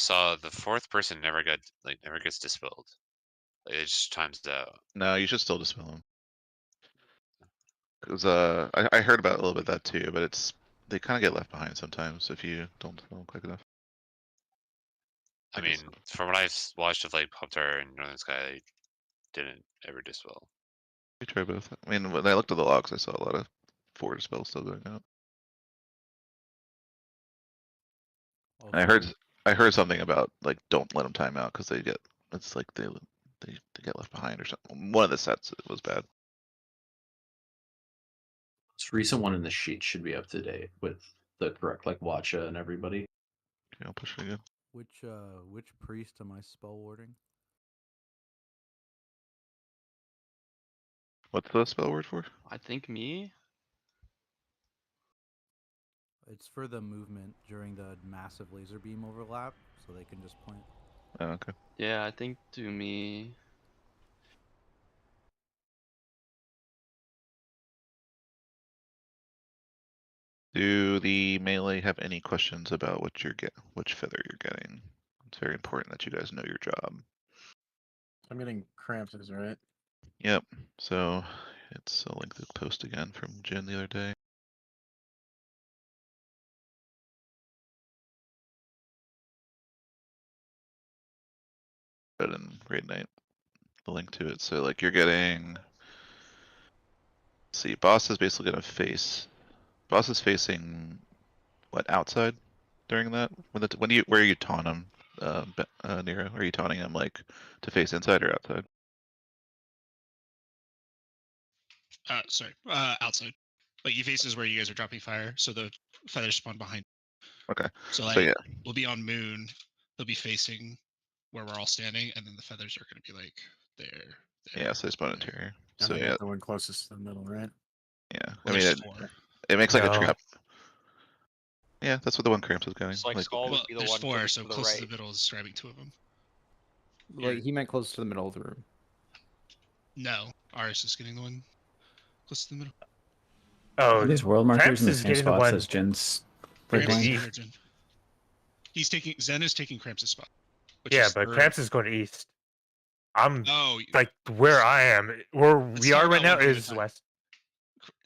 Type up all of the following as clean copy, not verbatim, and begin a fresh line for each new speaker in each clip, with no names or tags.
saw, the fourth person never gets dispelled. Like, it just times out.
No, you should still dispel them. Cause I heard about a little bit of that too, but they kind of get left behind sometimes if you don't dispel them quick enough.
I
guess
mean, from what I've watched of like Pop-Tart and Northern Sky, they didn't ever dispel.
you try both. I mean, when I looked at the logs, I saw a lot of 4 dispels still going out. And
Also,
I heard something about like don't let them time out because it's like they get left behind or something. One of the sets was bad.
This recent one in the sheet should be up to date with the correct like watcha and everybody.
Okay, I'll push it again.
which priest am I spell warding?
What's the spell word for?
I think me.
It's for the movement during the massive laser beam overlap, so they can just plant.
Oh, okay.
Yeah, I think do me.
Do the melee have any questions about which feather you're getting? It's very important that you guys know your job.
I'm getting Krampus, right?
Yep. So it's a link to post again from Jen the other day. But in Raid Night, the link to it. So like you're getting. Let's see, boss is basically gonna face. Boss is facing what, outside during that? Where are you taunting him, Nero? Are you taunting him like to face inside or outside?
Sorry, outside. But you faces where you guys are dropping fire, so the feathers spawn behind.
Okay.
So like,
So yeah,
we'll be on moon. They'll be facing where we're all standing, and then the feathers are going to be like there.
yeah. So they spawn interior.
And
So
I
yeah,
got the one closest to the middle, right?
yeah.
Well,
I mean,
there's four.
it makes like a
No.
trap. Yeah, that's what the one Cramps is getting.
Just like Skull would
Well,
be the
there's
one
four,
closest
so
to the
close to
right.
the middle is describing two of them.
Like he meant close to the middle of the room.
No, Aris is getting the one close to the middle.
Oh,
Are these world markers
Cramps
in the
is
same
getting the
spots
one.
as Jen's
Cramps
line?
is
east.
near Zen. He's taking Zen is taking Cramps' spot. which
Yeah,
is
but
third.
Cramps is going east. I'm
Oh,
like where I am, where
Let's
we
talk
are right
about
now
one thing at a
is
time.
west.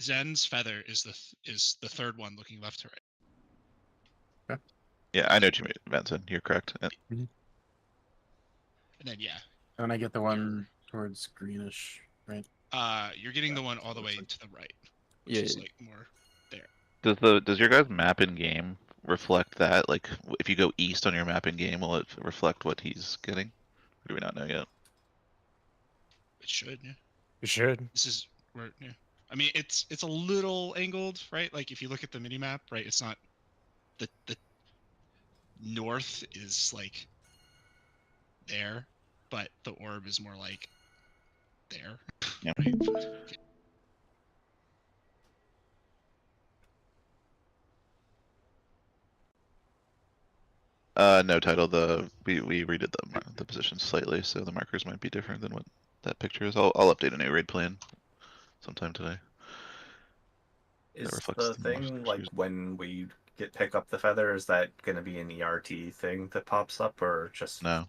Zen's feather is the third one looking left to right.
Yeah, I know what you mean, Benson. You're correct.
And then yeah,
And I get the one towards greenish, right?
you're getting the one all the way to the right, which
Yeah,
is
yeah.
like more there.
Does your guys' map in game reflect that? Like, if you go east on your map in game, will it reflect what he's getting? Or do we not know yet?
It should. Yeah.
You should.
This is where. Yeah. I mean, it's a little angled, right? Like if you look at the mini map, right? It's not the north is like there, but the orb is more like there.
Yeah.
Right?
No title. We redid the positions slightly, so the markers might be different than what that picture is. I'll update a new raid plan sometime today.
Is
reflects
the
the
thing
most
like
used.
when we pick up the feather? Is that going to be an ERT thing that pops up, or just
No.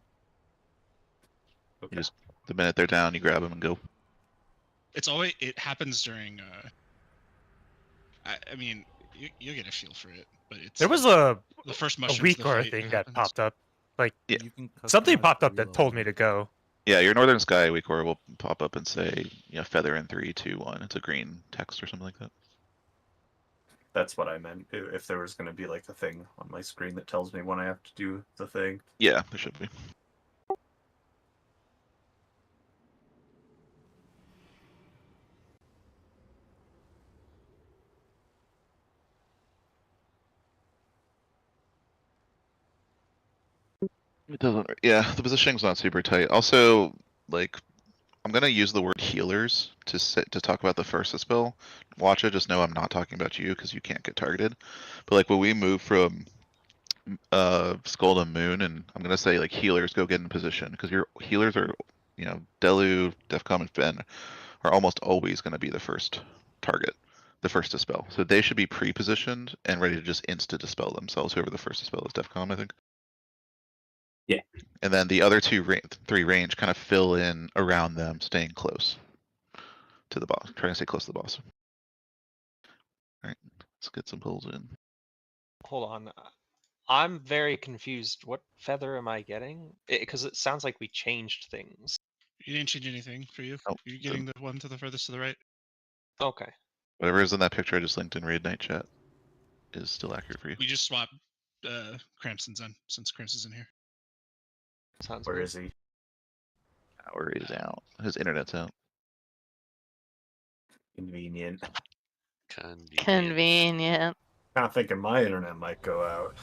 Okay.
You just the minute they're down, you grab them and go.
It's always it happens during. I mean, you'll get a feel for it, but it's
There was
the
a
first mushroom
week or a thing that popped up. Like
Yeah.
You can
something
customize
popped
the
up that
reload
told me
on
to
it.
go.
Yeah, your Northern Sky Weekor will pop up and say, feather in 3, 2, 1. It's a green text or something like that.
That's what I meant. If there was going to be like a thing on my screen that tells me when I have to do the thing.
Yeah, there should be. It doesn't. Yeah, the positioning's not super tight. Also, like, I'm gonna use the word healers to talk about the first spell. Watch it. Just know I'm not talking about you because you can't get targeted. But like when we move from Skull to Moon, and I'm gonna say like healers go get in position because your healers are, Delu, Defcom, and Fen are almost always gonna be the first target, the first dispel. So they should be pre-positioned and ready to just insta dispel themselves. Whoever the first dispel is, Defcom, I think. And then the other three range kind of fill in around them, staying close to the boss, trying to stay close to the boss. Alright, let's get some pulls in.
Hold on. I'm very confused. What feather am I getting? Because it sounds like we changed things.
You didn't change anything for you.
Nope.
You're getting the one to the furthest to the right.
Okay.
Whatever is in that picture I just linked in Raid Night chat is still accurate for you.
We just swapped Crampson's in since Crampson's in here.
Sounds
Where
good.
is he?
Power is out. His internet's out.
Convenient.
Convenient.
Kind of thinking my internet might go out.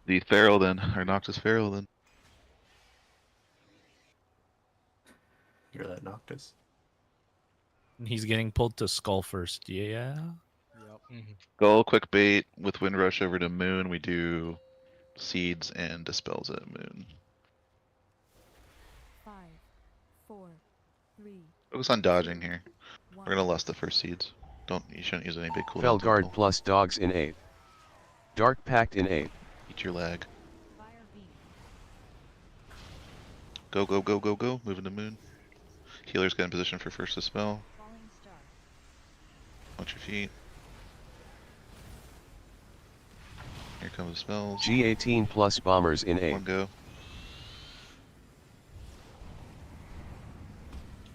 The Feral then, or Noctis Feral then.
Hear that, Noctis?
He's getting pulled to Skull first. Yeah.
Yep.
Skull, quick bait with Windrush over to Moon. We do Seeds and Dispels at Moon.
5, 4, 3.
Focus on dodging here. We're gonna lust the first Seeds. You shouldn't use any big cooldown.
Felguard plus dogs in 8. Dark Pact in 8.
Eat your lag.
Fire beam.
Go, go, go, go, go. Moving to Moon. Healer's get in position for first Dispel.
Falling star.
Watch your feet. Here comes the spells.
G18 plus bombers in 8.
One go.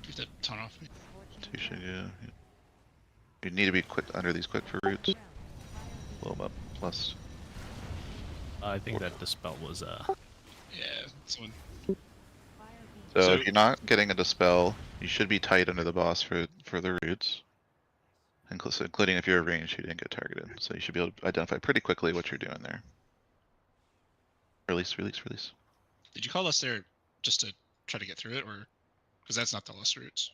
You have to taunt off me.
Two should, yeah. You need to be quick under these quick for roots. Blow them up. Plus.
I think that Dispel was
Yeah, this one.
So
So-
if you're not getting a Dispel, you should be tight under the boss for the roots. Including if you're a range, you didn't get targeted. So you should be able to identify pretty quickly what you're doing there. Release, release, release.
Did you call us there just to try to get through it, or because that's not the lust routes?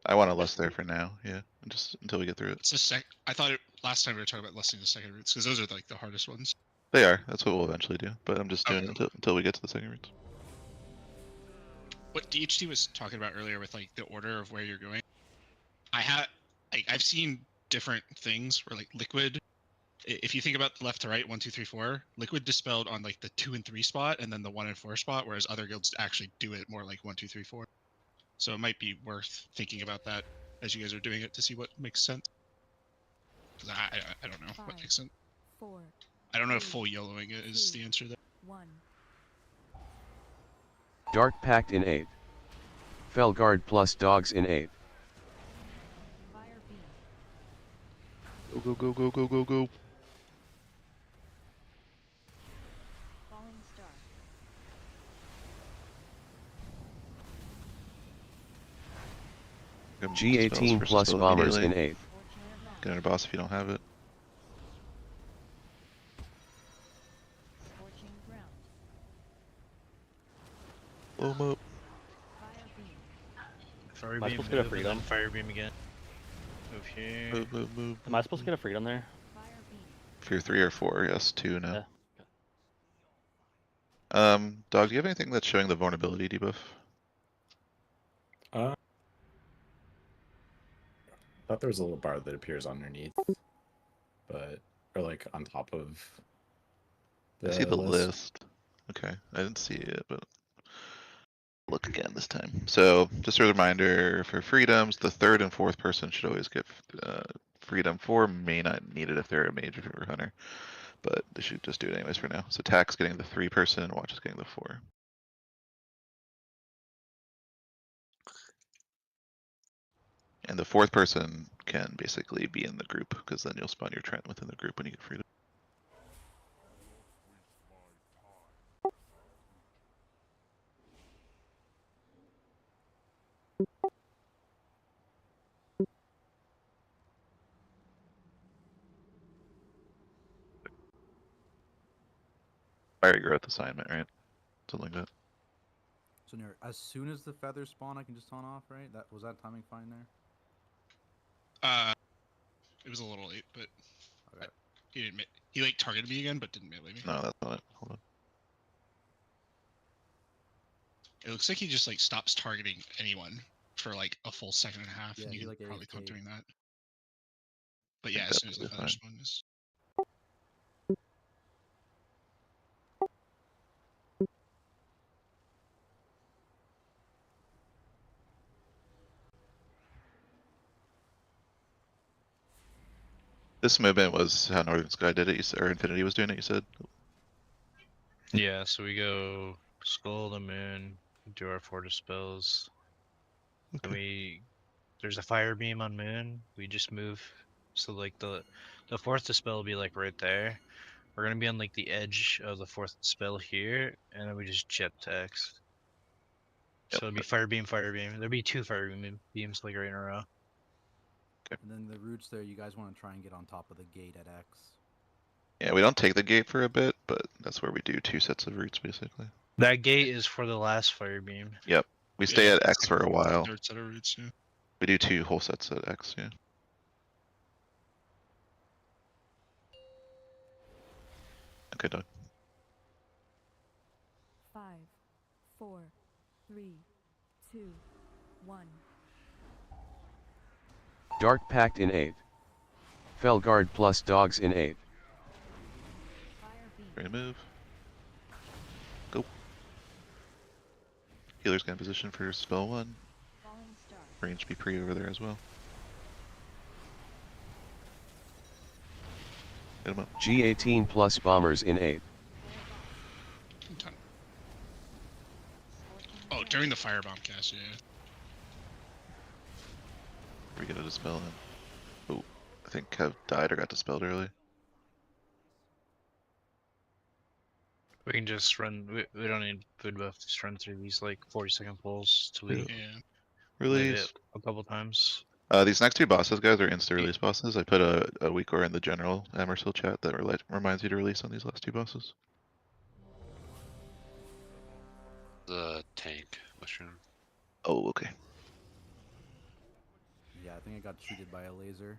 I want to lust there for now, yeah. Just until we get through it.
It's the I thought last time we were talking about lusting the second routes because those are like the hardest ones.
They are. That's what we'll eventually do. But I'm just doing
Okay.
it until we get to the second roots.
What DHT was talking about earlier with like the order of where you're going. I've seen different things where like liquid. If you think about the left to right, 1, 2, 3, 4, liquid dispelled on like the 2 and 3 spot, and then the 1 and 4 spot, whereas other guilds actually do it more like 1, 2, 3, 4. So it might be worth thinking about that as you guys are doing it to see what makes sense. Because I don't know what makes sense.
4,
I don't know if full yellowing is the answer there.
1.
Dark Pact in 8. Felguard plus dogs in 8.
Fire beam.
Go, go, go, go, go, go, go.
Falling star.
Give 'em
G18
Dispels for
plus
Dispel
bombers in
immediately.
8.
Get under boss if you don't have it.
Scorching ground.
Blow 'em up.
Fire beam.
Fire
Am I
beam,
supposed to get a
move, and
freedom?
then fire beam again. Move here.
Move, move, move.
Am I supposed to get a freedom there?
Fire beam.
If you're 3 or 4, yes, 2 now.
Yeah.
Dog, do you have anything that's showing the vulnerability debuff?
I thought there was a little bar that appears underneath, but or like on top of.
I see the list. Okay, I didn't see it, but look again this time. So, just a reminder for freedoms, the third and fourth person should always get freedom. 4 may not need it if they're a mage or hunter, but they should just do it anyways for now. So, Tack's getting the 3 person, and Watch is getting the 4. And the 4th person can basically be in the group, because then you'll spawn your Trent within the group when you get freedom. Fire growth assignment, right? Something like that.
So near, as soon as the feathers spawn, I can just taunt off, right? That was that timing fine there?
It was a little late, but
Okay.
he didn't. He like targeted me again, but didn't melee me.
No, that's not it. Hold on.
It looks like he just like stops targeting anyone for like a full second and a half,
Yeah,
and
he,
you
like,
can probably
AFK'd.
taunt doing that. But
think
yeah, as
that's
soon as the
totally
feather
fine.
spawn is.
This movement was how Northern Sky did it, you said, or Infinity was doing it, you said?
Yeah, so we go Skull the Moon, do our 4 dispels. Then there's a fire beam on Moon. We just move. So like the 4th dispel will be like right there. We're gonna be on like the edge of the 4th dispel here, and then we just jet to X. So it'll be fire beam, fire beam. There'll be 2 fire beams like right in a row.
And then the roots there, you guys want to try and get on top of the gate at X.
Yeah, we don't take the gate for a bit, but that's where we do 2 sets of roots basically.
That gate is for the last fire beam.
Yep. We stay at X for a while.
Third set of roots, yeah.
We do 2 whole sets at X, yeah. Okay, done.
5, 4, 3, 2, 1.
Dark Pact in 8. Felguard plus dogs in 8.
Ready to move. Go. Healer's got in position for spell 1.
Falling star.
Range be pre over there as well. Get him up.
G18 plus bombers in 8.
Done. Oh, during the firebomb cast, yeah.
We get a dispel in. Oh, I think Kev died or got dispelled early.
We can just run. We don't need food buff. Just run through these like 40-second pulls till we
Yeah.
Release.
hit a couple times.
These next 2 bosses, guys, are insta-release bosses. I put a weak ore in the general Emersil chat that reminds you to release on these last 2 bosses.
The tank mushroom.
Oh, okay.
Yeah, I think I got cheated by a laser.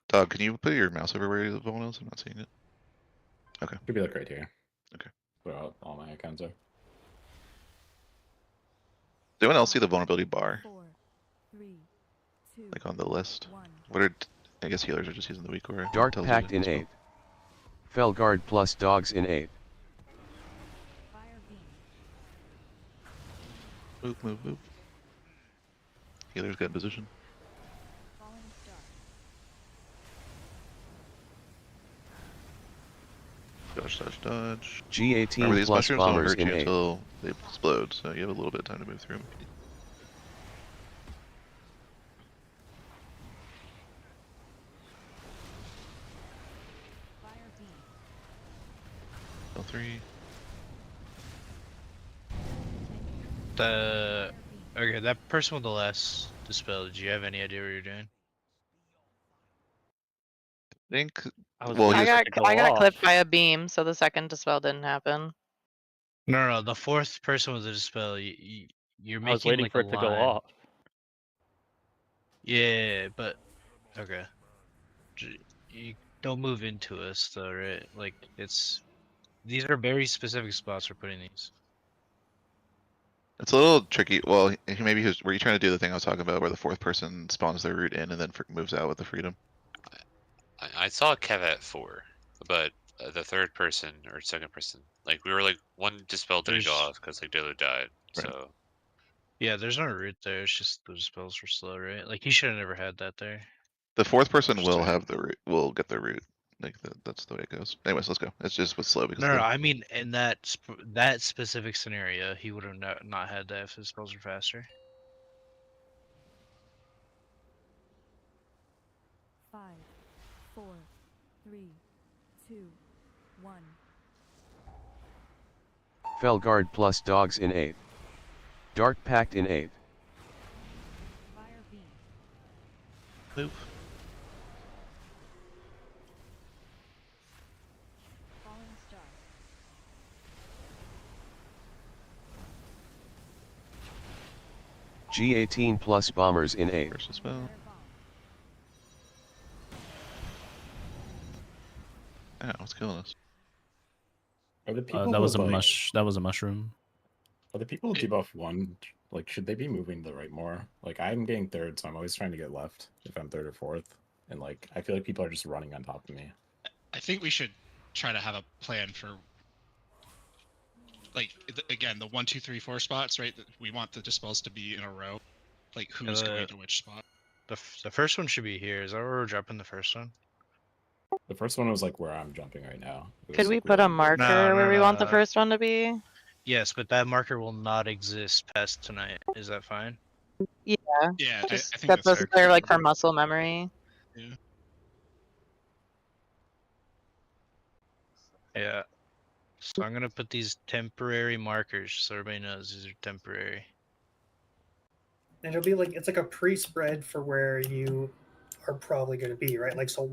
Dog, can you put your mouse over where the bone is? I'm not seeing it. Okay.
Could be like right here.
Okay.
Where all my icons are.
Does anyone else see the vulnerability bar?
4, 3, 2,
Like on the list?
1.
What are, I guess healers are just using the weak ore.
Dark
Tells you
Pact
to
in
dispel.
8. Felguard plus dogs in 8.
Fire beam.
Move, move, move. Healer's got in position.
Falling star.
Dodge, dodge, dodge.
G18
Remember, these
plus
mushrooms don't
bombers
hurt
in
you
8.
until they explode, so you have a little bit of time to move through them.
Fire beam.
Spell 3.
The okay, that person with the last dispel. Did you have any idea what you're doing?
I think.
I was
Well,
waiting
he's-
for it to go
I got
off.
clipped by a beam, so the second dispel didn't happen.
No, the 4th person with the dispel. You're making
I was waiting
like
for
a
it to go
line.
off.
Yeah, but okay. You don't move into us though, right? Like these are very specific spots for putting these.
It's a little tricky. Well, maybe were you trying to do the thing I was talking about where the 4th person spawns their route in and then moves out with the freedom?
I saw Kev at 4, but the 3rd person or 2nd person, like we were like 1 dispel didn't go
There's-
off because like Dilo died.
Right.
So
Yeah, there's no root there. It's just the dispels were slow, right? Like he should have never had that there.
The 4th person will
Interesting.
have the route. Will get the route. Like that's the way it goes. Anyways, let's go. It's just was slow because.
No, I mean in that specific scenario, he would have not had that if his spells were faster.
5, 4, 3, 2, 1.
Felguard plus dogs in 8. Dark Pact in 8.
Fire beam.
Move.
Falling star.
G18 plus bombers in 8.
First spell.
Fire bomb.
Yeah, what's killing us?
Are the people
That was a
with, like,
That was a mushroom.
Are the people with debuff 1, like, should they be moving to the right more? Like, I'm getting 3rd, so I'm always trying to get left if I'm 3rd or 4th. And, like, I feel like people are just running on top of me.
I think we should try to have a plan for, like, again, the 1, 2, 3, 4 spots, right? We want the dispels to be in a row. Like, who's going to which spot?
The first one should be here. Is that where we're dropping the first one?
The first one was like where I'm jumping right now. It
Could
was,
we
like,
put a
really-
marker where we want the first one to be?
Yes, but that marker will not exist past tonight. Is that fine?
Yeah.
Yeah,
Just
I think
that's
that's
us
fair.
there, like for muscle memory.
Yeah.
Yeah. So I'm gonna put these temporary markers so everybody knows these are temporary.
And it'll be like it's like a pre-spread for where you are probably going to be, right? Like so,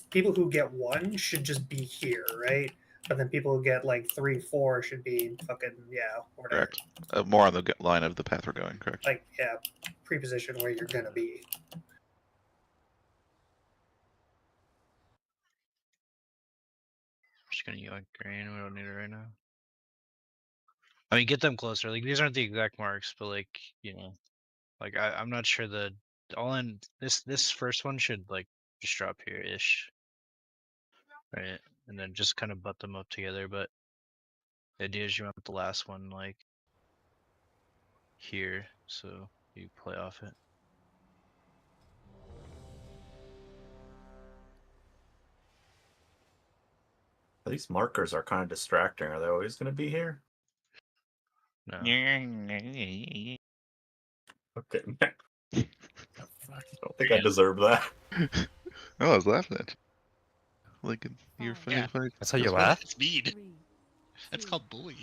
people who get 1 should just be here, right? But then people who get like 3, 4 should be fucking whatever.
Correct. More on the line of the path we're going. Correct.
Like pre-position where you're gonna be.
I'm just gonna yoink green. We don't need it right now. I mean, get them closer. Like these aren't the exact marks, but like like I'm not sure the all in this first one should like just drop here ish, right? And then just kind of butt them up together. But the idea is you want the last one like here, so you play off it.
These markers are kind of distracting. Are they always going to be here?
No.
Okay. I don't think I deserve that.
Oh, I was laughing at you. Like, you're funny.
Yeah.
funny.
That's how you laugh?
It's mean. That's called bully.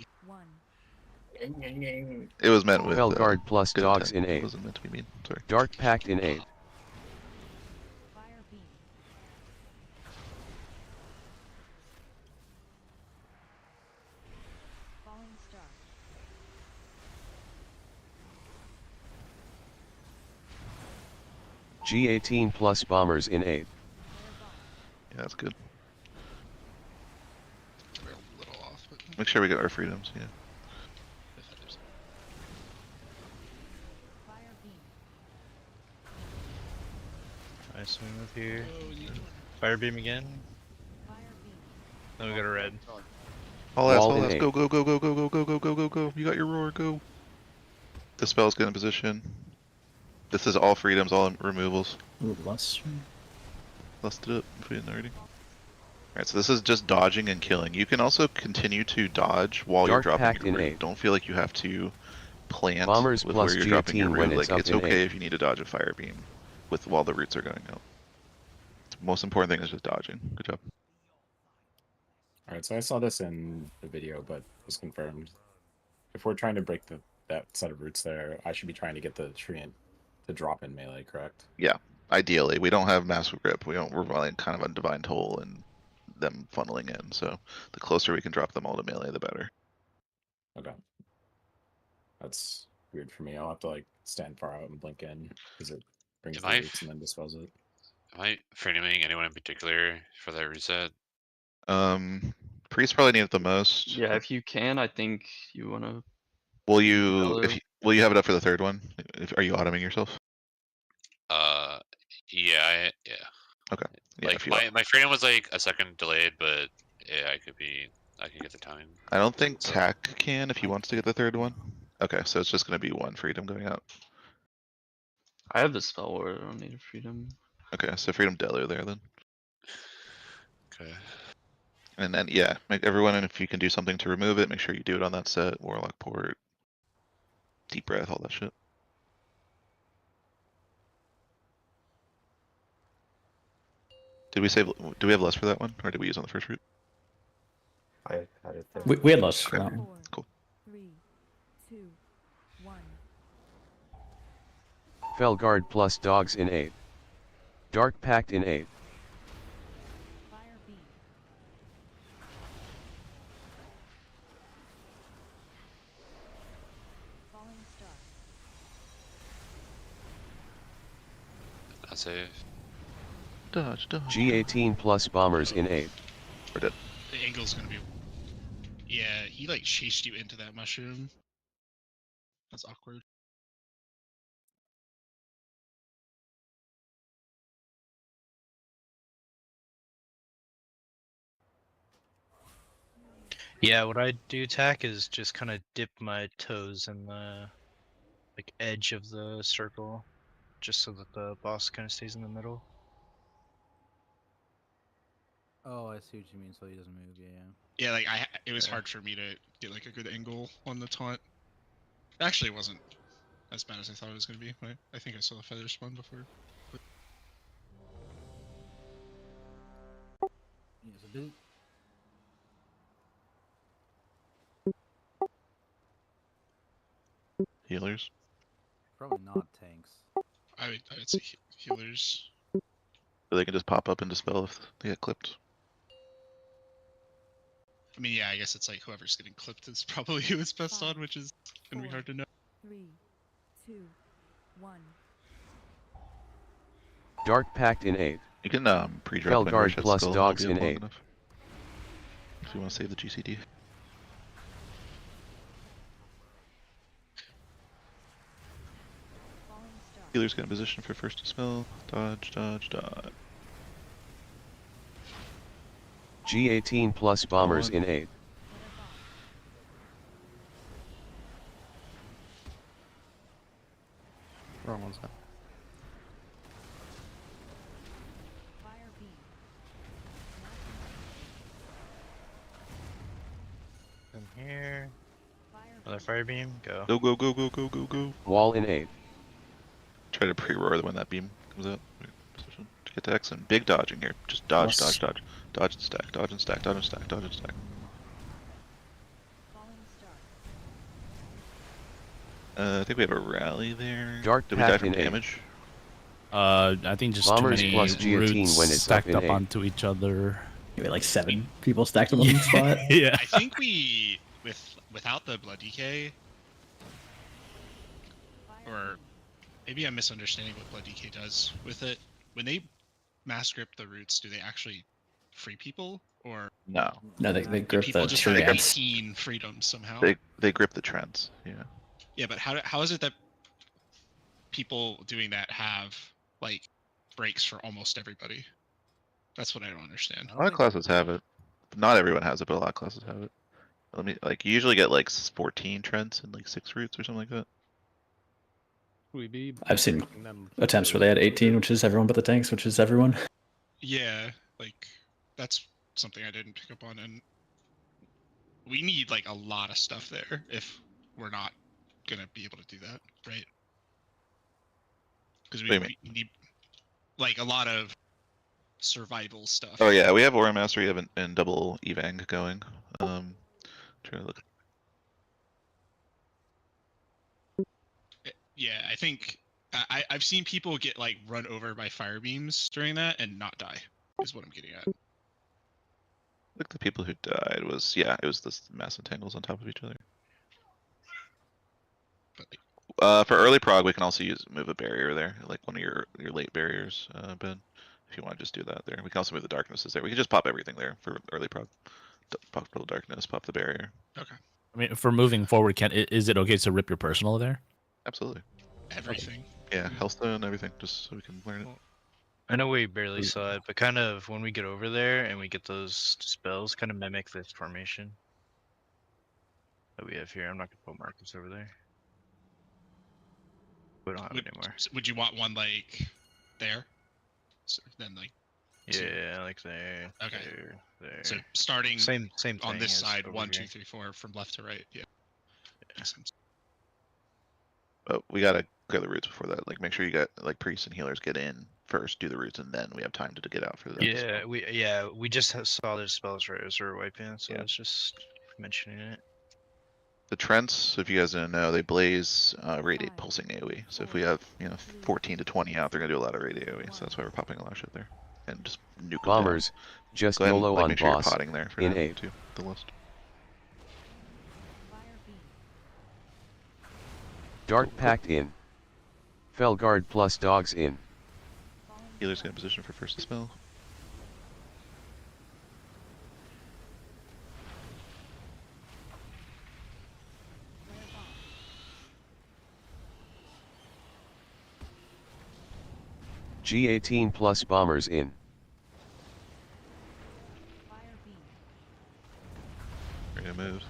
It was meant with
Felguard plus
good
dogs
intent.
in
It
8.
wasn't meant to be mean. Sorry.
Dark Pact in 8.
Falling star.
G18 plus bombers in 8.
Yeah, that's good.
We're a little off, but
Make sure we get our freedoms. Yeah.
Fire beam.
Nice, we move here. Fire beam again. Then we go to red.
All ass,
Wall
all
in
ass.
8.
Go, go, go, go, go, go, go, go, go, go, go. You got your roar. Go. The spell's get in position. This is all freedoms, all removals.
Ooh, less.
Lusted it if we didn't already. Alright, so this is just dodging and killing. You can also continue to dodge while
Dark
you're dropping
Pact
your
in
root.
8.
Don't feel like you have to plant
Bombers
with
plus
where you're dropping your
G18
root.
when it's
Like,
up
it's
in
okay
8.
if you need to dodge a fire beam with while the roots are going out. The most important thing is just dodging. Good job.
Alright, so I saw this in the video, but it was confirmed. If we're trying to break that set of roots there, I should be trying to get the treant to drop in melee, correct?
Yeah, ideally. We don't have massive grip. We're relying kind of on Divine Toll and them funneling in. So the closer we can drop them all to melee, the better.
Okay. That's weird for me. I'll have to like stand far out and blink in because it brings
Am
the
I
roots and then dispels it.
Am I framing anyone in particular for that reset?
Priest probably need it the most.
Yeah, if you can, I think you wanna.
Will you
Valor.
will you have it up for the third one? Are you automing yourself?
Yeah.
Okay. Yeah,
Like
if you
my freedom was like a second delayed, but yeah, I could get the time.
I don't think Tack can if he wants to get the third one. Okay, so it's just gonna be one freedom going out.
I have the spell where I don't need a freedom.
Okay, so freedom Delu there then.
Okay.
And then yeah, make everyone, and if you can do something to remove it, make sure you do it on that set. Warlock port, deep breath, all that shit. Did we save? Do we have less for that one, or did we use on the first route?
I had it there.
We had less for that one.
Cool.
3, 2, 1.
Felguard plus dogs in 8. Dark Pact in 8.
Fire beam. Falling star.
Not safe.
Dodge, dodge.
G18 plus bombers in 8.
We're dead.
the angle's gonna be. Yeah, he like chased you into that mushroom. That's awkward.
Yeah, what I do, Tack, is just kind of dip my toes in the like edge of the circle, just so that the boss kind of stays in the middle.
Oh, I see what you mean. So he doesn't move. Yeah.
Yeah, like it was hard for me to get like a good angle on the taunt. Actually, it wasn't as bad as I thought it was gonna be. But I think I saw the feather spawn before.
Yeah, it's a bit.
Healers.
Probably not tanks.
I would say healers.
Or they can just pop up and dispel if they get clipped.
I mean, yeah, I guess it's like whoever's getting clipped is probably who it's best on, which is gonna be hard to know.
3, 2, 1.
Dark Pact in 8.
You can pre-drop
Felguard
Windrush at
plus
Skull,
dogs
it'll be
in
long
8.
enough. If you want to save the GCD.
Falling star.
Healer's got a position for first dispel. Dodge, dodge, dodge.
G18 plus bombers in 8.
Wrong one's up.
Fire beam.
Come here.
Fire
Another fire beam. Go.
Go, go, go, go, go, go, go.
Wall in 8.
Try to pre-roar when that beam comes out. Position to get to X and big dodging here. Just dodge, dodge, dodge. Dodge and stack, dodge and stack, dodge and stack, dodge and stack.
falling star.
I think we have a rally there.
Dark
Did we die
Pact
from
in 8.
damage?
I think just
Bombers
too many
plus G18
roots
when it's
stacked
up
up
in 8.
onto each other.
You had like 7 people stacked on one spot.
Yeah.
I think we without the blood decay, or maybe I'm misunderstanding what blood decay does with it. When they mass grip the roots, do they actually free people, or
No.
No, they
do
grip
people
the
just have
tree
18 freedoms somehow?
They grip the trends. Yeah.
Yeah, but how is it that people doing that have like breaks for almost everybody? That's what I don't understand.
A lot of classes have it. Not everyone has it, but a lot of classes have it. Let me like you usually get like 14 trends and like 6 roots or something like that.
I've seen attempts where they had 18, which is everyone but the tanks, which is everyone.
Yeah, like that's something I didn't pick up on, and we need like a lot of stuff there if we're not gonna be able to do that, right? Because
What do you
we need like a lot of survival stuff.
Oh yeah, we have Aura Mastery and double Evang going. Trying to look.
Yeah, I think I've seen people get like run over by fire beams during that and not die. Is what I'm getting at.
Look, the people who died it was this mass entangles on top of each other. For early prog, we can also move a barrier there, like one of your late barriers, Ben. If you want to just do that there, we can also move the darknesses there. We can just pop everything there for early prog. Pop the darkness, pop the barrier.
Okay.
I mean, for moving forward, is it okay to rip your personal there?
Absolutely.
Everything.
Yeah, Hellstone, everything, just so we can learn it.
I know we barely saw it, but kind of when we get over there and we get those spells, kind of mimic this formation that we have here. I'm not gonna put markers over there. We don't have it anymore.
Would you want one like there? So then like.
Yeah, like there.
Okay.
There.
So starting
same
on
thing
this
as
side,
over
1,
here.
2, 3, 4 from left to right. Yeah. Makes sense.
But we gotta clear the roots before that. Like, make sure you got like priests and healers get in first, do the roots, and then we have time to get out for the.
Yeah, we just saw their spells right as we were wiping, so
Yeah.
it's just mentioning it.
The Trents, if you guys didn't know, they blaze radiate pulsing AoE. So if we have 14 to 20 out, they're gonna do a lot of radiate AoE. So that's why we're popping a lot of shit there and just nuke them
Bombers,
down.
just
Go ahead and,
YOLO
like,
on
make sure
boss
you're potting there for
in
now,
8.
too, the list.
Dark Pact in. Felguard plus dogs in.
Healer's gonna position for first dispel.
G18 plus bombers in.
Ready to move.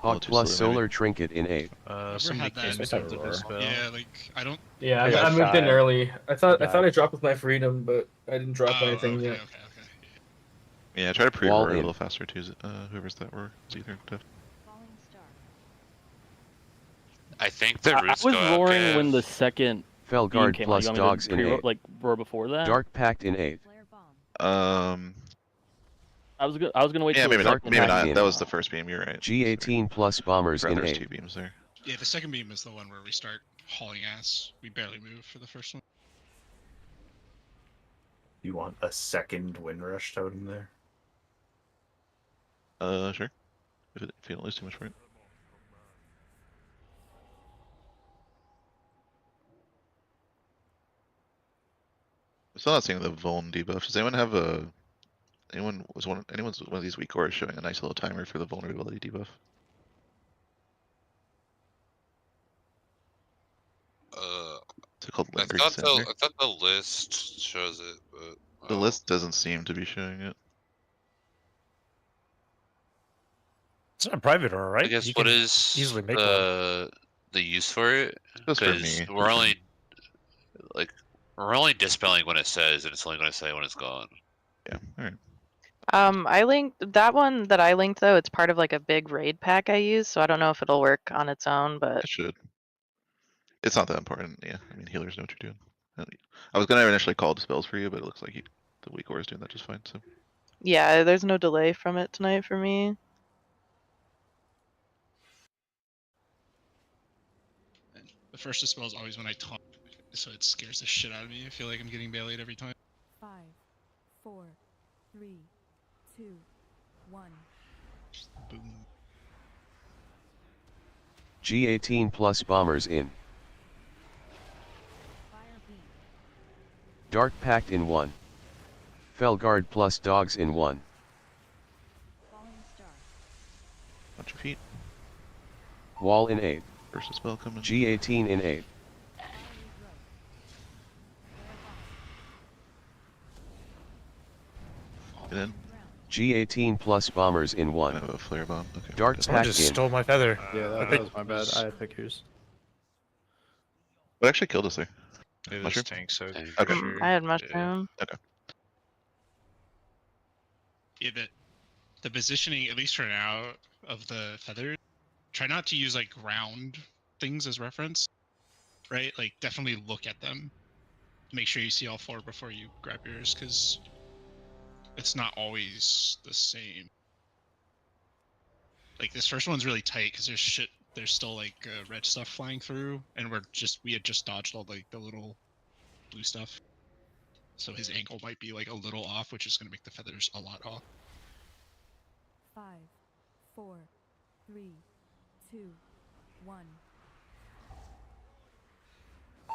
Hog
too
plus
slowly, maybe.
solar trinket in 8.
Somebody
had that.
came
Just have
to
Aurora.
dispel.
Yeah, like I don't.
Yeah,
I got
I moved in
shy.
early. I thought
died.
I dropped with my freedom, but I didn't drop
Oh,
anything
okay,
yet.
okay, okay.
Yeah, try to pre
Wall
Aurora a
in.
little faster too. Whoever's that were, it's either Def.
Falling star.
I think the
I
roots
was
go out,
roaring when
Kev.
the second beam
Felguard
came
plus
out. You want me
dogs
to
in
pre-roar,
8.
like roar before that?
Dark Pact in 8.
Flare bomb.
I was gonna wait
Yeah,
till
maybe
the
not.
second
Maybe
beam.
Pact
not.
in.
That was the first beam. You're right.
G18 plus bombers in
There's
8.
2 beams there.
Yeah, the second beam is the one where we start hauling ass. We barely move for the first one.
You want a second Windrush totem there?
Sure. If you don't lose too much for it. I'm still not seeing the Vuln debuff. Does anyone have a? Anyone's one of these weak cores showing a nice little timer for the vulnerability debuff? Is it called
I
Lingering
thought
Cinder?
the list shows it, but
The list doesn't seem to be showing it.
It's not private, all right?
I guess
You
what
can
is
easily make one.
the use for it?
Just for
Because
me.
we're only dispelling when it says, and it's only going to say when it's gone.
Yeah. All right.
I linked that one that I linked though. It's part of like a big raid pack I use, so I don't know if it'll work on its own, but
It should. It's not that important. Yeah. I mean, healers know what you're doing. I was gonna initially call dispels for you, but it looks like the weak core is doing that just fine. So.
yeah, there's no delay from it tonight for me.
The first dispel is always when I taunt, so it scares the shit out of me. I feel like I'm getting baited every time.
5, 4, 3, 2, 1.
Boom.
G18 plus bombers in.
Fire beam.
Dark Pact in 1. Felguard plus dogs in 1.
Falling star.
Watch your feet.
Wall in 8.
First spell coming.
G18 in 8.
Fiery growth. Flare bomb.
Get in.
G18 plus bombers in
I
1.
have a flare bomb. Okay.
Dark
Someone
Pact
just
in.
stole my feather.
Yeah,
I
that
think-
was my bad. I had figures.
What actually killed us there?
It was
Mushroom?
tank, so
Okay.
I had mushroom.
Yeah, the positioning, at least for now, of the feathers, try not to use like round things as reference, right? Like definitely look at them. Make sure you see all 4 before you grab yours, because it's not always the same. Like this first one's really tight because there's still like red stuff flying through, and we had just dodged all like the little blue stuff. So his ankle might be like a little off, which is going to make the feathers a lot off.
5, 4, 3, 2, 1.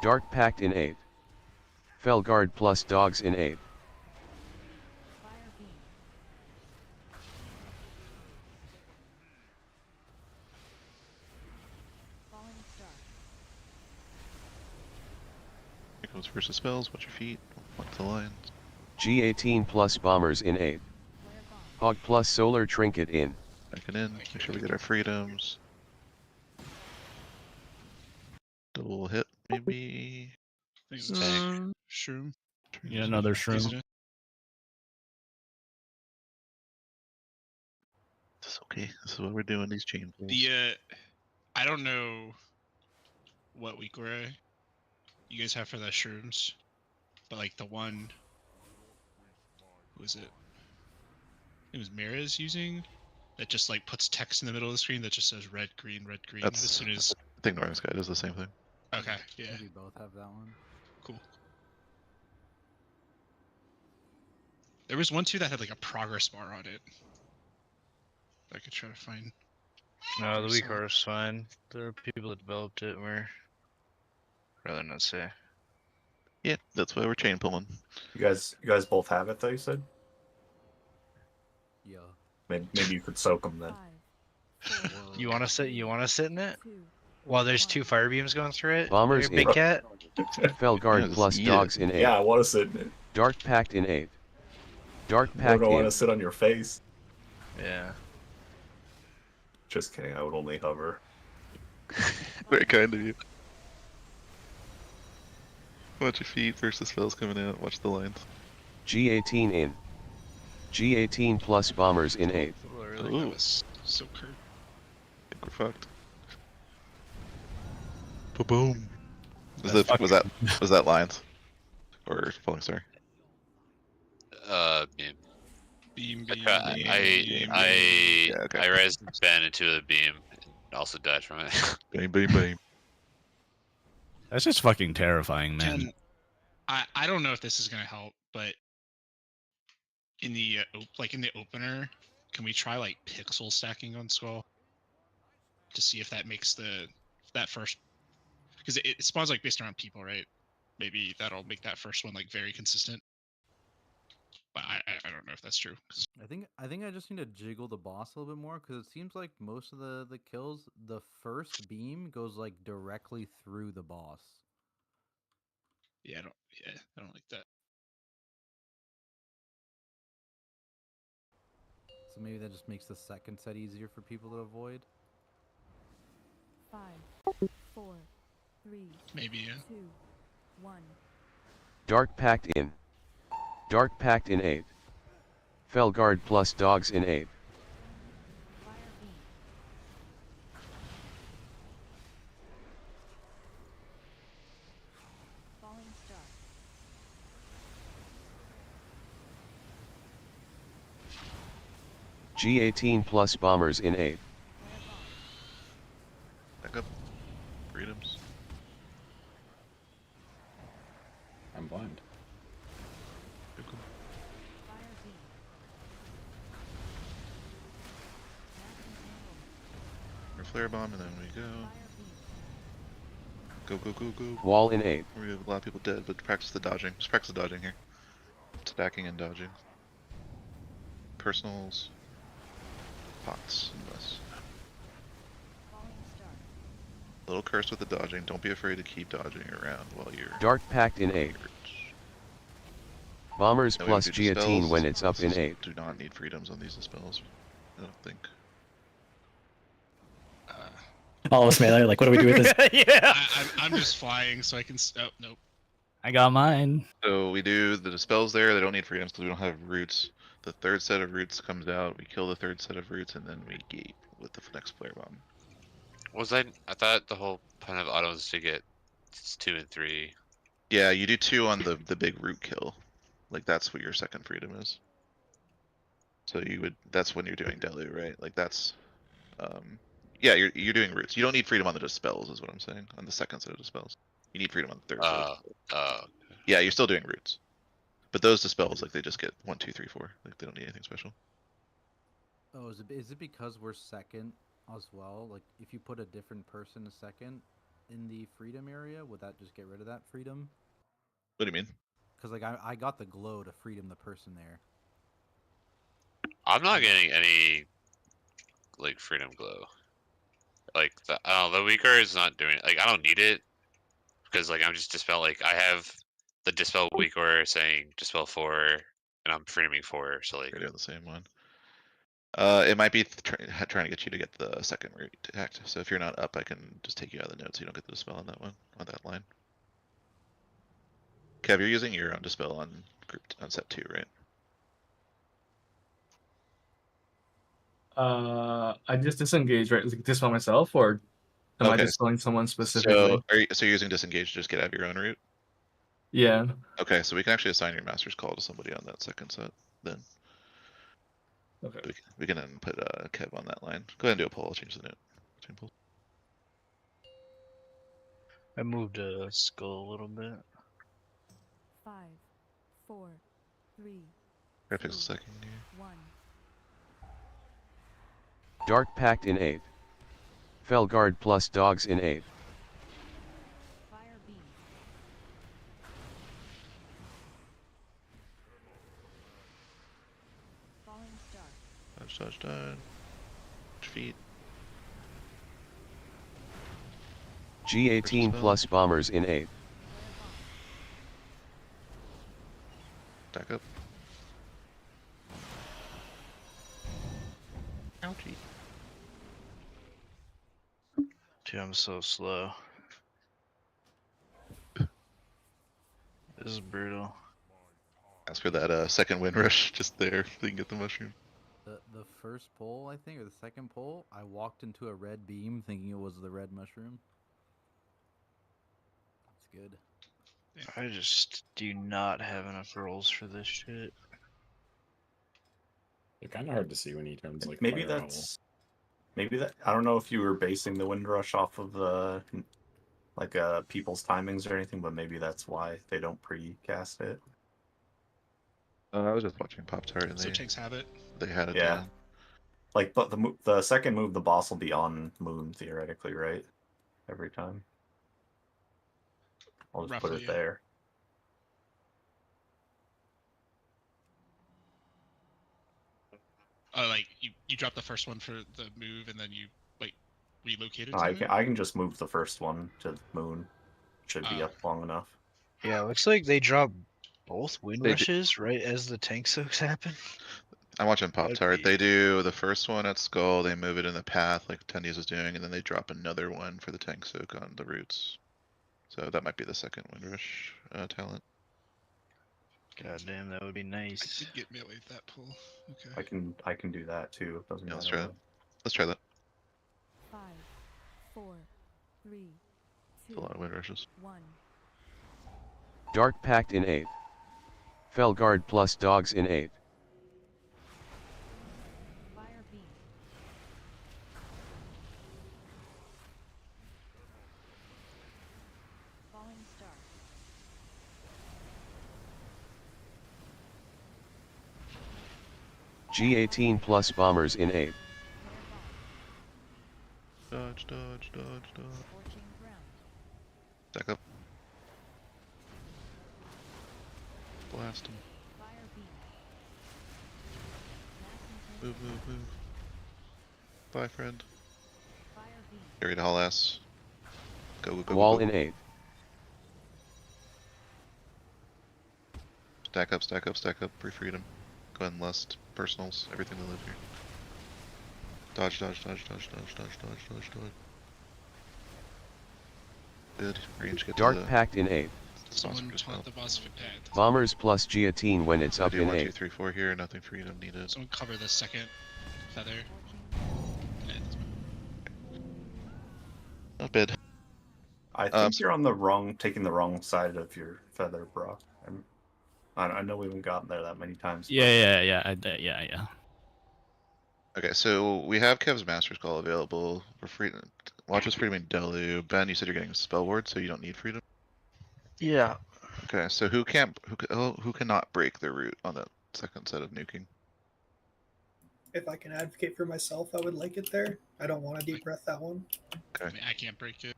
Dark Pact in 8. Felguard plus dogs in 8.
Fire beam. Falling star.
Here comes first spells. Watch your feet. Watch the lines.
G18 plus bombers in 8.
Flare bomb.
Hog plus solar trinket in.
Backing in. Make sure we get our freedoms. Double hit, maybe.
I think it's a
Mm,
shroom.
Yeah, another shroom.
Isn't it?
It's okay. This is what we're doing. These chain pulls.
I don't know what week you guys have for the shrooms, but like the one, who is it? It was Mira's using that just like puts text in the middle of the screen that just says red, green, as
That's.
soon as.
I think Northern Sky does the same thing.
Okay, yeah,
We both have that one.
cool. There was one too that had like a progress bar on it. I could try to find.
No, the weak core is fine. There are people that developed it. We're rather not say.
Yeah, that's why we're chain pulling.
You guys both have it though. You said
Yeah.
maybe you could soak them then.
5, 4,
You want to sit? You want to sit in it
2,
while there's 2 fire beams going through it?
Bombers
Your big
in.
cat.
Felguard
Yeah, just
plus
eat
dogs
it.
in 8.
Yeah, I want to sit in it.
Dark Pact in 8. Dark
I
Pact
don't want
in.
to sit on your face.
Yeah.
Just kidding. I would only hover.
Very kind of you. Watch your feet versus spells coming out. Watch the lines.
G18 in. G18 plus bombers in 8.
Really, that was so curt.
I think we're fucked. Boom. Was that lines? Or falling star?
Beam.
Beam.
Yeah, okay.
I raised Ben into the beam and also died from it.
Beam.
That's just fucking terrifying, man.
I don't know if this is gonna help, but in the in the opener, can we try like pixel stacking on Skull to see if that makes that first, because it spawns like based around people, right? Maybe that'll make that first one like very consistent. But I don't know if that's true.
I think I just need to jiggle the boss a little bit more because it seems like most of the kills, the first beam goes like directly through the boss.
Yeah, I don't like that.
So maybe that just makes the second set easier for people to avoid.
5, 4, 3,
maybe
2, 1.
Dark Pact in. Dark Pact in 8. Felguard plus dogs in 8.
Fire beam. Falling star.
G18 plus bombers in 8.
Back up. Freedoms.
I'm blind.
Fire beam.
Or flare bomb, and then we go. Go.
Wall in 8.
We have a lot of people dead, but practice the dodging. Just practice the dodging here. Stacking and dodging. Personals. Pots and less.
Falling star.
Little curse with the dodging. Don't be afraid to keep dodging around while you're.
Dark Pact in 8. Bombers
Now we
plus
do
guillotine
dispels.
when it's up in 8.
Do not need freedoms on these dispels. I don't think.
All of us melee, like, what do we do with this?
Yeah.
I'm just flying, so I can. Oh nope.
I got mine.
So we do the dispels there. They don't need freedoms because we don't have roots. The third set of roots comes out. We kill the third set of roots, and then we gape with the next flare bomb.
I thought the whole point of auto was to get 2 and 3.
Yeah, you do 2 on the big root kill. Like that's what your second freedom is. So you would. That's when you're doing Delu, right? Like that's. Yeah, you're doing roots. You don't need freedom on the dispels, is what I'm saying. On the second set of dispels, you need freedom on the third set. Yeah, you're still doing roots. But those dispels, like they just get 1, 2, 3, 4. Like they don't need anything special.
Oh, is it because we're second as well? Like if you put a different person a second in the freedom area, would that just get rid of that freedom?
What do you mean?
Because like I got the glow to freedom the person there.
I'm not getting any like freedom glow. Like the weaker is not doing it. Like I don't need it because like I'm just dispel. Like I have the dispel weaker saying dispel 4, and I'm freedoming 4. So like
You're doing the same one. It might be trying to get you to get the second root act. So if you're not up, I can just take you out of the node so you don't get the dispel on that one, on that line. Kev, you're using your own dispel on set 2, right?
I just disengage, right? Like dispel myself, or am I
Okay.
dispelling someone specifically?
So you're using disengage to just get out of your own route?
Yeah.
Okay, so we can actually assign your master's call to somebody on that second set then.
Okay.
We can then put Kev on that line. Go ahead and do a poll. I'll change the note. Change poll.
I moved a skull a little bit.
5, 4, 3,
Right, fix a second here.
1.
Dark Pact in 8. Felguard plus dogs in 8.
Fire beam. Falling star.
Dodge. Feet.
G18 plus bombers in 8.
Stack up. Ouchie.
Dude, I'm so slow. This is brutal.
As for that second wind rush, just there, so you can get the mushroom.
The first pull, I think, or the second pull, I walked into a red beam thinking it was the red mushroom. That's good.
I just do not have enough rolls for this shit.
They're kind of hard to see when he turns like
Maybe
fire owl.
that's maybe that. I don't know if you were basing the wind rush off of like people's timings or anything, but maybe that's why they don't pre-cast it.
I was just watching Pop Tart and
So tanks have it.
they had it
Yeah.
down.
Like, but the second move, the boss will be on Moon theoretically, right? Every time. I'll just put
Roughly,
it
yeah.
there.
Oh, like you drop the first one for the move and then you like relocate it.
No,
To
I
the
can
move?
I can just move the first one to Moon. Should be
Oh.
up long enough.
Yeah, looks like they drop both wind
They do-
rushes right as the tank soaks happen.
I'm watching Pop
That'd
Tart.
be-
They do the first one at Skull, they move it in the path like Tendies was doing, and then they drop another one for the tank soak on the roots. So that might be the second wind rush talent.
God damn, that would be
I
nice.
did get melee with that pull. Okay.
I can do that too. It doesn't
Yeah, let's
matter.
try that. Let's try that.
5, 4, 3,
It's a lot of wind rushes.
1.
Dark Pact in 8. Felguard plus dogs in 8.
Fire beam. Falling star.
G18 plus bombers in 8.
Dodge, dodge, dodge, dodge.
Scorching ground.
Stack up. Blast him.
Fire beam. Mass
Move,
intensity.
move, move. Bye, friend.
Fire beam.
Carry to haul ass. Go, go, go.
Wall
go.
in 8.
Stack up, stack up, stack up. Free freedom. Go ahead and lust. Personals. Everything that live here. Dodge, dodge, dodge, dodge, dodge, dodge, dodge, dodge, dodge. Good. Range get
Dark
to the
Pact in 8.
Someone
sponsor
taunt the boss.
Bombers plus guillotine when it's
I
up
do
in
1, 2,
8.
3, 4 here. Nothing freedom needed.
Someone cover the second feather.
Not bad.
I think you're on the wrong, taking the wrong side of your feather, Brock. I know we haven't gotten there that many times.
Yeah.
Okay, so we have Kev's Master's Call available. We're free. Watch us freedom in Delu. Ben, you said you're getting Spell Ward, so you don't need freedom.
Yeah.
Okay, so who cannot break their route on that second set of nuking?
If I can advocate for myself, I would like it there. I don't want to deep breath that one.
Okay.
I mean, I can't break it.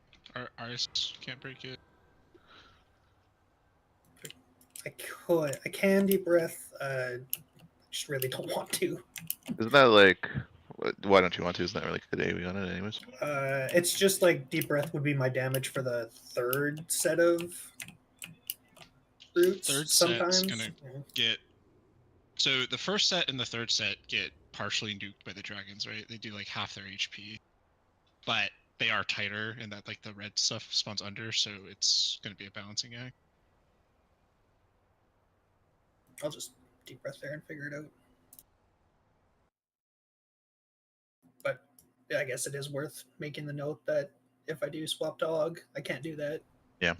Ours can't break it.
I could. I can deep breath. Just really don't want to.
Isn't that like? Why don't you want to? Isn't that really like a day we on it anyways?
It's just like deep breath would be my damage for the third set of roots.
Third
sometimes.
set's gonna get. So the first set and the third set get partially nuked by the dragons, right? They do like half their HP, but they are tighter, and that like the red stuff spawns under, so it's gonna be a balancing act.
I'll just deep breath there and figure it out. But yeah, I guess it is worth making the note that if I do swap dog, I can't do that.
Yeah.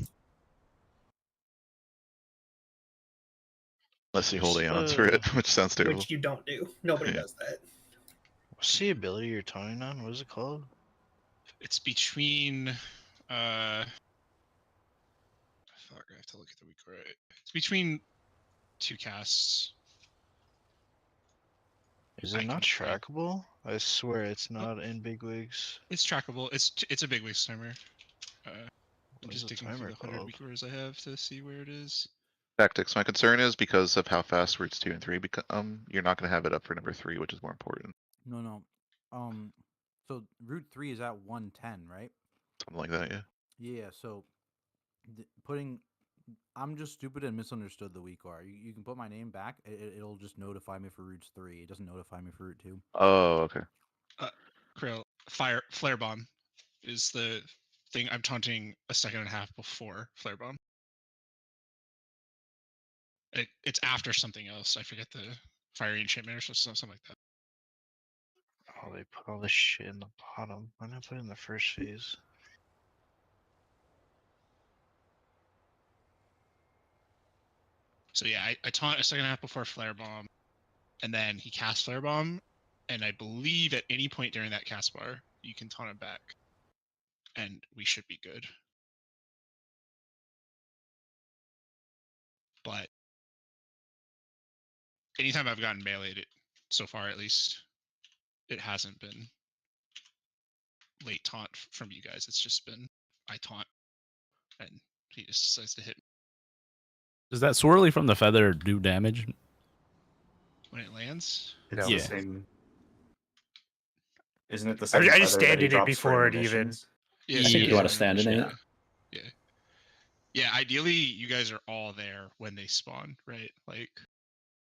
Unless you hold Aeons for it, which sounds terrible.
Which you don't do. Nobody
Yeah.
does that.
What's the ability you're talking on? What is it called?
It's between fuck, I have to look at the week right. It's between two casts.
Is it not trackable? I swear it's not in big wigs.
It's trackable. It's a big wig timer. I'm
What
just
is the
digging through
timer
the 100
called?
week orders I have to see where it is.
Tactics. My concern is because of how fast routes 2 and 3 become, you're not going to have it up for number 3, which is more important.
No. So Route 3 is at 110, right?
Something like that, yeah.
Yeah. So I'm just stupid and misunderstood the weak R. You can put my name back. It'll just notify me for Route 3. It doesn't notify me for Route 2.
Oh, okay.
Krill, flare bomb. is the thing I'm taunting a second and a half before Flare Bomb. It's after something else. I forget the fiery enchantment or something like that.
Oh, they put all this shit in the bottom. Why not put it in the first phase?
So yeah, I taunt a second and a half before Flare Bomb, and then he casts Flare Bomb, and I believe at any point during that cast bar, you can taunt it back, and we should be good. But anytime I've gotten meleeed, so far at least, it hasn't been late taunt from you guys. It's just been I taunt, and he just decides to hit me
Does that swirly from the feather do damage?
when it lands.
It's
Yeah.
the same. Isn't it the
I,
same?
I just
feather that
stand
he
in it
drops
before
for
it even.
animations?
Yeah,
I think you want to stand in it.
Yeah, ideally you guys are all there when they spawn, right? Like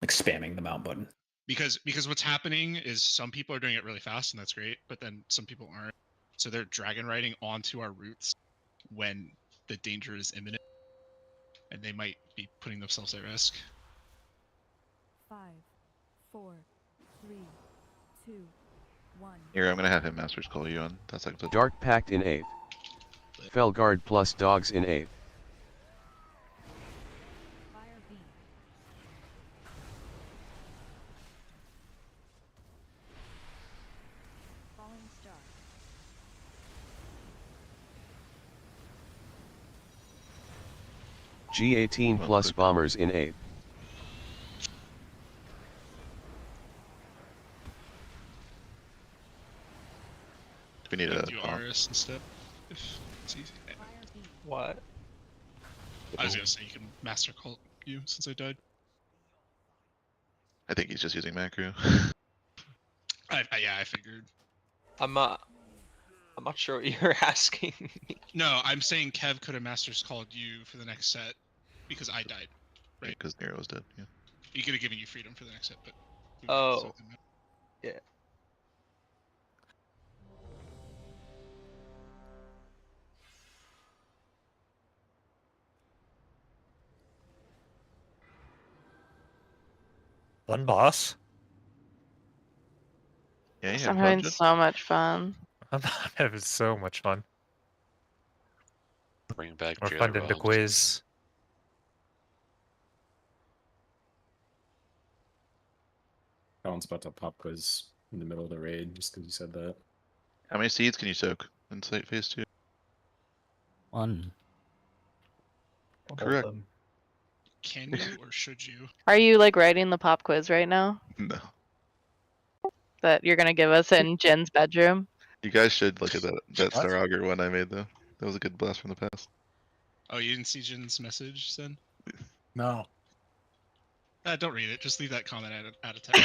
spamming the mount button.
because what's happening is some people are doing it really fast and that's great, but then some people aren't. So they're dragon riding onto our roots when the danger is imminent, and they might be putting themselves at risk.
5, 4, 3, 2, 1.
Here, I'm gonna have him Master's Call you on. That's like the
Dark Pact in 8th. Felguard plus dogs in 8th.
Fire beam. Falling star.
G18 plus bombers in 8th.
we need
I
a
can do RS instead if it's easy.
What?
I was gonna say you can master cult you since I died.
I think he's just using macro.
Yeah, I figured.
I'm not sure what you're asking me.
No, I'm saying Kev could have masters called you for the next set because I died. Right?
Because Nero's dead. Yeah.
He could have given you freedom for the next set, but.
Oh. Yeah.
One boss.
Yeah, you
I'm having so much fun.
I'm having so much fun.
Bring back
More
jailer
fun than the
bombs.
quiz.
Alan's about to pop quiz in the middle of the raid just because you said that.
How many seeds can you soak in phase 2?
1.
Correct.
Can you or should you?
Are you like writing the pop quiz right now?
No.
That you're gonna give us in Jen's bedroom?
You guys should look at that
What?
Star Augur one I made though. That was a good blast from the past.
Oh, you didn't see Jin's message then?
No.
Don't read it. Just leave that comment out of text.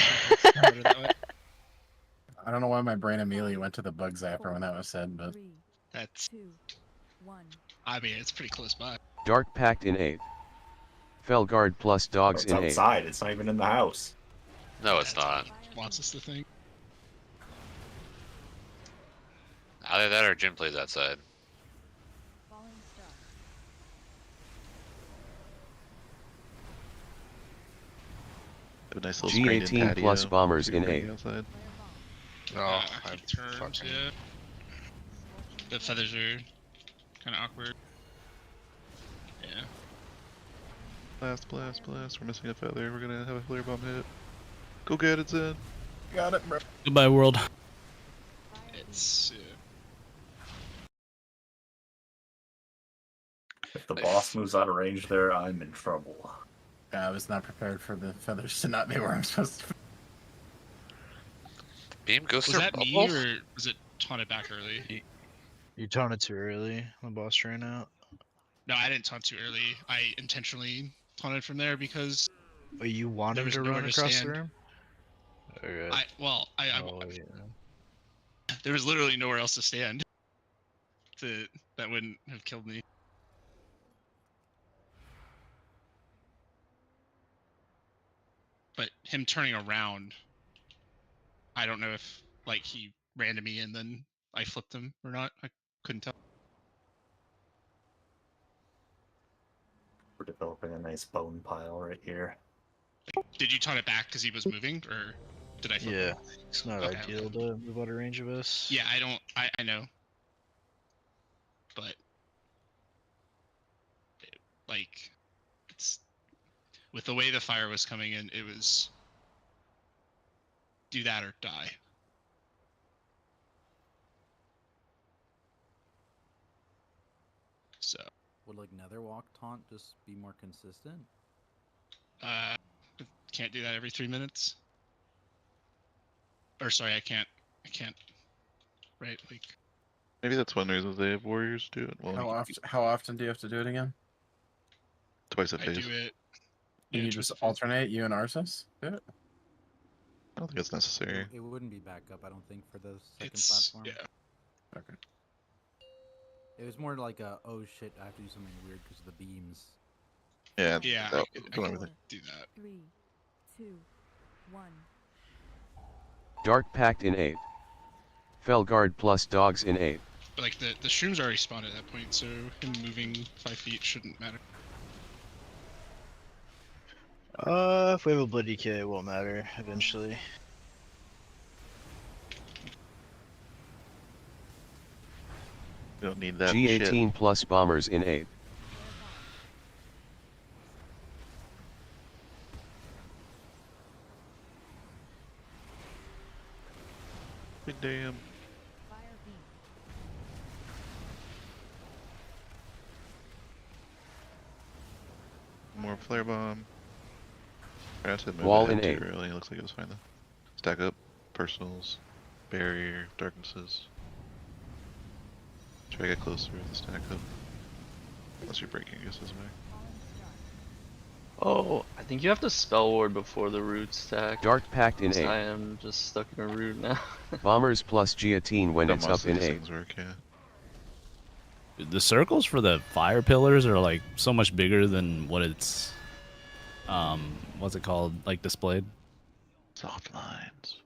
I don't know why my brain immediately went to the bug zapper when that was said, but
That's.
2, 1.
I mean, it's pretty close by.
Dark Pact in 8th. Felguard plus dogs
It's
in 8th.
outside. It's not even in the house.
No, it's not.
Wants us to think.
Either that or Jim plays outside.
Falling star.
Have a nice little screened-in
G18
patio
plus bombers
if you're
in
gonna be
8th.
outside.
Oh,
I turned, yeah. The feathers are kind of awkward. Yeah.
Blast, blast, blast. We're missing a feather. We're gonna have a flare bomb hit. Go get it, Zed.
got it, bro.
Goodbye, world.
It's.
If the boss moves out of range there, I'm in trouble.
Yeah, I was not prepared for the feathers to not be where I'm supposed to be.
Beam goes
Was
through
that me
bubbles?
or was it taunted back early?
You taunted too early. The boss ran out.
No, I didn't taunt too early. I intentionally taunted from there because.
But you wanted
There was
to
nowhere
run
to
across
stand.
the room? Okay.
I
Oh, yeah.
there was literally nowhere else to stand. That wouldn't have killed me. But him turning around, I don't know if like he ran to me and then I flipped him or not. Couldn't tell.
We're developing a nice bone pile right here.
Did you taunt it back because he was moving, or did I? Flip
Yeah,
him?
it's not
Okay,
ideal to move out of range of us.
Yeah, I know. But like, it's with the way the fire was coming in, it was do that or die. So
Would like Netherwalk taunt just be more consistent?
can't do that every 3 minutes. Or sorry, I can't. Right, like
Maybe that's one reason they have warriors do it. Well,
How often do you have to do it again?
twice a
I
phase.
do it.
Can you just alternate you and Arceus? Do it.
I don't think it's necessary.
It wouldn't be backup, I don't think, for the second
It's
platform.
yeah.
Okay.
It was more like a, oh shit, I have to do something weird because of the beams.
Yeah.
Yeah,
that-
I
doing
can
everything.
do that.
3, 2, 1.
Dark Pact in 8. Felguard plus dogs in 8.
But like the shrooms already spawned at that point, so him moving 5 feet shouldn't matter.
If we have a Bloody Kit, it won't matter eventually.
You don't need that
G18
shit.
plus bombers in 8.
Good damn.
Fire beam.
More flare bomb. I said move
Wall
ahead
in
too
8.
early. It looks like it was fine though. Stack up. Personals. Barrier. Darknesses. Try to get closer with the stack up. Unless you're breaking, I guess doesn't matter.
Oh, I think you have to spell ward before the root stack.
Dark Pact in 8.
I am just stuck in a root now.
Bombers plus guillotine when
How
it's
most
up in
of these
8.
things work, yeah.
The circles for the fire pillars are like so much bigger than what it's what's it called, like displayed.
Soft lines.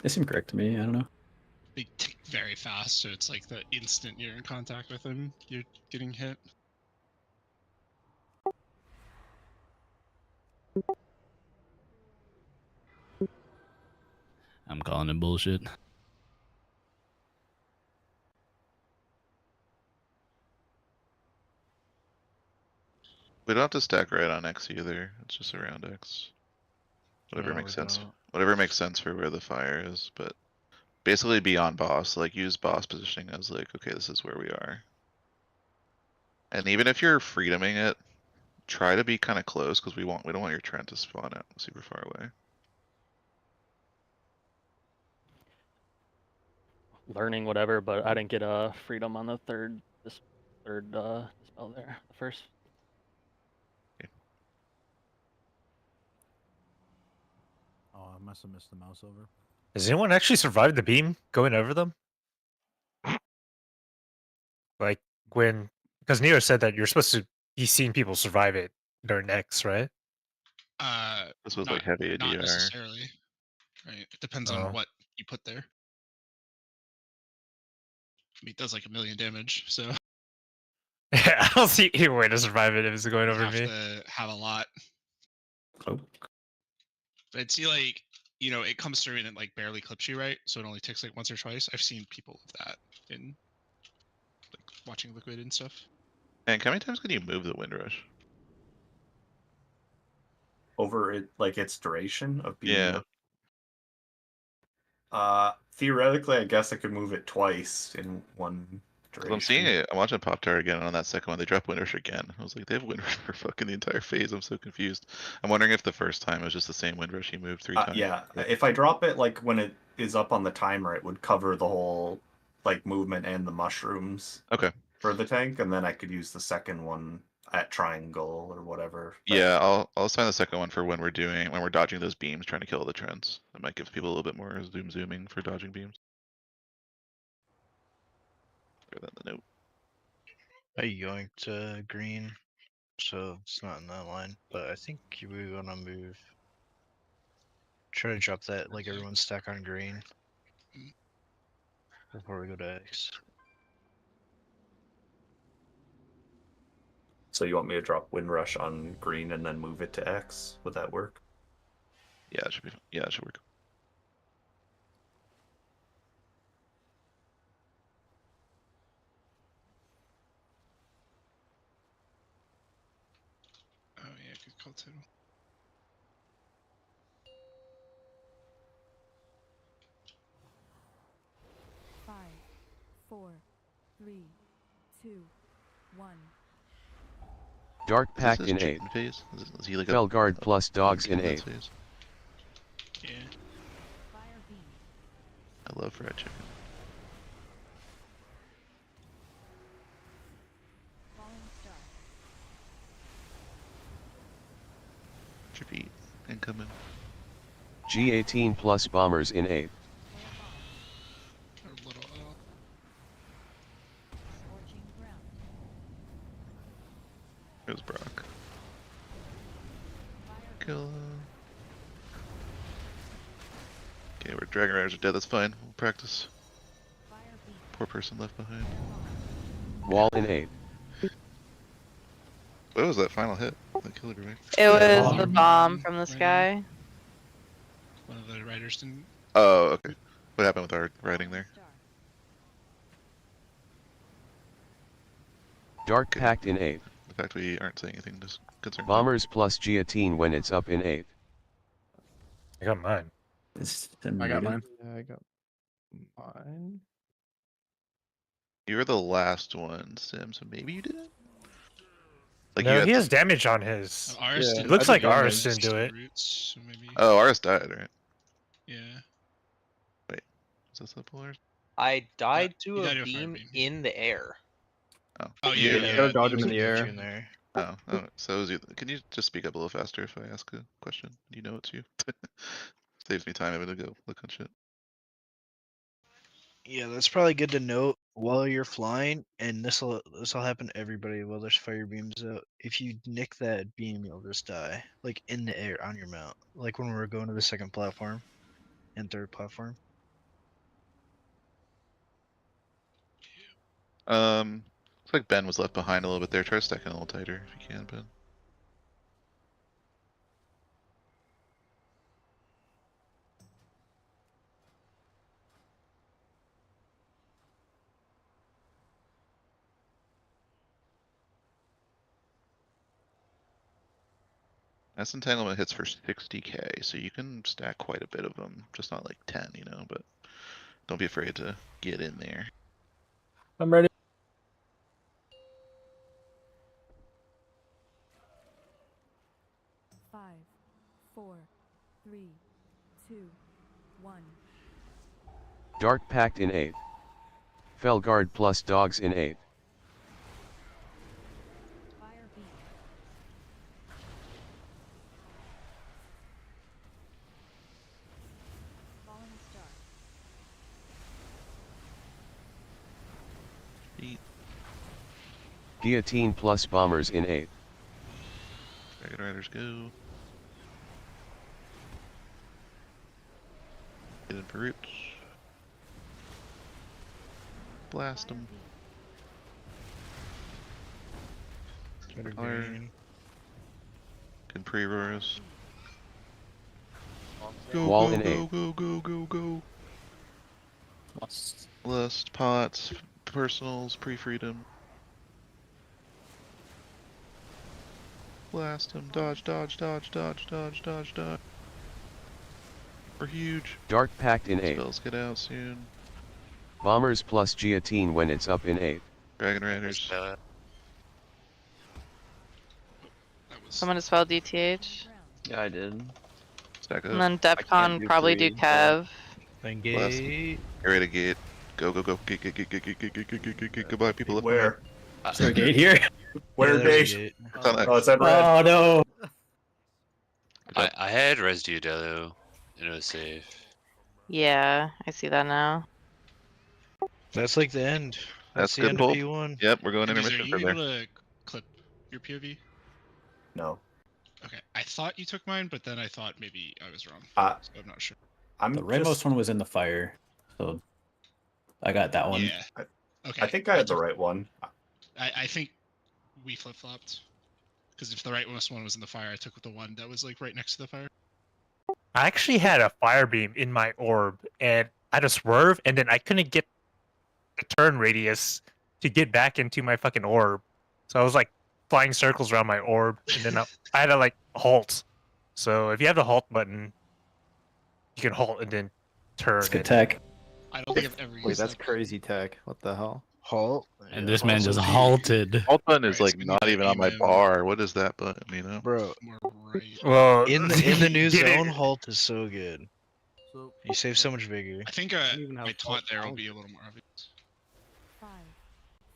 They seem correct to me. I don't know.
They tick very fast, so it's like the instant you're in contact with him, you're getting hit.
I'm calling it bullshit.
We don't have to stack right on X either. It's just around X. Whatever
No,
makes
we
sense.
don't.
Whatever makes sense for where the fire is, but basically beyond boss. Like use boss positioning as like, okay, this is where we are. And even if you're freedoming it, try to be kind of close because we don't want your Trent to spawn out super far away.
Learning whatever, but I didn't get a freedom on the third dispel there. The first.
Oh, I must have missed the mouse over.
Does anyone actually survive the beam going over them? Like when, because Neo said that you're supposed to be seeing people survive it during X, right?
This was
Not,
like heavy
not
ADR.
necessarily. Right. It depends
Oh.
on what you put there. I mean, it does like 1,000,000 damage, so
Yeah, I don't see any way to survive it if it's going
you
over
have
me.
to have a lot.
Oh.
But I'd see like, you know, it comes through and it like barely clips you, right? So it only ticks like once or twice. I've seen people with that in like watching Liquid and stuff.
And how many times can you move the Windrush?
Over it, like its duration of being.
Yeah.
Theoretically, I guess I could move it twice in one duration.
I'm seeing it. I'm watching Pop Tart again, and on that second one, they drop Windrush again. I was like, they have Windrush for fucking the entire phase. I'm so confused. I'm wondering if the first time it was just the same Windrush he moved 3 times.
Yeah, if I drop it like when it is up on the timer, it would cover the whole like movement and the mushrooms.
Okay.
For the tank, and then I could use the second one at triangle or whatever.
Yeah, I'll assign the second one for when we're dodging those beams, trying to kill the trends. That might give people a little bit more zooming for dodging beams. Throw that in the note.
I yoinked green, so it's not in that line. But I think we want to move. Try to drop that like everyone's stack on green. before we go to X.
So you want me to drop Windrush on green and then move it to X? Would that work?
Yeah, it should be. Yeah, it should work.
Oh yeah, good call too.
Five, four, three, two, one.
Dark
Is this
Pact
his
in 8.
chicken phase? Is he like
Felguard plus dogs in 8.
phase?
Yeah.
Fire beam.
I love fried chicken.
Falling star.
Repeat. Incoming.
G18 plus bombers in 8.
A little
Scorching ground.
There's Brock. Kill him. Okay, we're Dragon Riders are dead, that's fine. We'll practice.
Fire beam.
Poor person left behind.
Wall in 8.
What was that final hit? That killed everybody.
It was
bomb.
the bomb from the
Right
sky.
one of the riders didn't.
Oh, okay. What happened with our riding there?
Star.
Dark Pact in 8.
The fact we aren't saying anything just concerns me.
Bombers plus guillotine when it's up in 8.
I got mine.
I got mine.
Yeah, I got mine.
You were the last one, Sim, so maybe you didn't? Like
No,
you had
he has
some-
damage on his.
Ours
Yeah,
didn't.
It looks
I
like
did
ours
damage.
didn't do it.
Roots, so maybe.
Oh, ours died, right?
Yeah.
Is this the Polaris?
I died
you
to
died
a
to a fire
beam
beam.
in the air.
Oh.
Oh
You-
yeah.
You gotta dodge
beams
him in the
can get
air.
you in there.
Oh, so it was you. Can you just speak up a little faster if I ask a question? Do you know it's you? Saves me time having to go look on shit.
Yeah, that's probably good to note while you're flying, and this'll happen to everybody while there's fire beams out. If you nick that beam, you'll just die, like in the air on your mount, like when we were going to the second platform and third platform.
Looks like Ben was left behind a little bit there. Try stacking a little tighter if you can, Ben. S entanglement hits for 60k, so you can stack quite a bit of them. Just not like 10, you know, but don't be afraid to get in there.
I'm ready.
Five, four, three, two, one.
Dark Pact in 8. Felguard plus dogs in 8.
Fire beam. Falling star.
Eat.
Guillotine plus bombers in 8.
Dragon Riders go. Get in for roots. Blast them. Fire. Can pre-roars. Go,
Wall
go,
in
go,
8.
go, go, go, go. Lust, pots, personals, pre-freedom. Blast him, dodge, dodge, dodge, dodge, dodge, dodge, dodge. We're huge.
Dark Pact in 8.
Spells get out soon.
Bombers plus guillotine when it's up in 8.
Dragon Riders.
Someone to spell DTH.
Yeah, I did.
Stack up.
And then
can't
Defcon
do
probably do
3,
Kev.
Then
Blast.
gate.
Get ready to gate. Go, go, go. Gate, gate, gate, gate, gate, gate, gate, gate, gate, gate. Goodbye, people left
Where?
Is there a gate here?
Where
Yeah, there's a
gate?
gate.
It's on X.
Oh, it's at red.
Oh no!
I had Residue Delu, and it was safe.
Yeah, I see that now.
That's like the end.
That's
the
good
end
pull.
of P1.
Yep, we're going
Andes, are
intermission
you
from
able
there.
to clip your POV?
No.
Okay, I thought you took mine, but then I thought maybe I was wrong.
Uh,
So I'm not sure.
The Redmost one was in the fire, so I got that one.
Yeah. Okay.
I think I had the right one.
I think we flip flopped. Because if the rightmost one was in the fire, I took the one that was like right next to the fire.
I actually had a fire beam in my orb, and I had to swerve, and then I couldn't get the turn radius to get back into my fucking orb. So I was like flying circles around my orb, and then I had to like halt. So if you have the halt button, you can halt and then turn.
It's good tech.
I don't think I've ever
Wait,
used
that's
that.
crazy tech. What the hell?
Halt.
And this man just halted.
Alt button is
Right,
like
it's
not
gonna
even
be
on my
man.
bar. What is that button? You know?
Bro,
More right.
Well,
in the new
get it.
zone, halt is so good.
So
You save so much vigor.
I think
don't even have
my taunt there will
alt.
be a little more obvious.
5,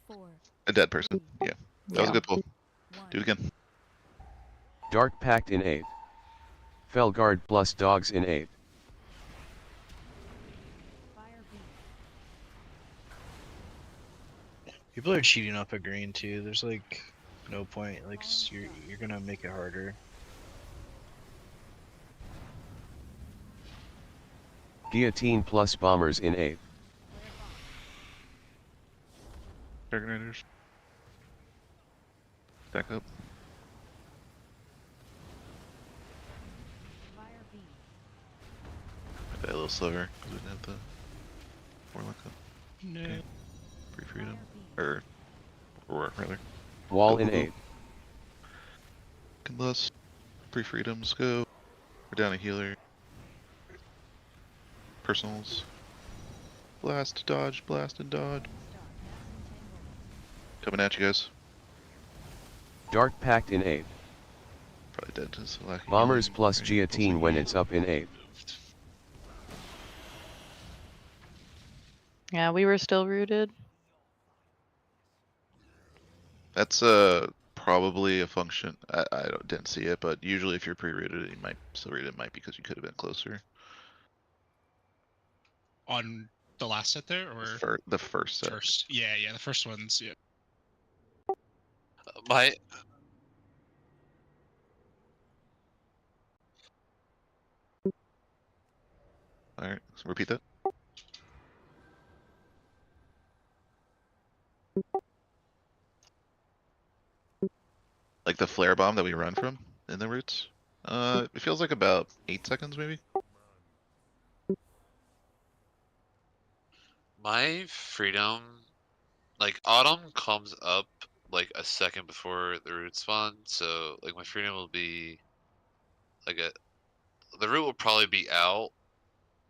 4,
A dead person. Yeah, that was a good pull.
1.
Do it again.
Dark Pact in 8. Felguard plus dogs in 8.
Fire beam.
People are cheating up a green too. There's like no point. Like you're gonna make it harder.
Guillotine plus bombers in 8.
Dragonriders. Back up.
Fire beam.
I died a little slower because we didn't have the warlock up.
No.
Okay. Free freedom. Or rather.
Wall
Go,
in
go, go.
8.
Lust. Free freedoms. Go. We're down a healer. Personals. Blast, dodge, blast, and dodge. Coming at you guys.
Dark Pact in 8.
Probably dead to the lack of
Bombers
healing.
plus
Right,
guillotine
also
when
heal.
it's up in 8.
Yeah, we were still rooted.
That's probably a function. I didn't see it, but usually if you're pre-rooted, you might still read it. Might because you could have been closer.
On the last set there, or
The first set.
first? Yeah, yeah, the first one's yeah.
My
All right, so repeat that. Like the flare bomb that we run from in the roots. It feels like about 8 seconds maybe.
my freedom, like autumn comes up like a second before the root spawn, so like my freedom will be like the root will probably be out,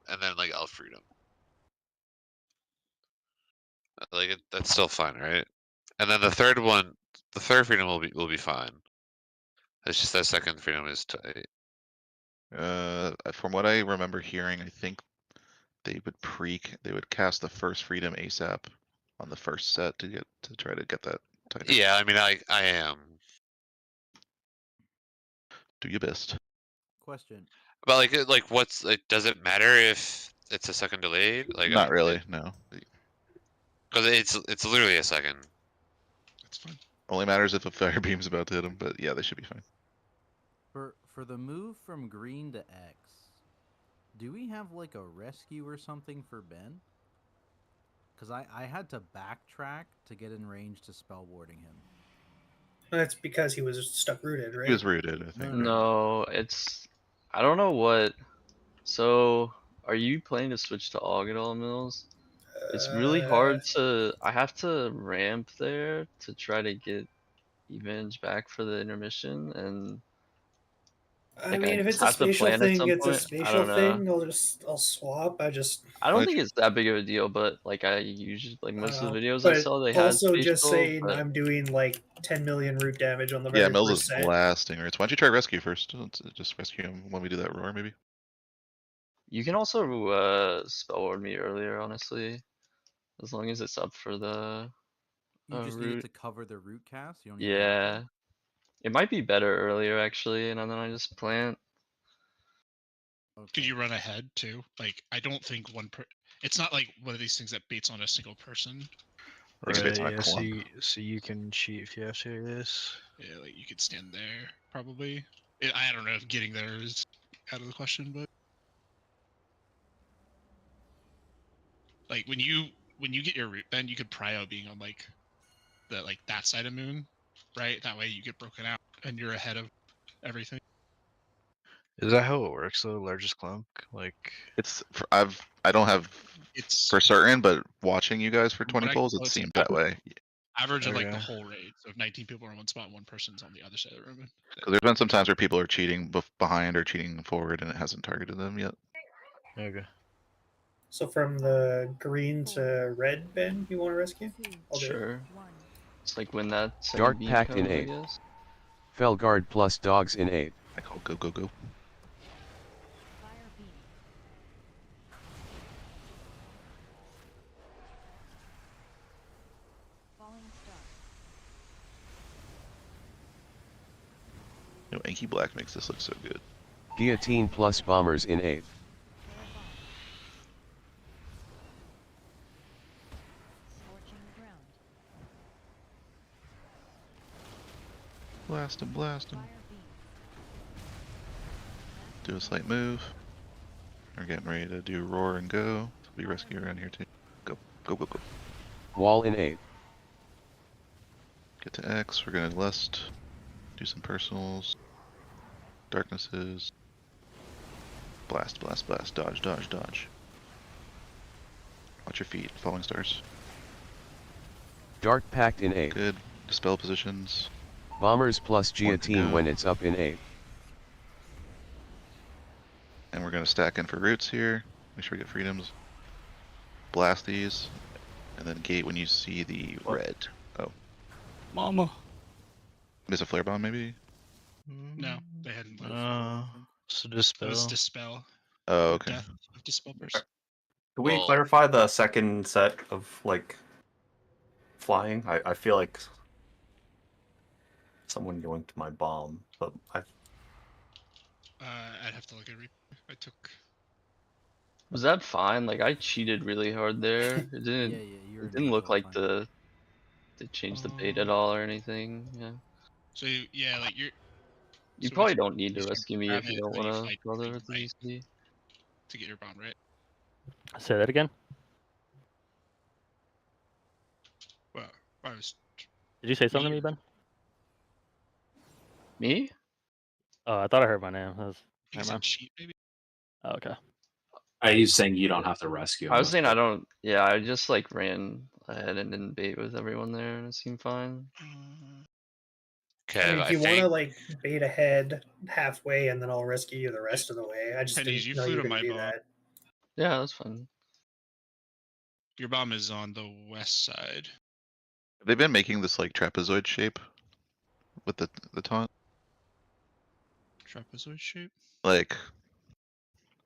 and then like I'll freedom. Like that's still fine, right? And then the third freedom will be fine. It's just that second freedom is tight.
From what I remember hearing, I think they would cast the first freedom ASAP on the first set to try to get that tighter.
Yeah, I mean I am.
Do your best.
Question.
But like what's like does it matter if it's a second delayed? Like
Not really, no.
Because it's literally a second.
That's fine.
Only matters if a fire beam's about to hit them, but yeah, they should be fine.
For the move from green to X, do we have like a rescue or something for Ben? Because I had to backtrack to get in range to spell warding him.
That's because he was stuck rooted, right?
He was rooted, I think.
No, it's I don't know what. So, are you planning to switch to Augadol Mills? It's really hard to. I have to ramp there to try to get Evenge back for the intermission, and
I
like,
mean, if it's a
have to
spatial
plan at
thing,
some
it's a
point. I
spatial
don't know.
thing. I'll swap.
I don't think it's that big of a deal, but like I usually like most of the videos I
But
saw, they had
also just
spatial,
saying
but
I'm doing like 10 million root damage on the very
Yeah, Mills
first
is
set.
blasting roots. Why don't you try rescue first? Let's just rescue him when we do that roar, maybe.
you can also spell ward me earlier, honestly, as long as it's up for the
You just need
root.
it to cover the root cast. You don't need
Yeah, it might be better earlier actually, and then I just plant.
Could you run ahead too? Like I don't think it's not like one of these things that baits on a single person.
Right, yeah, so you can cheat if you have to, I guess.
Yeah, like you could stand there probably. I don't know if getting there is out of the question, but like when you when you get your root bend, you could prio being on like that side of moon, right? That way you get broken out and you're ahead of everything.
Is that how it works though? Largest clunk, like
It's I don't have for certain, but watching you guys for 20 polls, it seemed that way.
Average of like the
Okay.
whole raid. So if 19 people are in one spot, one person's on the other side of the room.
Because there's been some times where people are cheating behind or cheating forward, and it hasn't targeted them yet.
Okay.
So from the green to red bin, you want to rescue? I'll do it.
Sure. It's like when that second
Dark
beam
Pact in
comes, I
8.
guess.
Felguard plus dogs in 8.
I call go, go, go. No, Inky Black makes this look so good.
Guillotine plus bombers in 8.
Blast him, blast him. Do a slight move. We're getting ready to do roar and go. So we rescue around here too. Go, go, go, go.
Wall in 8.
Get to X. We're gonna lust. Do some personals. Darknesses. Blast, blast, blast. Dodge, dodge, dodge. Watch your feet. Falling stars.
Dark Pact in 8.
Good. Dispel positions.
Bombers plus guillotine
go.
when it's up in 8.
And we're gonna stack in for roots here. Make sure we get freedoms. Blast these. And then gate when you see the red. Oh.
Mama.
There's a flare bomb maybe?
No, they hadn't.
So
It was
dispel.
dispel.
Oh, okay.
Death of dispel burst.
Can we
Well-
clarify the second set of like flying? I feel like someone yoinked my bomb, but
I'd have to look at replay. I took.
Was that fine? Like I cheated really hard there. It didn't.
you were
It didn't look
neutral,
like they changed the bait at all or anything. Yeah.
So yeah, like you're.
You
so
probably
if
don't need to
you start
rescue me if
grabbing
you
it,
don't
then you
want to
fight
bother
green,
with the
right,
UC.
to get your bomb right.
Say that again.
Well, I was.
Did you say something to me, Ben?
Me?
Oh, I thought I heard my name. That was,
You said cheat, maybe.
Oh, okay.
He's saying you don't have to rescue him.
I was saying I don't. Yeah, I just like ran ahead and didn't bait with everyone there, and it seemed fine.
Mm-hmm.
I mean,
Kev,
if
I
you want
think
to like bait ahead halfway and then I'll rescue you the rest of the way. I just
Pennies,
didn't
you
know
flew
you
to
could
my
do
bomb.
that.
Yeah, that's fine.
Your bomb is on the west side.
Have they been making this like trapezoid shape with the taunt?
Trapezoid shape.
Like,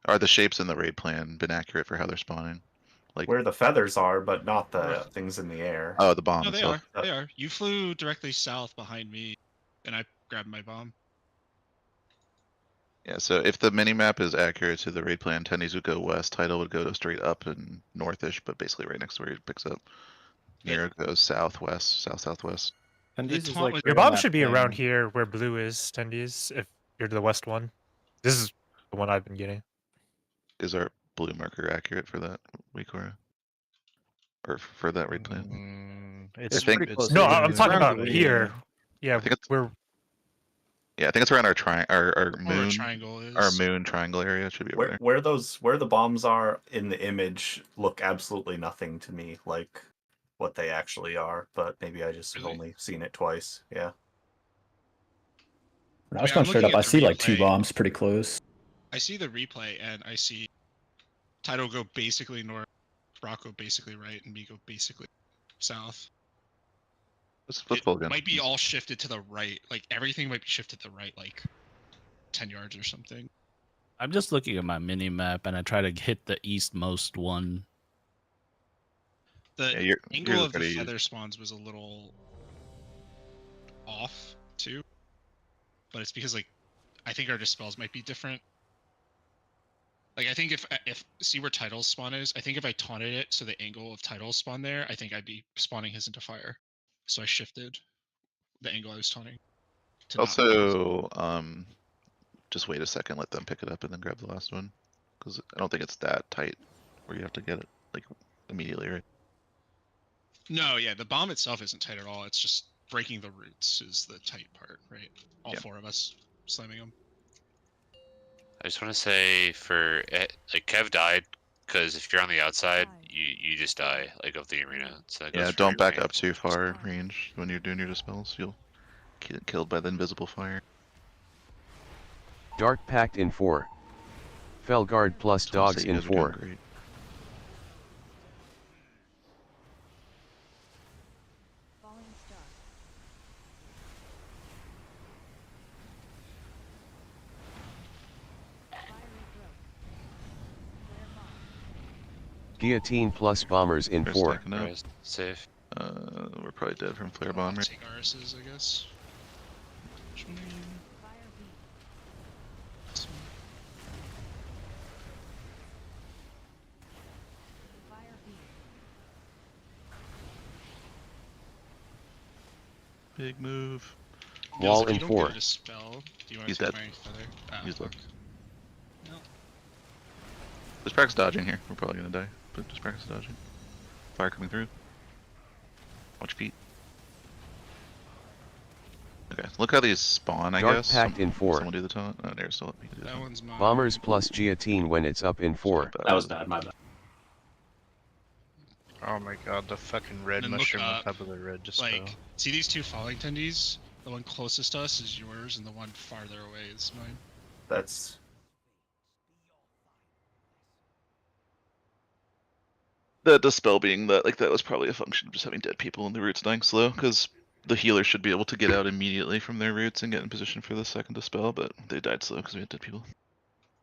are the shapes in the raid plan been accurate for how they're spawning? Like
where the feathers are, but not the things in the air.
Oh, the bomb
No, they
itself.
are. They are. You flew directly south behind me, and I grabbed my bomb.
Yeah, so if the mini map is accurate to the raid plan, tendies would go west, title would go straight up and northish, but basically right next to where it picks up. Nero goes southwest, southwest.
Your bomb should be around here where blue is, Tendies, if you're the west one. This is the one I've been getting.
Is our blue marker accurate for that Wikora? Or for that raid plan?
It's
I think
pretty close.
No,
to
I'm
the
talking
ground.
about here. Yeah,
I think it's,
we're
yeah, I think it's around our our
Or
moon.
a triangle is.
Our moon triangle area should be over there.
Where the bombs are in the image look absolutely nothing to me like what they actually are, but maybe I just have only seen it twice. Yeah.
When I was
Yeah,
going
I'm
straight
looking
up, I
at the
see like two
replay.
bombs pretty close.
I see the replay, and I see Tidal go basically north, Rocco basically right, and me go basically south.
Let's
It
go again.
might be all shifted to the right. Like everything might be shifted to the right, like 10 yards or something.
I'm just looking at my mini map and I try to hit the eastmost one.
The
Yeah, yours
angle
is
of the
pretty-
feather spawns was a little off too, but it's because like I think our dispels might be different. Like I think if see where Tidal's spawn is, I think if I taunted it so the angle of Tidal's spawn there, I think I'd be spawning his into fire. So I shifted the angle I was taunting. to not
Also, just wait a second, let them pick it up and then grab the last one. Because I don't think it's that tight where you have to get it like immediately, right?
No, yeah, the bomb itself isn't tight at all. It's just breaking the roots is the tight part, right? All
Yeah.
4 of us slamming them.
I just want to say for it, like Kev died because if you're on the outside, you just die like of the arena. So that goes
Yeah,
for
don't back
range.
up too far range when you're doing your dispels. You'll get killed by the invisible fire.
Dark Pact in 4. Felguard plus
Just wanna
dogs
say you
in
guys are doing
4.
great.
Falling star. Fiery growth. Flare bomb.
Guillotine plus bombers in
They're
4.
stacking up.
Rest, safe.
We're probably dead from flare
I'll
bomb. Right?
take RSs, I guess. Which one?
Fire beam.
This one.
Fire beam.
Big move.
Wall
If
in
you don't
4.
get a dispel, do you want
He's
to take
dead.
my feather? Ah,
He's
fuck.
dead.
No.
Just practice dodging here. We're probably gonna die, but just practice dodging. Fire coming through. Watch feet. Okay, look how these spawn, I
Dark
guess.
Pact in 4.
Someone do the taunt. Oh, there's still me to do the
That
taunt.
one's mine.
Bombers plus guillotine when it's up in 4.
That was bad, my bad.
Oh my god, the fucking red
And then look
mushroom on
up,
top of the red dispel.
Like, see these 2 falling tendies? The one closest to us is yours, and the one farther away is mine.
That's
The dispel being that, like, that was probably a function of just having dead people and the roots dying slow, because the healer should be able to get out immediately from their roots and get in position for the second dispel, but they died slow because we had dead people.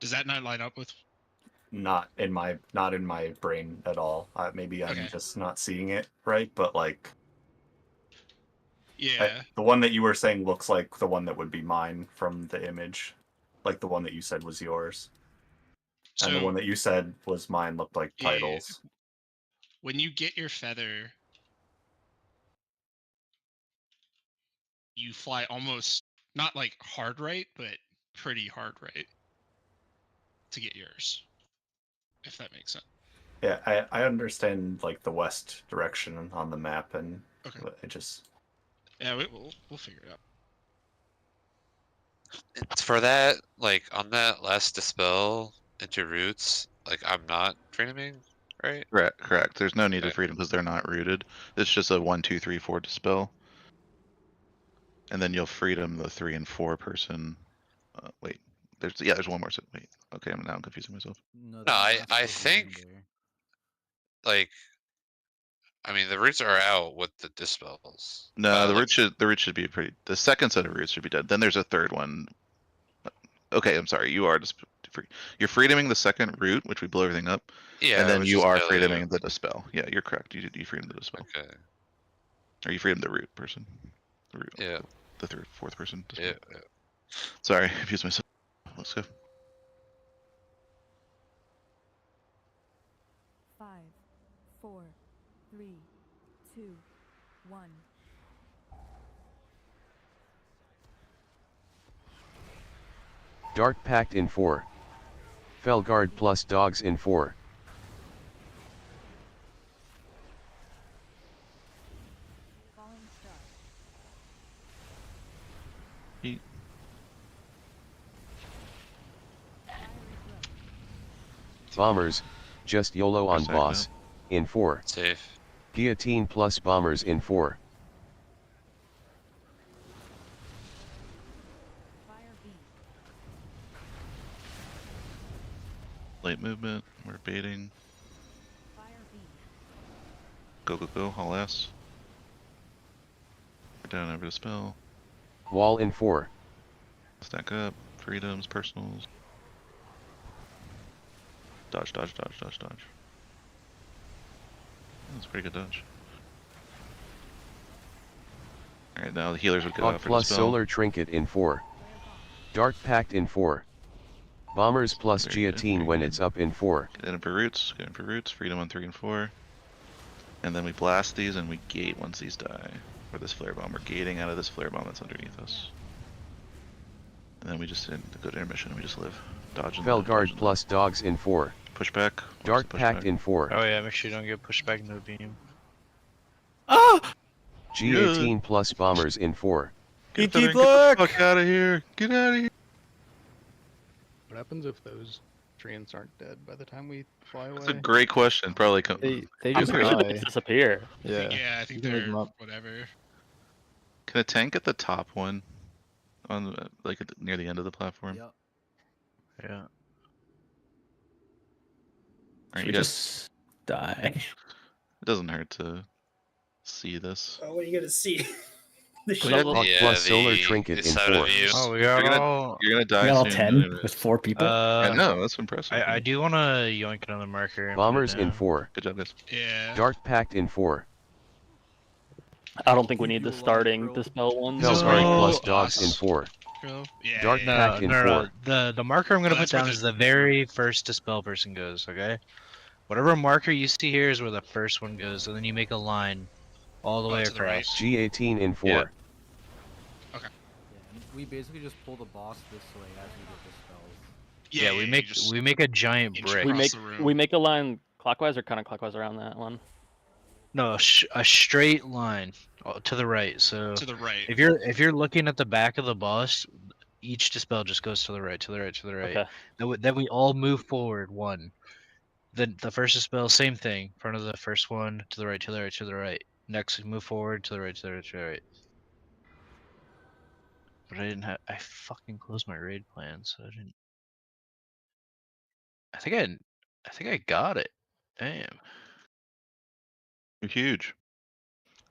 Does that not line up with?
not in my brain at all. Maybe I'm
Okay.
just not seeing it right, but like
Yeah.
the one that you were saying looks like the one that would be mine from the image, like the one that you said was yours, and the
So-
one that you said was mine looked like
Yeah,
titles.
When you get your feather, you fly almost not like hard right, but pretty hard right to get yours. If that makes sense.
Yeah, I understand like the west direction on the map, and it just
Yeah, we'll figure it out.
It's for that, like on that last dispel into roots, like I'm not freedoming, right?
Correct. There's no need to freedom because they're not rooted. It's just a 1, 2, 3, 4 dispel. And then you'll freedom the 3 and 4 person. Wait, there's one more. So wait, okay, I'm confusing myself.
No, I think like I mean the roots are out with the dispels.
No, the root should be pretty. The second set of roots should be dead. Then there's a third one. Okay, I'm sorry. You are just free. You're freedoming the second root, which we blow everything up.
Yeah,
and then
which
you
is
are
failure.
freedoming the dispel. Yeah, you're correct. You freedom the dispel.
Okay.
Or you freedom the root person. The root.
Yeah.
The third, fourth person. Dispel.
Yeah.
Sorry, I confused myself. Let's go.
5, 4, 3, 2, 1.
Dark Pact in 4. Felguard plus dogs in 4.
Falling star.
Eat.
Bombers, just YOLO on
Second.
boss, in 4.
Safe.
Guillotine plus bombers in 4.
Fire beam.
Late movement. We're baiting.
Fire beam.
Go. Haul ass. We're down over the spell.
Wall in 4.
Stack up. Freedoms, personals. Dodge. That's a pretty good dodge. Alright, now the healers would go
Hawk
out for
plus
the spell.
solar trinket in 4. Dark Pact in 4. Bombers plus
Very good,
guillotine
very
when
good.
it's up in 4.
Get in for roots. Freedom on 3 and 4. And then we blast these and we gate once these die. Or this flare bomb. We're gating out of this flare bomb that's underneath us. And then we just go to intermission and we just live. Dodge and live, dodge
Felguard
and
plus dogs in 4.
Push back.
Dark Pact in 4.
Oh yeah, make sure you don't get pushed back into the beam.
Ah!
G18 plus bombers in 4.
Get the fuck out of here! Get out of here!
What happens if those treants aren't dead by the time we fly away?
That's a great question. Probably come.
They
I'm
just
pretty sure they
die.
just disappear.
Yeah.
Yeah, I think
You can make
they're
them up.
whatever.
Can a tank get the top one on like near the end of the platform?
Yep.
Yeah.
Alright,
Should
you
we
guys.
just die?
It doesn't hurt to see this.
Oh, what are you gonna see? The
Dark
shield.
plus solar trinket in 4.
Oh, we got all.
You're gonna die
We got all
soon,
10
anyway.
with 4 people.
I know, that's impressive.
I do want to yoink another marker. and put it
Bombers in
down.
4.
Good job, guys.
Yeah.
Dark Pact in 4.
I don't think we need the starting dispel ones.
Felguard
No.
plus dogs in 4.
Yeah,
Dark
No,
Pact in
no,
4.
no. The marker I'm gonna
Oh,
put
that's where
down
the-
is the very first dispel person goes. Okay. Whatever marker you see here is where the first one goes, and then you make a line all the way
to the right.
across.
G18 in 4.
Yeah.
Yeah, and we basically just pull the boss this way as we get the spells.
Yeah, we make a giant brick.
We make a line clockwise or counterclockwise around that one.
No, a straight line to the right. So
To the right.
If you're looking at the back of the boss, each dispel just goes to the right, to the right, to the right.
Okay.
Then we all move forward one. Then the first dispel, same thing. In front of the first one, to the right, to the right, to the right. Next, we move forward to the right, to the right, to the right. But I didn't have. I fucking closed my raid plan, so I didn't. I think I got it. Damn.
You're huge.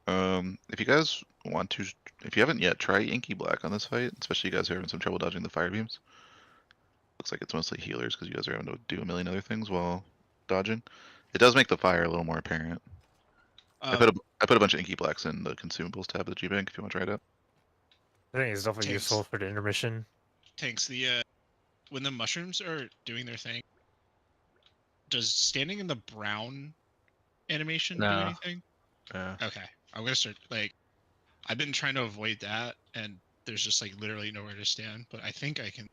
If you guys want to, if you haven't yet, try Inky Black on this fight, especially you guys who are having some trouble dodging the fire beams. Looks like it's mostly healers because you guys are having to do a million other things while dodging. It does make the fire a little more apparent. I put a bunch of Inky Blacks in the consumables tab of the G-Bank if you want to try it out.
I think it's definitely
Takes-
useful for the intermission.
Tanks, when the mushrooms are doing their thing, does standing in the brown animation do
No.
anything? Okay, I'm gonna start I've been trying to avoid that, and there's just literally nowhere to stand. But I think I can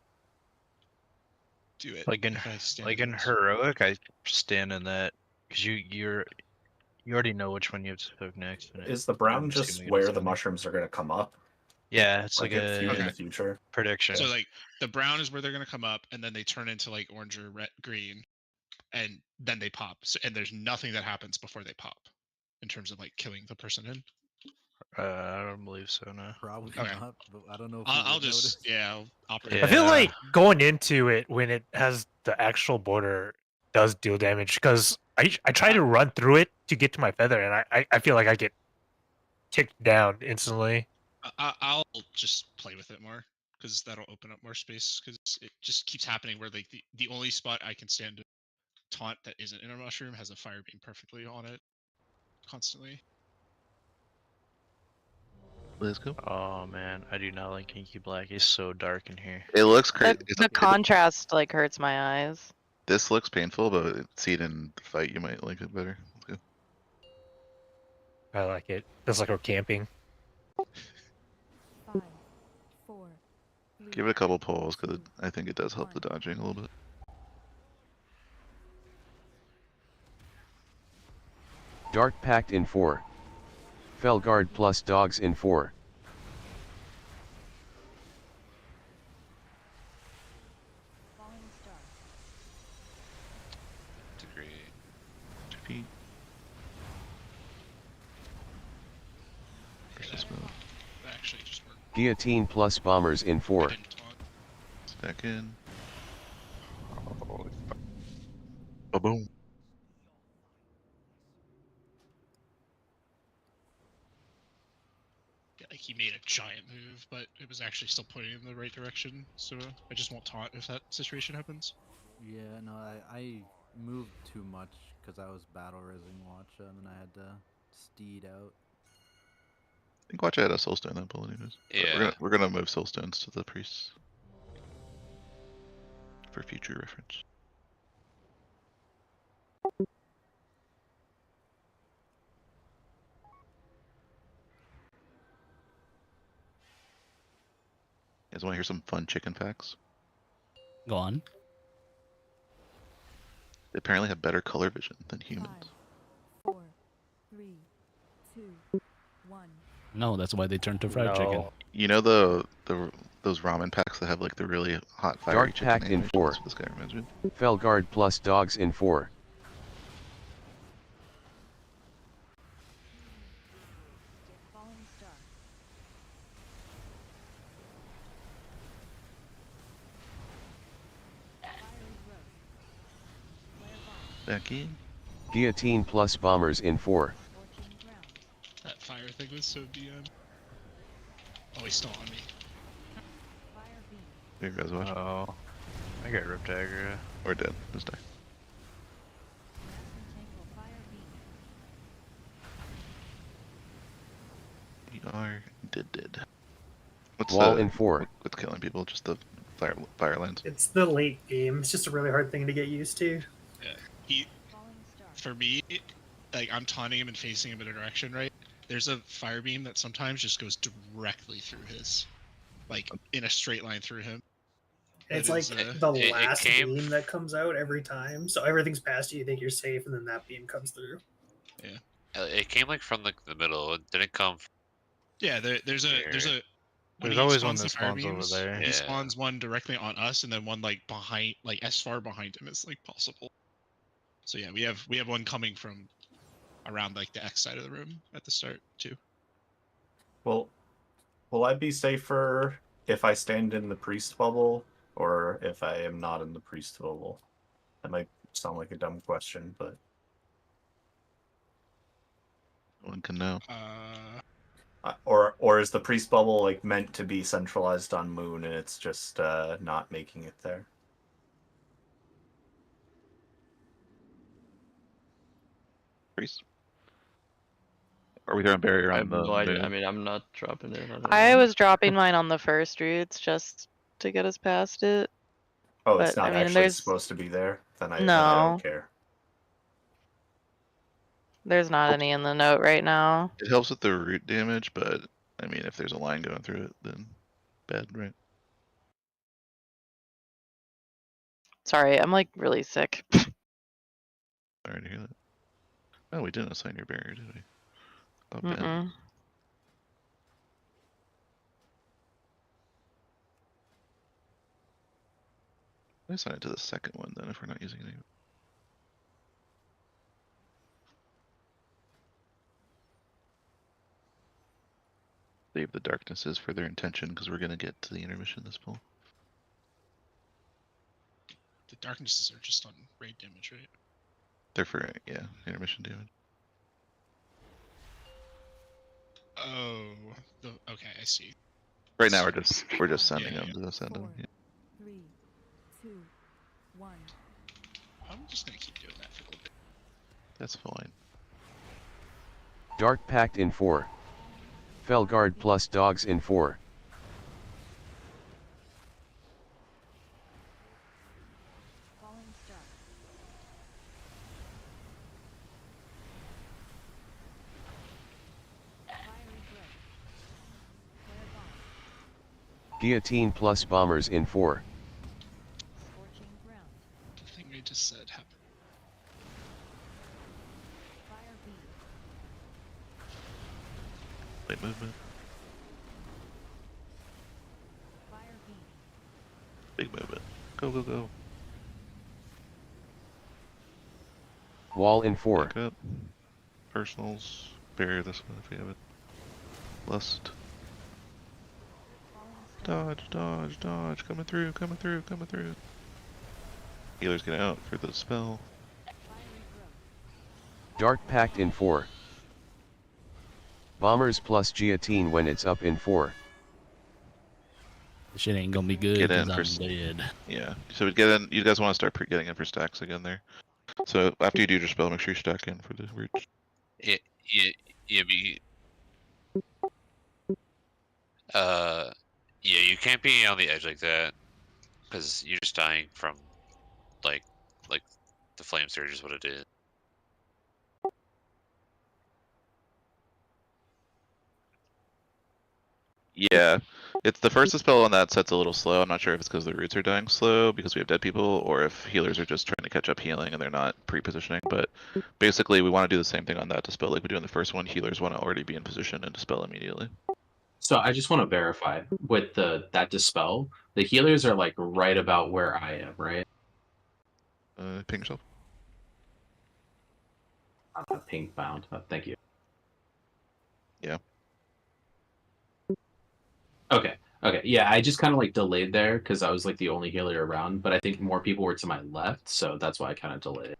do it.
Like in
if I stand
like in
this.
heroic, I stand in that because you already know which one you have to poke next. and
Is the brown
I'm
just
assuming
where
it's
the
gonna-
mushrooms are going to come up?
Yeah, it's like
in
a
the future.
prediction.
So the brown is where they're gonna come up, and then they turn into orange or red, green, and then they pop. So, and there's nothing that happens before they pop, in terms of killing the person in.
I don't believe so. No.
Probably
Okay.
not, but I don't know if
I'll
would
just
notice.
I'll operate.
I feel like going into it when it has the actual border does deal damage because I try to run through it to get to my feather and I feel like I get kicked down instantly.
I'll just play with it more because that'll open up more space. Because it just keeps happening where the only spot I can stand to taunt that isn't in a mushroom has a fire beam perfectly on it, constantly.
Let's go.
Oh man, I do not like Inky Black. It's so dark in here.
It looks crazy.
The contrast hurts my eyes.
This looks painful, but see it in the fight, you might like it better. Let's go.
I like it. Feels like we're camping.
5, 4, 3,
Give it a couple pulls because I think it does help the dodging a little bit.
Dark Pact in 4. Felguard plus dogs in 4.
falling star.
Degree.
Defeat. Versus move.
That actually just worked.
Guillotine plus bombers in 4.
Back in. Oh, boom.
Yeah, he made a giant move, but it was actually still pointing in the right direction. So I just won't taunt if that situation happens.
Yeah, no, I moved too much because I was battle resing Watcha, and then I had to steed out.
I think Watch had a soulstone that pull anyways. But
Yeah.
We're gonna move soulstones to the priests. For future reference. You guys want to hear some fun chicken facts?
Go on.
They apparently have better color vision than humans.
4, 3, 2, 1.
No, that's why they turned to fried chicken.
You know those ramen packs that have like the really hot fiery
Dark
chicken
Pact in
animations?
4.
That's what this guy reminds me of.
Felguard plus dogs in 4.
Falling star. Fiery growth. Flare bomb.
Becky.
Guillotine plus bombers in 4.
Scorching ground.
That fire thing was so DM. Oh, he's still on me.
Fire beam.
Here you guys watch.
Oh, I got Rip Dagger.
Or dead. Just die.
Mass entangle fire beam.
You are dead. What's
Wall in 4.
What's killing people? Just the fire lines.
It's the late game. It's just a really hard thing to get used to.
Yeah. For me, like I'm taunting him and facing him in a direction, right? There's a fire beam that sometimes just goes directly through his, like in a straight line through him.
It's
That
like
is,
the
it
last
came-
beam that comes out every time. So everything's past you, you think you're safe, and then that beam comes through.
It came like from like the middle. It didn't come.
Yeah, there's a when
There's
he
always one
spawns
that
the fire
spawns over
beams,
there.
He
Yeah.
spawns one directly on us, and then one like behind, like as far behind him as like possible. So yeah, we have one coming from around like the X side of the room at the start too.
Well, will I be safer if I stand in the priest bubble or if I am not in the priest bubble? That might sound like a dumb question, but
No one can know.
or is the priest bubble like meant to be centralized on Moon and it's just not making it there?
Priest. Are we throwing barrier
I
on
have
the
no idea. I
moon?
mean, I'm not dropping it. don't
I
know.
was dropping mine on the first routes just to get us past it.
Oh, it's
But,
not
I mean,
actually
there's-
supposed to be there? Then I
No.
don't care.
There's not any in the note right now.
It helps with the root damage, but I mean, if there's a line going through it, then bad, right?
Sorry, I'm like really sick.
Sorry to hear that. Oh, we didn't assign your barrier, did we? Oh, bad.
Mm-mm.
I assign it to the second one then if we're not using it. Save the darknesses for their intention because we're gonna get to the intermission this pull.
The darknesses are just on raid damage, right?
They're for intermission damage.
Oh, okay, I see.
Right now we're just sending
Yeah,
them to send them.
4,
Yeah.
3, 2, 1.
I'm just gonna keep doing that for a little bit.
That's fine.
Dark Pact in 4. Felguard plus dogs in 4.
Falling star. Fiery growth. Flare bomb.
Guillotine plus bombers in 4.
Scorching ground.
The thing I just said happened.
Fire beam.
Late movement.
Fire beam.
Big movement. Go, go, go.
Wall in 4.
Back up. Personals. Barrier this one if we have it. Lust. Dodge, dodge, dodge. Coming through, coming through, coming through. Healer's getting out for the spell.
Dark Pact in 4. Bombers plus guillotine when it's up in 4.
This shit ain't gonna be good
Get in
because
for
I'm dead.
Yeah. So we get in. You guys want to start getting in for stacks again there. So after you do your spell, make sure you stack in for the reach.
Yeah, yeah, you can't be on the edge like that, because you're just dying from, like the flame surge is what it is.
Yeah, it's the first spell on that set's a little slow. I'm not sure if it's because the roots are dying slow because we have dead people, or if healers are just trying to catch up healing and they're not pre-positioning. But basically, we want to do the same thing on that dispel like we do in the first one. Healers want to already be in position and dispel immediately.
So I just want to verify with that dispel, the healers are like right about where I am, right?
Ping yourself.
I'm not ping bound. Thank you.
Yeah.
Okay. Okay. Yeah, I just kind of like delayed there because I was like the only healer around, but I think more people were to my left, so that's why I kind of delayed.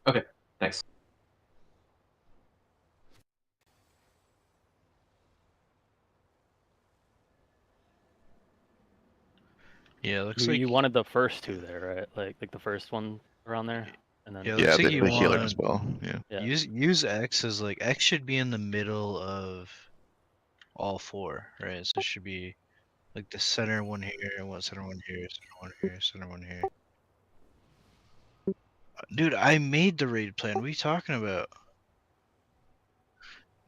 Okay. Thanks.
Yeah, it looks
You,
like
you wanted the first two there, right? Like the first one around there, and then
yeah, it
Yeah,
looks like you
the healer
want
as well. Yeah.
yeah.
use X as like X should be in the middle of all four, right? So it should be like the center one here, and what center one here, center one here, center one here. Dude, I made the raid plan. What are you talking about?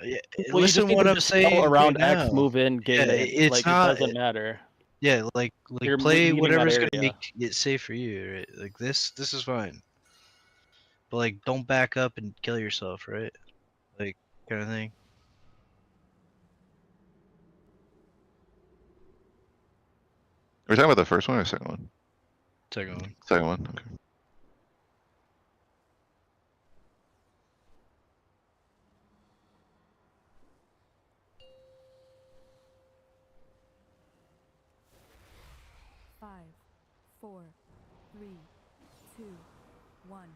Yeah,
Well, you just
listen
need
what
to
I'm
just
saying
go around
right
X,
now.
move in, gate
Yeah,
in.
it's
Like
not.
it doesn't matter.
Yeah, like
You're
play
leaving that
whatever's gonna
area.
make it safe for you, right? Like this is fine. But like, don't back up and kill yourself, right? Like kind of thing.
Are we talking about the first one or second one?
Second one.
Second one. Okay.
Five, 4, 3, 2, 1.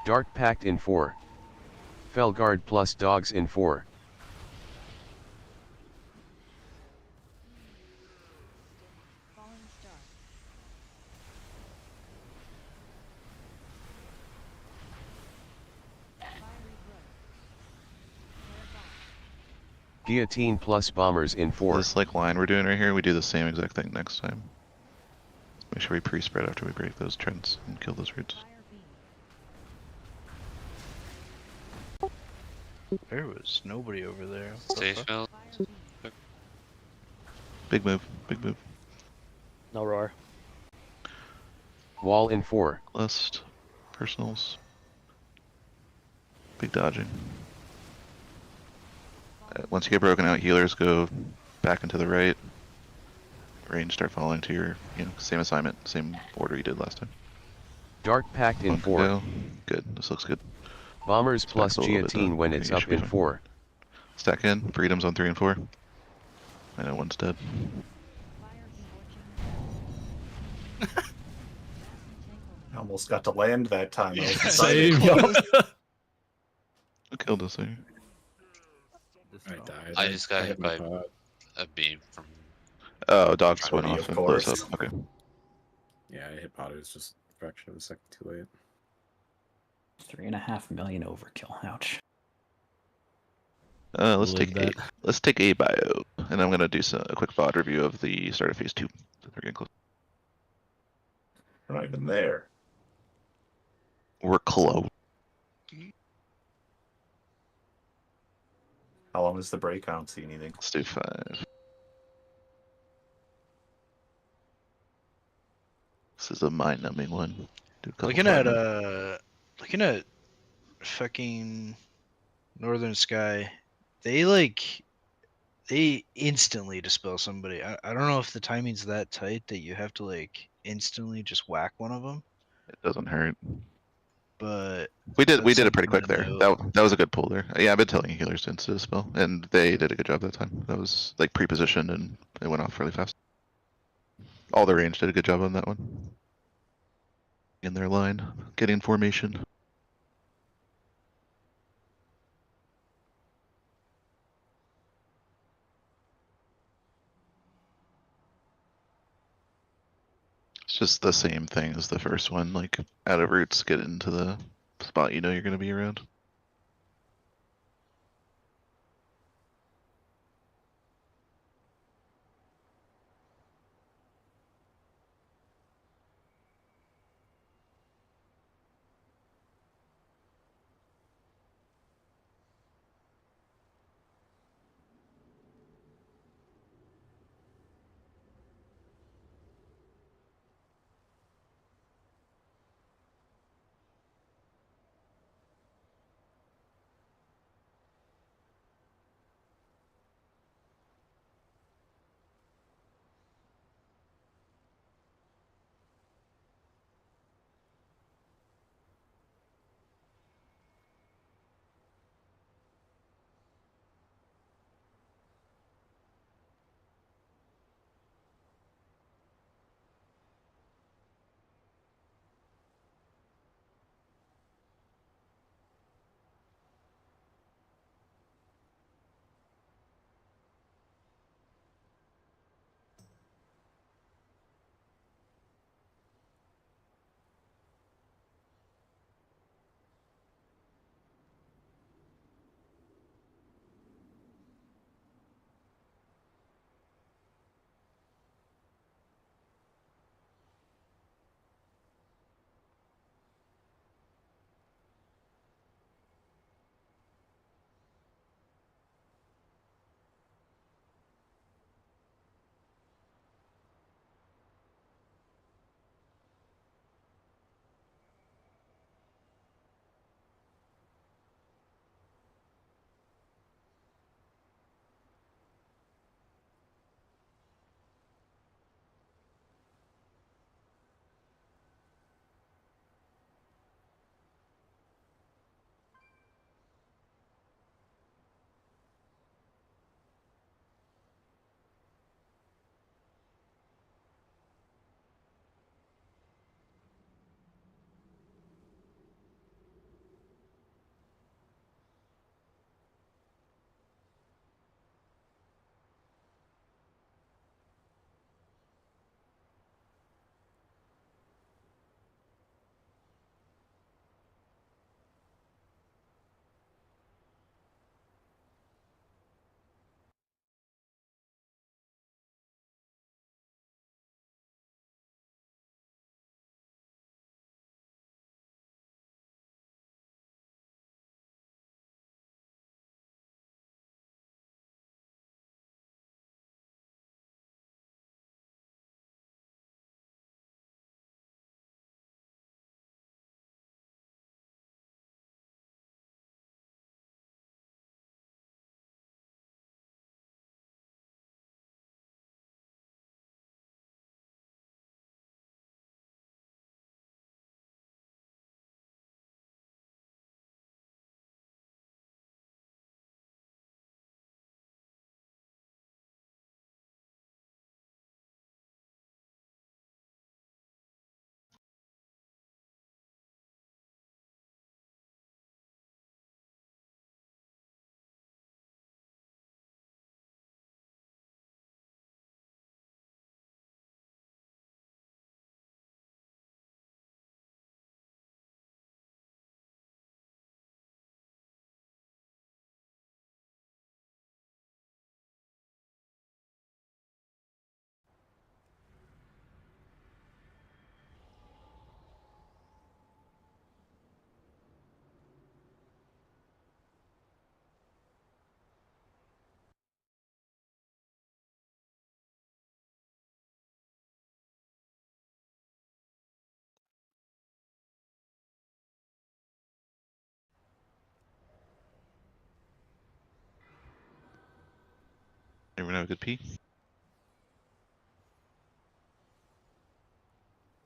Dark Pact in 4. Felguard plus dogs in 4.
Falling star. Fiery blood.
Guillotine plus bombers in 4.
This like line we're doing right here, we do the same exact thing next time. Make sure we pre-spread after we break those trends and kill those roots.
There was nobody over there. What the
Stay
fuck?
filled.
Big move. Big move.
No roar.
Wall in 4.
Lust. Personals. Big dodging. Once you get broken out, healers go back into the right. Range start falling to your, same assignment, same order you did last time.
Dark Pact in
One can
4.
go. Good. This looks good.
Bombers
Stack
plus
a little bit,
guillotine
though.
when
Yeah,
it's
you
up
should be
in
fine.
4.
Stack in. Freedoms on 3 and 4. I know one's dead.
I almost got to land that time. I was
Same.
excited.
Who killed us here?
Dispel.
I just got hit by a beam from.
Oh, dogs
Cody,
went off
of
and blew us
course.
up. Okay.
Yeah, I hit Potter. It's just a fraction of a second too late.
3.5 million overkill. Ouch.
Let's
Believe
take a,
that.
let's take a bio, and I'm gonna do a quick VOD review of the start of phase 2. We're getting close.
We're not even there.
We're close.
How long is the break? I don't see anything.
Let's do 5. This is a mind-numbing one. Do a couple
Looking
5
at
minutes.
looking at fucking Northern Sky, they instantly dispel somebody. I don't know if the timing's that tight that you have to like instantly just whack one of them,
It doesn't hurt.
but
We did
that's
it pretty
something
quick
to
there.
note.
That was a good pull there. Yeah, I've been telling you healers to dispel, and they did a good job that time. That was like pre-positioned, and it went off really fast. All the range did a good job on that one. In their line, getting formation. It's just the same thing as the first one, like out of roots, get into the spot you know you're gonna be around. Everyone have a good pee.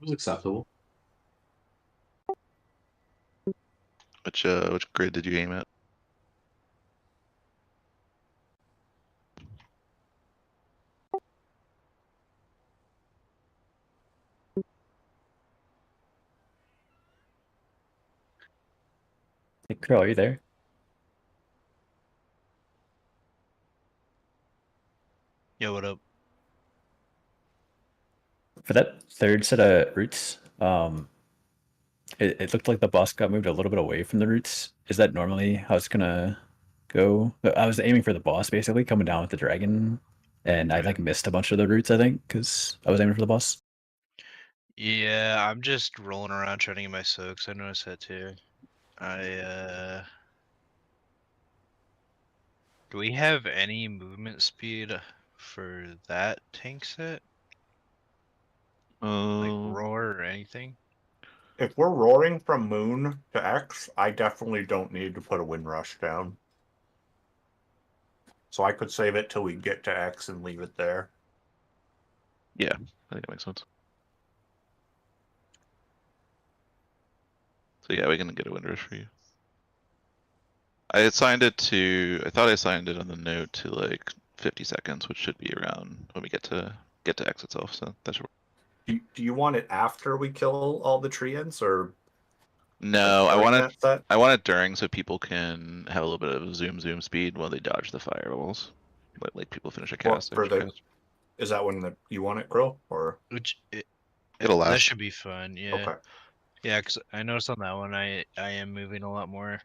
It was acceptable.
Which grid did you aim at?
Hey, Crow, are you there?
Yo, what up?
For that third set of roots, it looked like the boss got moved a little bit away from the roots. Is that normally how it's gonna go? I was aiming for the boss basically coming down with the dragon, and I like missed a bunch of the roots I think because I was aiming for the boss.
Yeah, I'm just rolling around trying to get my soaks. I noticed that too. Do we have any movement speed for that tank set? Like roar or anything?
If we're roaring from Moon to X, I definitely don't need to put a Wind Rush down. So I could save it till we get to X and leave it there.
Yeah, I think that makes sense. So yeah, we can get a Wind Rush for you. I assigned it to. I thought I assigned it on the note to like 50 seconds, which should be around when we get to X itself. So that's.
Do you want it after we kill all the treants, or?
No, I
during
want
that
it.
set?
I want it during, so people can have a little bit of zoom speed while they dodge the fireballs. Like people finish a
Well,
cast.
for
extra
the,
cast.
is that when you want it, Crow, or?
It'll
That
last.
should be fun. Yeah.
Okay.
Yeah, because I noticed on that one I am moving a lot more.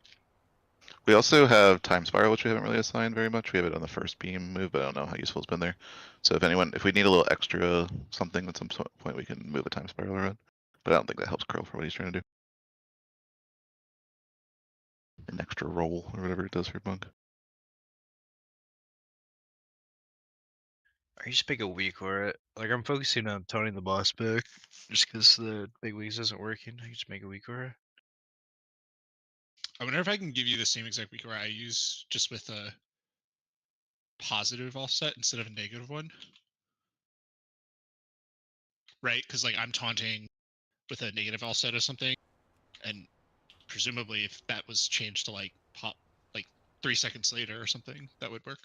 We also have Time Spiral, which we haven't really assigned very much. We have it on the first beam move, but I don't know how useful it's been there. So if we need a little extra something at some point, we can move a Time Spiral around. But I don't think that helps Curl for what he's trying to do. An extra roll or whatever it does for Monk.
I just make a weak or it. Like I'm focusing on toning the boss back, just because the big wigs isn't working. I just make a weak aura.
I wonder if I can give you the same exact weak aura I use, just with a positive offset instead of a negative one. Right? Because like I'm taunting with a negative offset or something, and presumably if that was changed to like pop like 3 seconds later or something, that would work.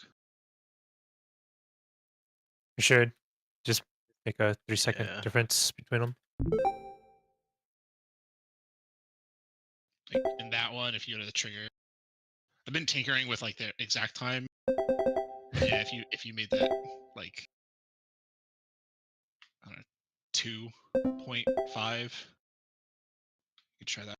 You should just make a 3-second difference between them.
Like in that one, if you go to the trigger, I've been tinkering with like the exact time. Yeah, if you made that like I don't know 2.5, you could try that.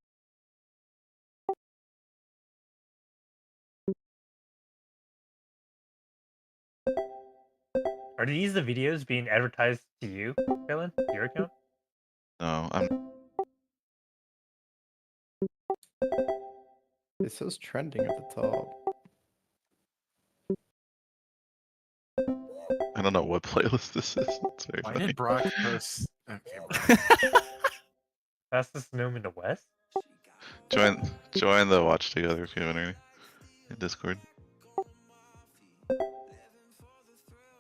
Are these the videos being advertised to you, Kellen? Your account?
No, I'm.
It says trending at the top.
I don't know what playlist this is. It's very
Why
funny.
did Brock post? Okay.
Fastest gnome in the West?
Join the watch together if you haven't already. In Discord.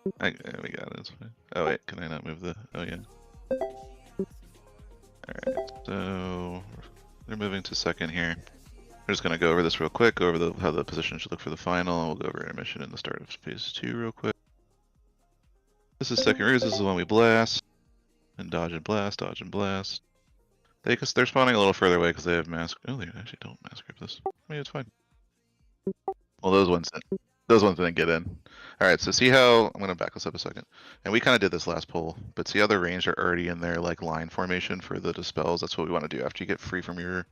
We got it. It's fine. Oh wait, can I not move the? Oh yeah. Alright, so they're moving to second here. We're just gonna go over this real quick, go over how the position should look for the final, and we'll go over intermission and the start of phase 2 real quick. This is second ruse, this is the one we blast. And dodge and blast, dodge and blast. They're spawning a little further away because they have mask. Oh, they actually don't mask grip this. I mean, it's fine. Well, those ones didn't get in. All right, so see how I'm gonna back this up a second. And we kind of did this last poll, but see how the range are already in their like line formation for the dispels. That's what we want to do after you get free from your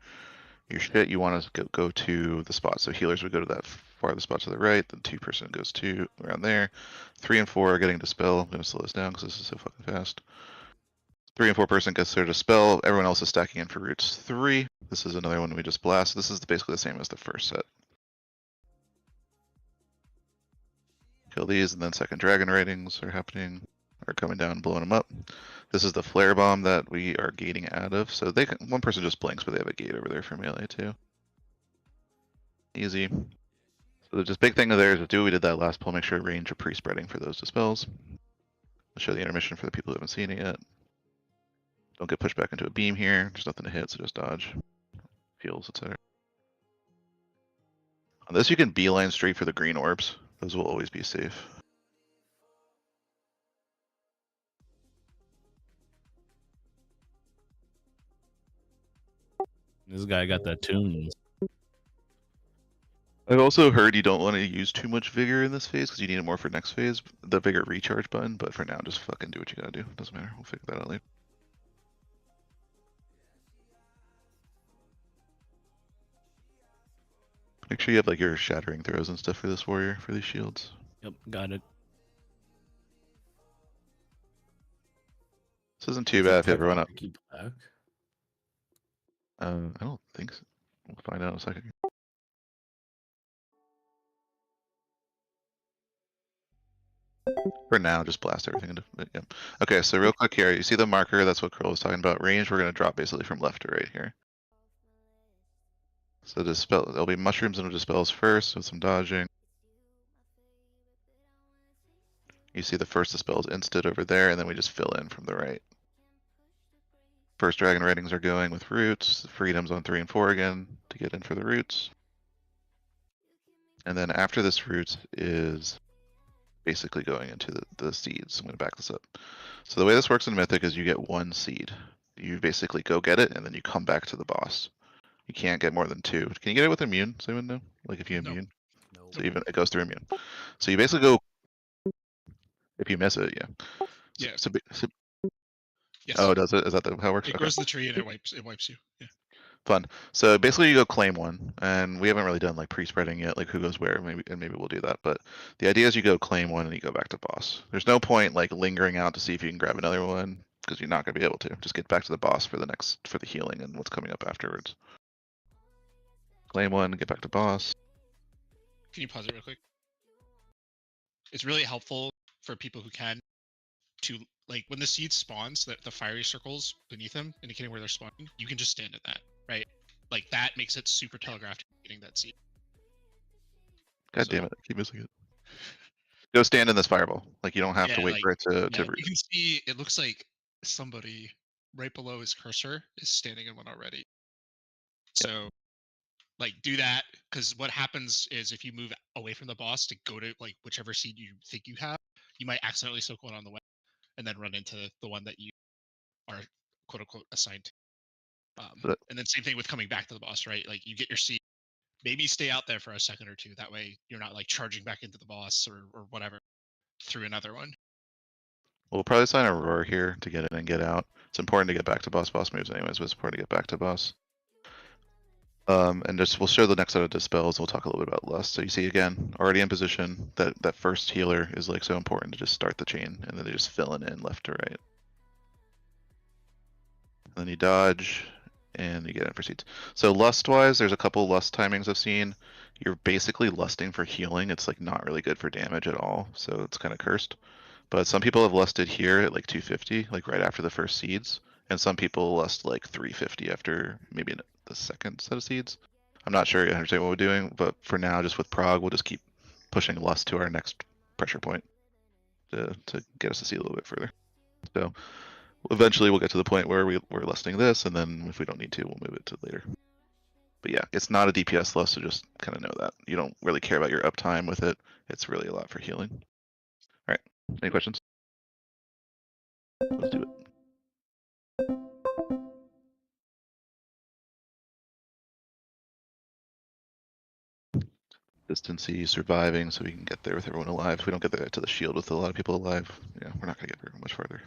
shit. You want to go to the spot. So healers would go to that farthest spot to the right. Then 2% goes to around there. 3 and 4 are getting dispel. I'm gonna slow this down because this is so fucking fast. 3 and 4% gets their dispel. Everyone else is stacking in for roots 3. This is another one we just blast. This is basically the same as the first set. Kill these, and then second dragon ratings are coming down, blowing them up. This is the flare bomb that we are gating out of. So one person just blinks, but they have a gate over there for melee too. Easy. So So the just big thing there is to do we did that last pull, make sure range are pre-spreading for those dispels. I'll show the intermission for the people who haven't seen it yet. Don't get pushed back into a beam here. There's nothing to hit, so just dodge. Heals, etc. On this you can beeline straight for the green orbs. Those will always be safe.
This guy got that tunes.
I've also heard you don't want to use too much vigor in this phase because you need it more for next phase, the vigor recharge button, but for now just fucking do what you gotta do. Doesn't matter, we'll figure that out later. Make sure you have like your shattering throws and stuff for this warrior, for these shields.
Yep, got it.
This isn't too bad if you ever run up.
Keep back.
I don't think so. We'll find out in a second. For now, just blast everything into it. Yeah. Okay, so real quick here, you see the marker? That's what Curl was talking about. Range, we're gonna drop basically from left to right here. So dispel, there'll be mushrooms and dispels first with some dodging. You see the first dispels instant over there, and then we just fill in from the right. First dragon ratings are going with roots. Freedom's on 3 and 4 again to get in for the roots. And then after this roots is basically going into the seeds. I'm going to back this up. So the way this works in Mythic is you get 1 seed. You basically go get it, and then you come back to the boss. You can't get more than 2. Can you get it with immune? Does anyone know? Like if you immune?
No.
So even it goes through immune. So you basically go. If you miss it, yeah.
Yeah. Yes.
Oh, does it? Is that how it works?
It grows the tree and it wipes you. Yeah.
Fun. So basically you go claim 1, and we haven't really done like pre-spreading yet, like who goes where, maybe we'll do that. But the idea is you go claim 1 and you go back to boss. There's no point like lingering out to see if you can grab another one, because you're not gonna be able to. Just get back to the boss for the healing and what's coming up afterwards. Claim 1, get back to boss.
Can you pause it real quick? It's really helpful for people who can to, like, when the seed spawns, the fiery circles beneath them indicating where they're spawning, you can just stand at that, right? Like that makes it super telegraphed getting that seed.
God damn it, I keep missing it. Go stand in this fireball. Like you don't have to wait for it to
You can see it looks like somebody right below his cursor is standing in one already. So like do that, because what happens is if you move away from the boss to go to like whichever seed you think you have, you might accidentally soak one on the way and then run into the one that you are quote unquote assigned to. And then same thing with coming back to the boss, right? Like you get your seed, maybe stay out there for a second or two. That way you're not like charging back into the boss or whatever through another one.
We'll probably sign a roar here to get in and get out. It's important to get back to boss moves anyways, but it's important to get back to boss. And just we'll show the next set of dispels. We'll talk a little bit about lust. So you see again, already in position. That first healer is like so important to just start the chain, and then they just filling in left to right. And then you dodge, and you get in for seeds. So lust wise, there's a couple lust timings I've seen. You're basically lusting for healing. It's like not really good for damage at all, so it's kind of cursed. But some people have lusted here at like 250, like right after the first seeds, and some people lust like 350 after maybe the second set of seeds. I'm not sure you understand what we're doing, but for now, just with Prague, we'll just keep pushing lust to our next pressure point to get us to see a little bit further. So eventually we'll get to the point where we're lusting this, and then if we don't need to, we'll move it to later. But yeah, it's not a DPS lust, so just kind of know that. You don't really care about your uptime with it. It's really a lot for healing. All right, any questions? Let's do it. Consistency, surviving, so we can get there with everyone alive. If we don't get there to the shield with a lot of people alive, yeah, we're not going to get very much farther.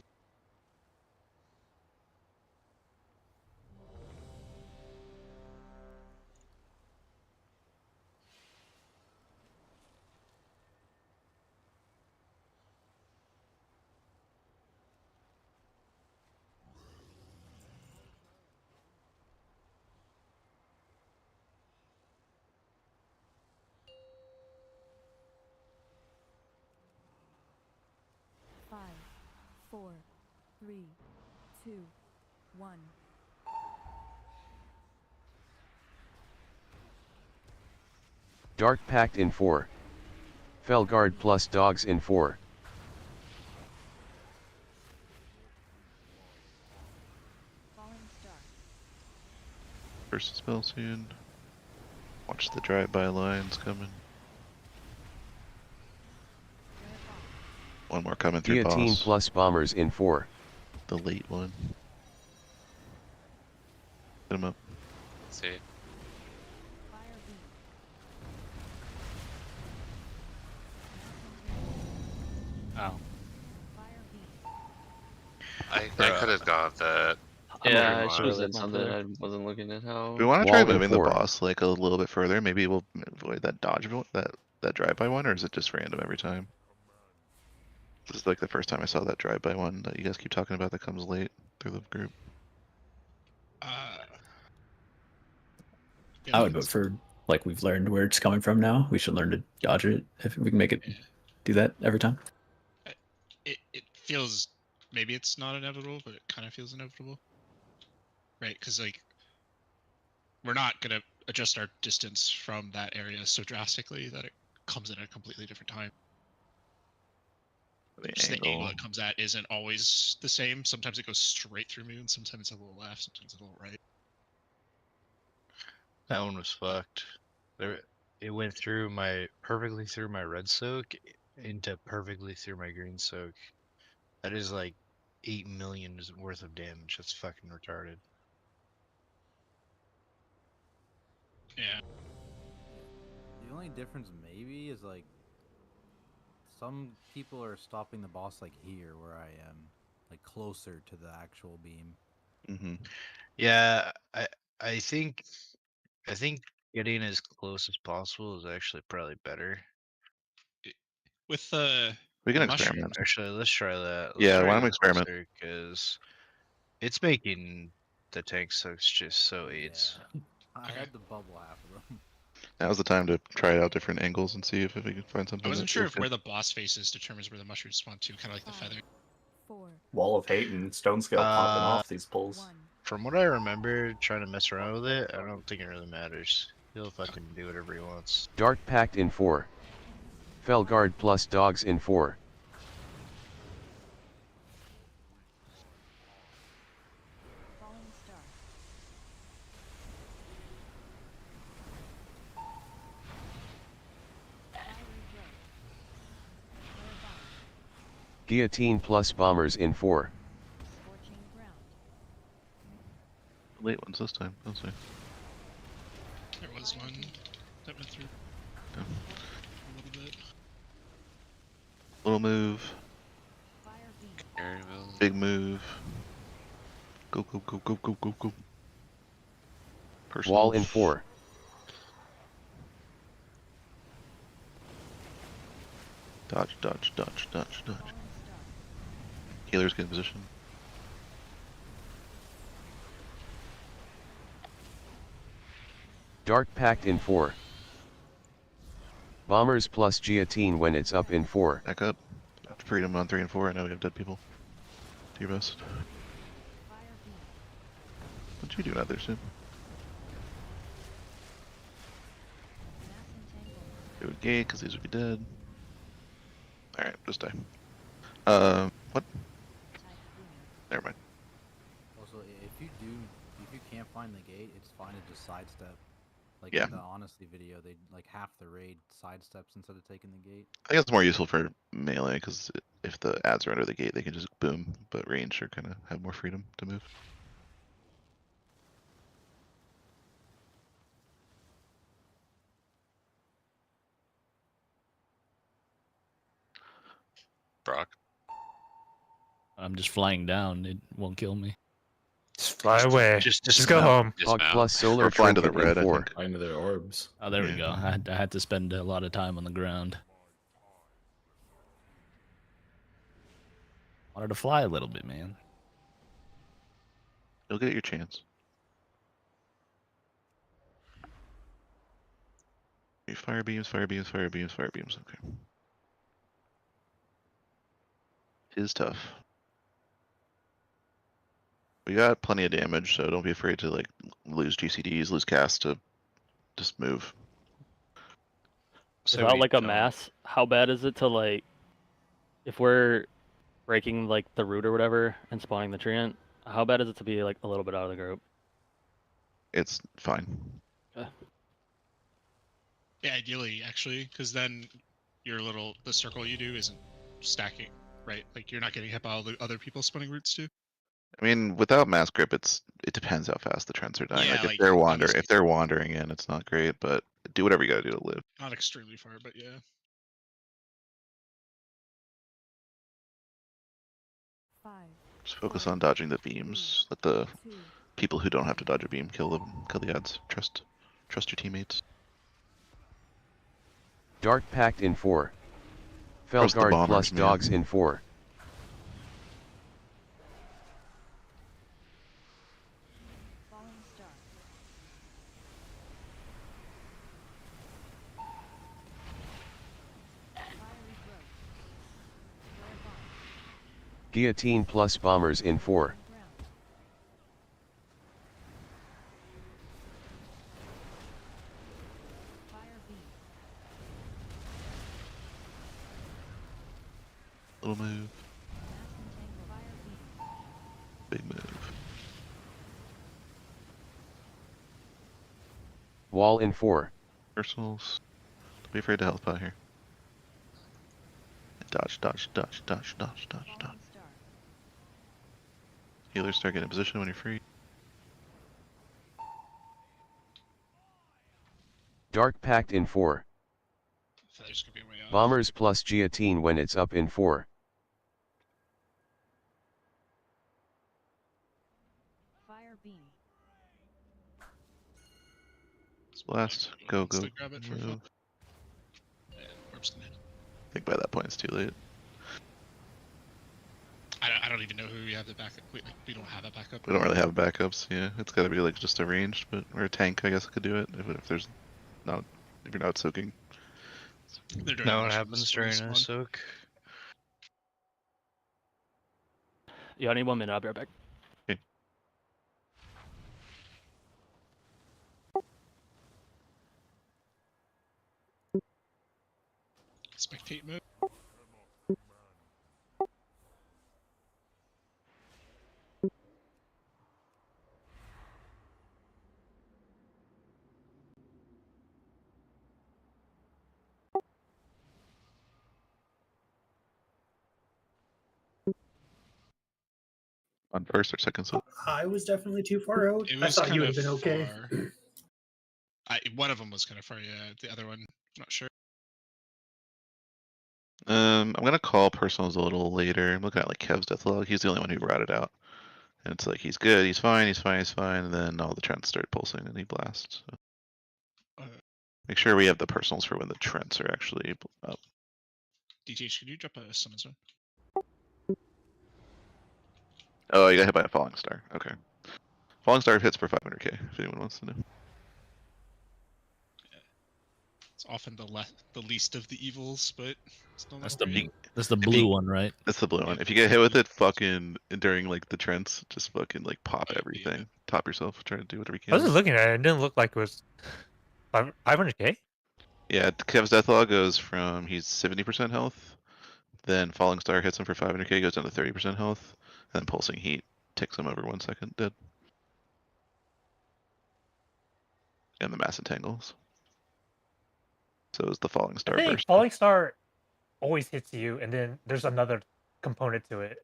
Five, 4, 3, 2, 1.
Dark Pact in 4. Felguard plus dogs in 4.
First spell soon. Watch the drive-by lines coming. One more coming through
Guillotine
boss.
plus bombers in 4.
The late one. Hit him up.
See.
Oh.
I could have gone with that.
Yeah, I
Never
should have
mind.
said something. I wasn't looking at how.
We want to try
Wall in
moving the
4.
boss like a little bit further. Maybe we'll avoid that dodge, that drive-by one, or is it just random every time? This is like the first time I saw that drive-by one that you guys keep talking about that comes late through the group.
I would vote for, like, we've learned where it's coming from now. We should learn to dodge it if we can make it do that every time.
It feels, maybe it's not inevitable, but it kind of feels inevitable, right? Because like we're not gonna adjust our distance from that area so drastically that it comes at a completely different time. Just the angle it comes at isn't always the same. Sometimes it goes straight through moon, sometimes it's a little left, sometimes a little right.
That one was fucked. It went through perfectly through my red soak into perfectly through my green soak. That is like 8 million worth of damage. That's fucking retarded.
Yeah.
The only difference maybe is like some people are stopping the boss like here where I am, like closer to the actual beam.
Mm-hmm.
Yeah, I think getting as close as possible is actually probably better.
With
We can
the mushroom,
experiment.
Actually, let's try that.
Yeah, why don't we experiment?
Because it's making the tank soaks just so AIDS.
I had to bubble half of them.
Now's the time to try out different angles and see if we can find something.
I wasn't
that
sure
feels
if where
good.
the boss faces determines where the mushrooms spawn too, kind of like the feather.
Wall of Hate and Stone Scale popping off these pulls.
From what I remember, trying to mess around with it, I don't think it really matters. He'll fucking do whatever he wants.
Dark Pact in 4. Felguard plus dogs in 4. Guillotine plus bombers in 4.
Late ones this time. Let's see.
There was one that went through
Yeah.
a little bit.
Little move.
Garyville.
Big move. Go, go, go, go, go, go, go. Personal.
Wall in 4.
Dodge, dodge, dodge, dodge, dodge. Healer's good in position.
Dark Pact in 4. Bombers plus guillotine when it's up in 4.
Back up. Freedom on 3 and 4. I know we have dead people. Do your best. What you doing out there, Sim? Do a gate, because these would be dead. Alright, just die. What? Never mind.
Also, if you can't find the gate, it's fine to just sidestep. Like
Yeah.
in the Honesty video, they like half the raid sidesteps instead of taking the gate.
I think it's more useful for melee, because if the ads are under the gate, they can just boom, but range are kind of have more freedom to move.
Brock.
I'm just flying down. It won't kill me.
Just fly away.
Just
go home.
Hog plus solar
Or fly into the
trinket in
red, I
4.
think.
Fly into their orbs.
Oh, there we
Yeah.
go. I had to spend a lot of time on the ground. Wanted to fly a little bit, man.
You'll get your chance. Fire beams, fire beams, fire beams, fire beams. Okay. Is tough. We got plenty of damage, so don't be afraid to like lose GCDs, lose cast to just move.
So
Without
we
like a
don't-
mass, how bad is it to like, if we're breaking like the root or whatever and spawning the treant, how bad is it to be like a little bit out of the group?
It's fine.
Okay.
Yeah, ideally, actually, because then the circle you do isn't stacking, right? Like you're not getting hit by all the other people spawning roots too.
I mean, without mass grip, it depends how fast the trends are dying.
Yeah,
like if
like,
they're wandering in, it's not great, but do whatever you gotta do to live.
Not extremely far, but yeah.
5,
Just focus on dodging the beams. Let the
2,
people who don't have to dodge a beam kill the ads. Trust your teammates.
Dark Pact in 4.
Trust the
Felguard
bombers,
plus
man.
dogs in 4.
falling star. Fiery growth. Flare bomb.
Guillotine plus bombers in 4.
Ground. Fire beam.
Little move,
Mass entangle. Fire beam.
big move.
Wall in 4.
Personals. Don't be afraid to health pot here. Dodge, dodge, dodge, dodge, dodge, dodge, dodge.
Falling star.
Healers start getting in position when you're free.
Dark Pact in 4.
Feather's gonna be way off.
Bombers plus guillotine when it's up in 4.
Fire beam.
Blast. Go, go.
Still grab it for fun.
Move.
Yeah, orb's gonna hit.
I think by that point it's too late.
I don't even know who we have the backup. We don't have a backup.
We don't really have backups. Yeah, it's got to be like just a ranged, but or a tank. I guess could do it if there's not if you're not soaking.
They're doing
No, what
actions
happens
when we
during a
spawn.
soak?
Yeah, I need 1 minute. I'll be right back.
Spectate mode.
On first or second soak.
I was definitely too far out.
It
I
was
thought you
kind
would
of
have been okay.
far. One of them was kind of far. Yeah, the other one, not sure.
I'm gonna call personals a little later. I'm looking at like Kev's deathlog. He's the only one who brought it out, and it's like he's good, he's fine, he's fine, he's fine. And then all the trends start pulsing and he blasts. So. Make sure we have the personals for when the trends are actually up.
DTH, could you drop a summon zone?
Oh, you got hit by a falling star. Okay. Falling star hits for 500k. If anyone wants to know.
It's often the least of the evils, but still
That's
not
the
great.
that's the blue one, right?
That's the blue one. If you get hit with it, fucking during like the trends, just fucking like pop everything. Top yourself. Try to do whatever you
I was
can.
just looking at it. It didn't look like it was 500k.
Yeah, Kev's deathlog goes from he's 70% health, then falling star hits him for 500k, goes down to 30% health, and then pulsing heat ticks him over 1 second dead. And the mass entangles. So is the falling
I
star
think
burst.
Falling Star always hits you, and then there's another component to it.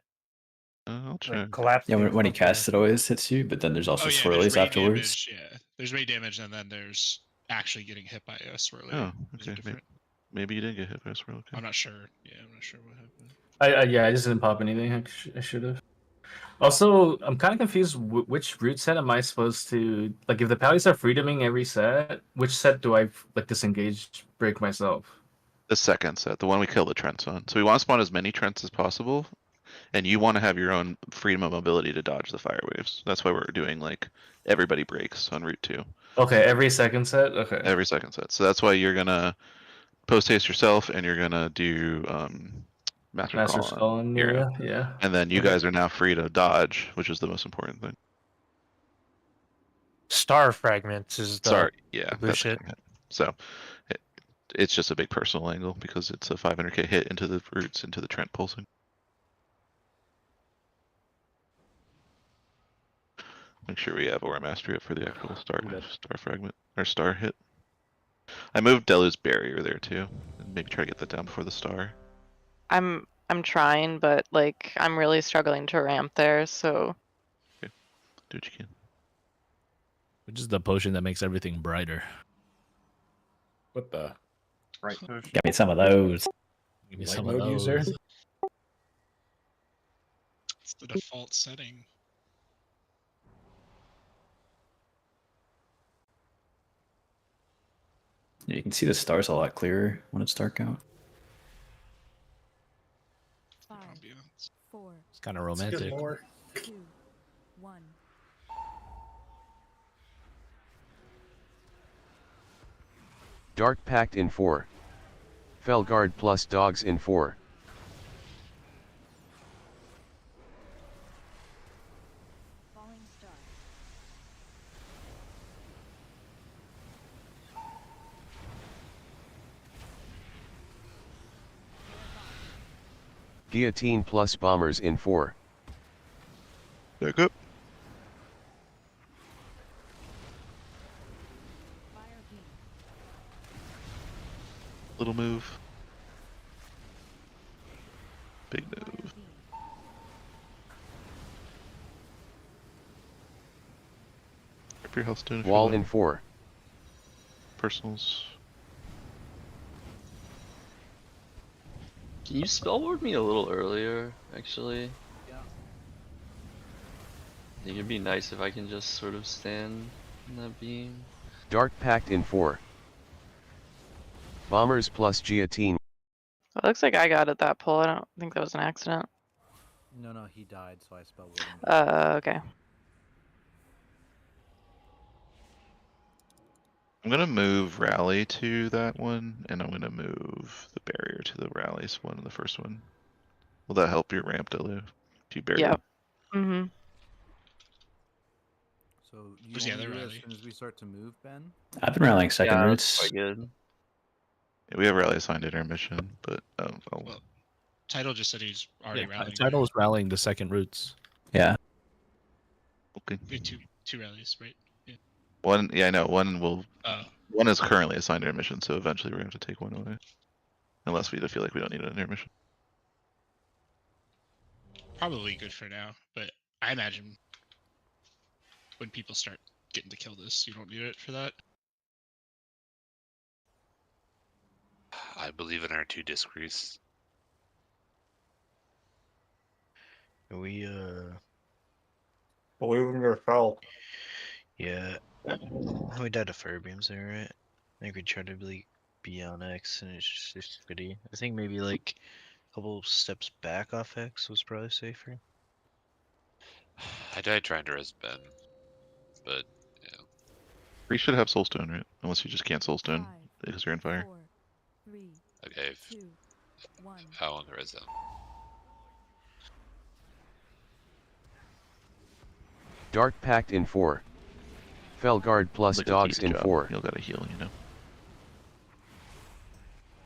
I'll check.
Like collapse.
Yeah, when he casts it, always hits you, but then there's also
There's
swirlies
raid
afterwards.
Damage, yeah, there's raid damage, and then there's actually getting hit by a swirly.
Oh,
Those are
okay.
different.
Maybe you did get hit by a swirl. Okay.
I'm not sure. Yeah, I'm not sure what happened.
Yeah, I just didn't pop anything. I should have. Also, I'm kind of confused. Which root set am I supposed to like? If the pallies are freedoming every set, which set do I like disengage break myself?
The second set, the one we kill the Trents on. So we want to spawn as many Trents as possible, and you want to have your own freedom of mobility to dodge the fire waves. That's why we're doing like everybody breaks on Route 2.
Okay, every second set. Okay.
Every second set. So that's why you're gonna post haste yourself, and you're gonna do Master's Call on Nira.
Yeah.
And then you guys are now free to dodge, which is the most important thing.
Star fragments is the
Sorry, yeah,
blue
that's
shit.
So it's just a big personal angle because it's a 500k hit into the roots into the Trent pulsing. Make sure we have Aura Mastery up for the actual star fragment or star hit. I moved Delu's barrier there too. And maybe try to get that down before the star.
I'm trying, but like I'm really struggling to ramp there, so
Do what you can.
Which is the potion that makes everything brighter.
What the?
Right push.
Give me some of those.
Give me
Light
some of
mode user?
those.
It's the default setting.
You can see the stars a lot clearer when it's dark out.
5, 4,
It's kind of
It's good
romantic.
lore.
2, 1.
Dark Pact in 4. Felguard plus dogs in 4.
Falling star.
Guillotine plus bombers in 4.
Back up.
Fire beam.
Little move. Big move.
Beam.
Rip your health stone if you
Wall
want.
in 4.
Personals.
Can you spellboard me a little earlier, actually?
Yeah.
I think it'd be nice if I can just sort of stand in that beam.
Dark Pact in 4. Bombers plus guillotine.
it looks like I got it that pull. I don't think that was an accident.
No, he died, so I spelled him.
Okay.
I'm gonna move rally to that one, and I'm gonna move the barrier to the rallies one, the first one. Will that help your ramp, Delu? Do you barrier?
Yep. Mm-hmm.
So you
Where's the
want to
other
do it as
rally?
soon as we start to move, Ben?
I've been rallying second
Yeah,
roots.
that's quite good.
Yeah, we have rally assigned intermission, but I'll
Well, Title just said he's already
Yeah,
rallying.
Title is rallying the second roots.
Yeah.
okay.
We have two rallies, right? Yeah.
One, yeah, I know. One will.
Oh.
One is currently assigned intermission, so eventually we're going to have to take one away, unless we feel like we don't need an intermission.
Probably good for now, but I imagine when people start getting to kill this, you don't need it for that.
I believe in our 2 discreets.
We
Believe in yourself.
yeah. We died to fire beams there, right? I think we tried to be on X and it's just shitty. I think maybe like a couple steps back off X was probably safer.
I died trying to res Ben, but yeah.
We should have soulstone, right? Unless you just can't soulstone
5,
because you're in fire.
4, 3,
Okay,
2, 1.
I want to res them.
Dark Pact in 4. Felguard plus
Look at
dogs
Keith's
in
job.
4.
He'll gotta heal, you know.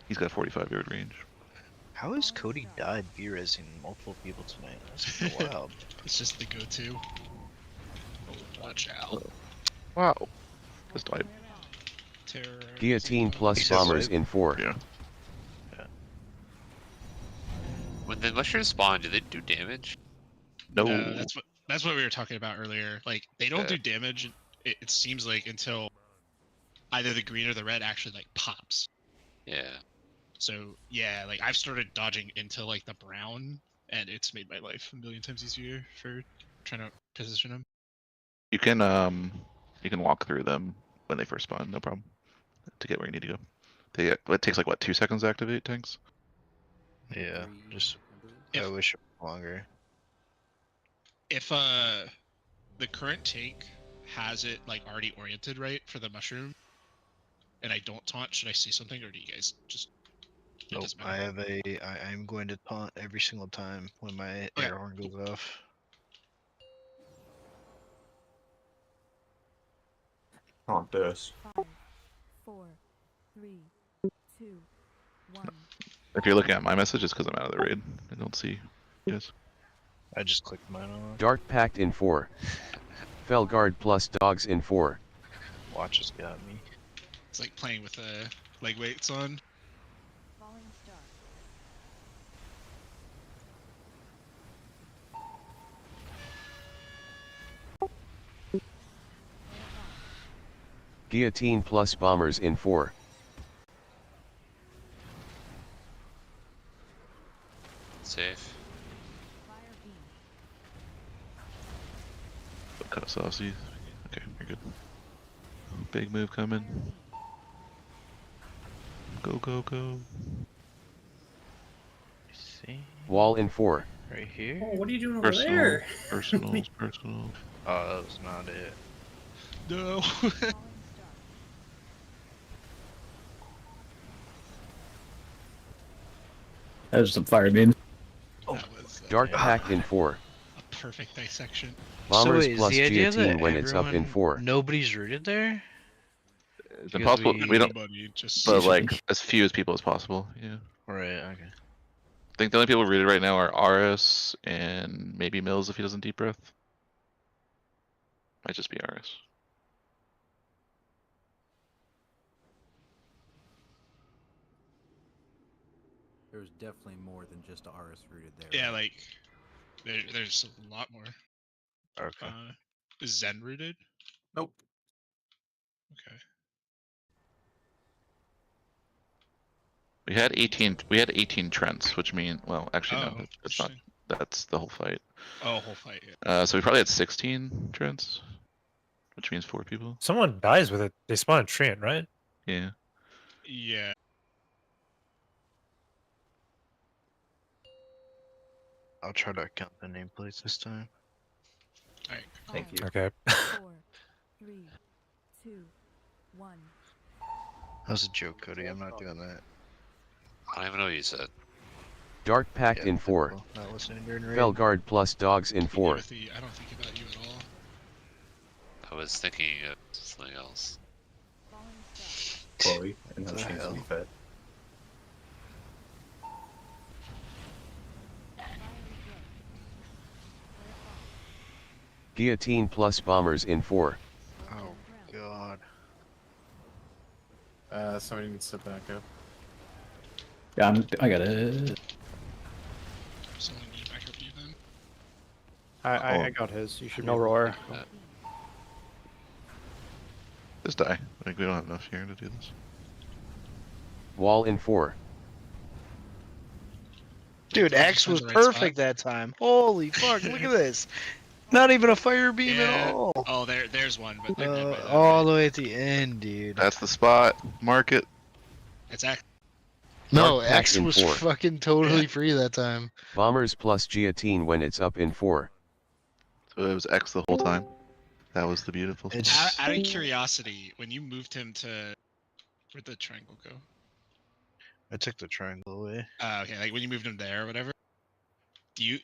He's got 45-yard range.
How has Cody died B-resing multiple people tonight? That's wild.
It's just the go-to. Oh, watch out.
Wow.
Just died.
Terror.
Guillotine plus
He says
bombers
save.
in 4.
Yeah.
When the mushrooms spawn, do they do damage?
No.
That's what we were talking about earlier. Like they don't
Yeah.
do damage. It seems like until either the green or the red actually like pops.
Yeah.
So yeah, like I've started dodging into like the brown, and it's made my life a million times easier for trying to position them.
You can walk through them when they first spawn, no problem. To get where you need to go. It takes like what, 2 seconds to activate tanks?
Yeah, just I
If-
wish it was longer.
If the current take has it like already oriented right for the mushroom, and I don't taunt, should I say something, or do you guys just? It
Nope,
doesn't
I
matter.
have I'm going to taunt every single time when my
Okay.
air horn goes off.
Taunt this.
5, 4, 3, 2, 1.
If you're looking at my message, it's because I'm out of the raid. I don't see you guys.
I just clicked mine on.
Dark Pact in 4. Felguard plus dogs in 4.
Watch has got me.
It's like playing with leg weights on.
Falling star.
Guillotine plus bombers in 4.
Safe.
Cut us off, see? Okay, you're good. Big move coming. Go, go, go.
See?
Wall in 4.
Right here?
Oh, what are you doing over there?
Personals, personals.
Oh, that was not it.
No.
That was some fire beams.
That was
Dark Pact in 4.
a perfect dissection.
Bombers
so wait,
plus
is the idea
guillotine
that
when it's up in 4.
Nobody's rooted there?
It's
Because
impossible. We don't.
Nobody, just
But like as few as people as possible. Yeah.
Right. Okay.
I think the only people rooted right now are RS and maybe Mills if he doesn't deep breath. Might just be RS.
There's definitely more than just RS rooted there.
yeah,
right?
like there's a lot more.
Okay.
Is Zen rooted?
Nope.
Okay.
We had 18. We had 18 Trents, which mean well, actually no,
Oh,
that's not. That's the whole fight.
Oh, whole fight. Yeah.
So we probably had 16 Trents, which means 4 people.
Someone dies with it. They spawn a treant, right?
Yeah.
Yeah.
I'll try to count the nameplates this time.
Alright.
Thank you.
Okay.
4, 3, 2, 1.
That was a joke, Cody. I'm not doing that.
I don't even know what you said.
Dark Pact
Yeah,
in 4.
typical. Not listening during raid.
Felguard plus dogs in 4.
Timothy, I don't think about you at all.
I was thinking of something else.
Chloe and how
What
she
the
needs to be
hell?
fed.
Guillotine plus bombers in 4.
Oh god.
Somebody needs to back up.
Yeah, I got it.
Someone need to back up you then.
I got his. You should
No
be able to
roar.
back up.
Just die. Like we don't have enough here to do this.
Wall in 4.
Dude, X was
the right
perfect that time. Holy fuck, look at this. Not even a fire beam at all.
Oh, there's one, but they're dead by that.
All the way at the end, dude.
That's the spot. Mark it.
It's act.
No,
Dark Pact
X
in
was
4.
fucking totally free that time.
Bombers plus guillotine when it's up in 4.
So it was X the whole time. That was the beautiful.
It's-
spot.
Out of curiosity, when you moved him to, where'd the triangle go?
I took the triangle away.
Okay, like when you moved him there or whatever. Did you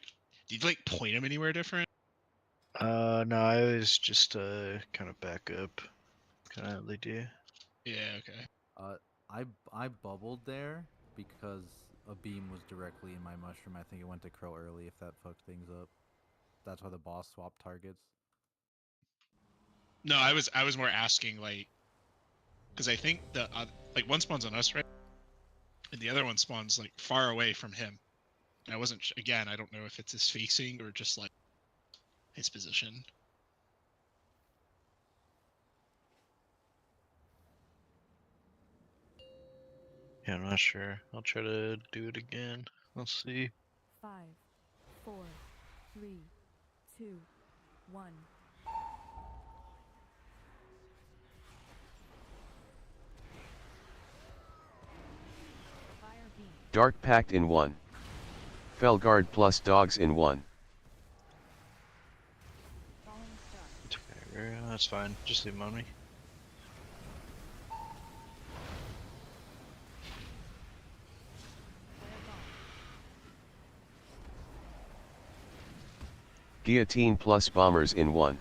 like point him anywhere different?
No, I was just kind of back up. Kind of idea.
Yeah. Okay.
I bubbled there because a beam was directly in my mushroom. I think it went to Crow early if that fucked things up. That's why the boss swapped targets.
No, I was more asking like, because I think the like one spawns on us, right? And the other one spawns like far away from him. And I wasn't again. I don't know if it's his facing or just like his position.
Yeah, I'm not sure. I'll try to do it again. Let's see.
5, 4, 3, 2, 1. Fire beam.
Dark Pact in 1. Felguard plus dogs in 1.
Falling star.
Okay, that's fine. Just leave him on me.
Guillotine plus bombers in 1.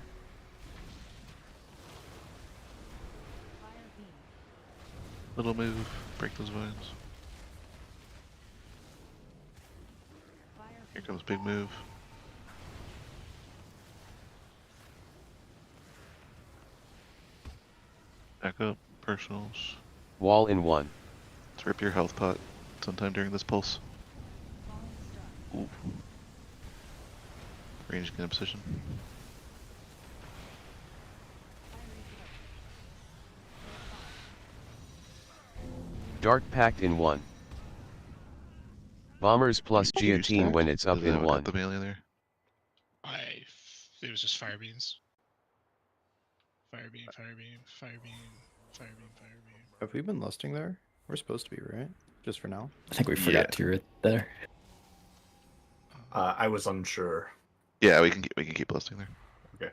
Little move. Break those vines. Here comes big move. Back up, personals.
Wall in 1.
Let's rip your health pot sometime during this pulse. Ooh. Range get in position.
Dark Pact in 1. Bombers plus
Did you
guillotine
stack?
when it's up
Is
in
that
1.
the melee there?
It was just fire beams. Fire beam, fire beam, fire beam, fire beam, fire beam.
Have we been lusting there? We're supposed to be, right? Just for now.
I think we forgot to it there.
I was unsure.
Yeah, we can keep listing there.
Okay.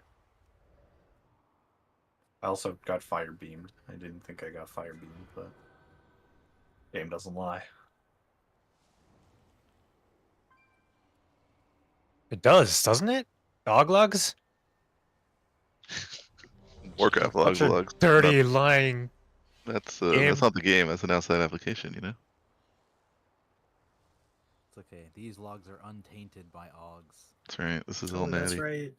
I also got fire beamed. I didn't think I got fire beamed, but game doesn't lie.
It does, doesn't it? Dog logs?
Warcraft
Bunch
logs,
of
logs.
dirty, lying.
That's
game.
not the game. That's an outside application, you know.
It's okay. These logs are untainted by Augs.
That's right. This is all natty.
That's right.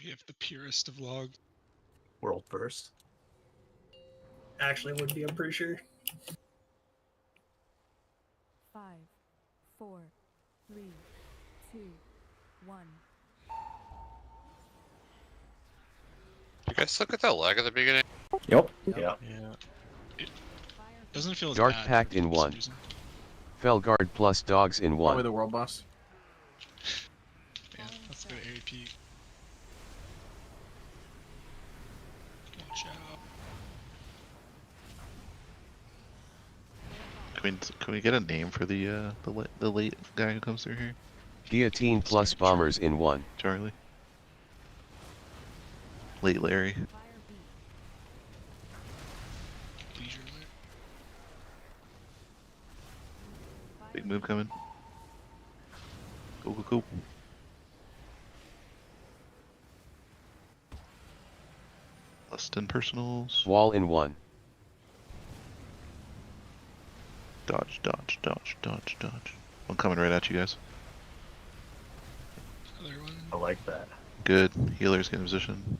We have the purest of logs.
World first.
Actually, would be. I'm pretty sure.
5, 4, 3, 2, 1.
You guys look at that lag at the beginning?
Yep.
Yeah.
It doesn't feel as
Dark
bad
Pact
for
in
some
1.
reason.
Felguard plus dogs in 1.
Probably the world boss.
Yeah, let's go to AAP. Watch out.
Can we get a name for the late guy who comes through here?
Guillotine plus bombers in 1.
Charlie. Late Larry.
Leisure alert.
Big move coming. Cool. Less than personals.
Wall in 1.
Dodge. One coming right at you guys.
Other one.
I like that.
Good. Healers get in position.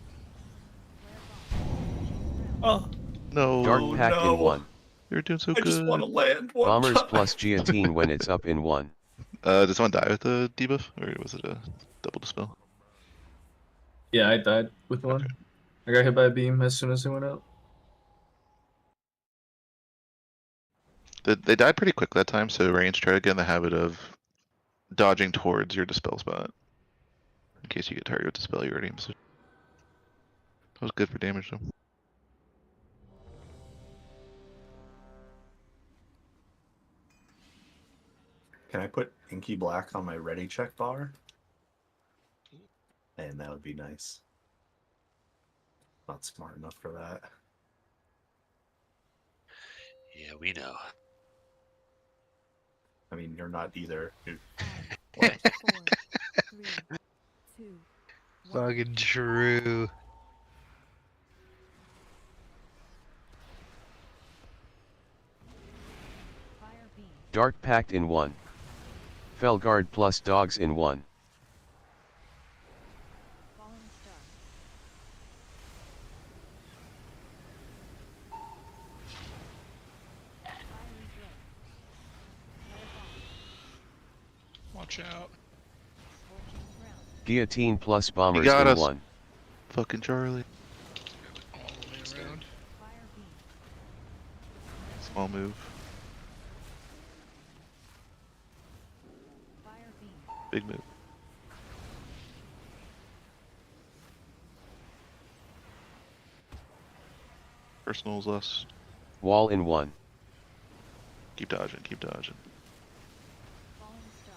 Oh.
No.
Dark Pact
no.
in 1.
You're doing so
I
good.
just want to land one
Bombers
time.
plus guillotine when it's up in 1.
Does someone die with the debuff? Or was it a double dispel?
Yeah, I died with one. I got hit by a beam as soon as it went out.
They died pretty quick that time, so range try to get in the habit of dodging towards your dispel spot. In case you get targeted with dispel, you're already in position. That was good for damage though.
Can I put inky black on my ready check bar? And that would be nice. Not smart enough for that.
Yeah, we know.
I mean, you're not either.
What? 4, 3, 2, 1.
Fucking true.
Fire beam.
Dark Pact in 1. Felguard plus dogs in 1.
Falling star. Fiery blade.
Watch out.
Scorching ground.
Guillotine plus bombers
got
in
us.
1.
Fucking Charlie.
All the way around.
Fire beam.
Small move.
Fire beam.
Big move. Personals less.
Wall in 1.
Keep dodging.
Falling star.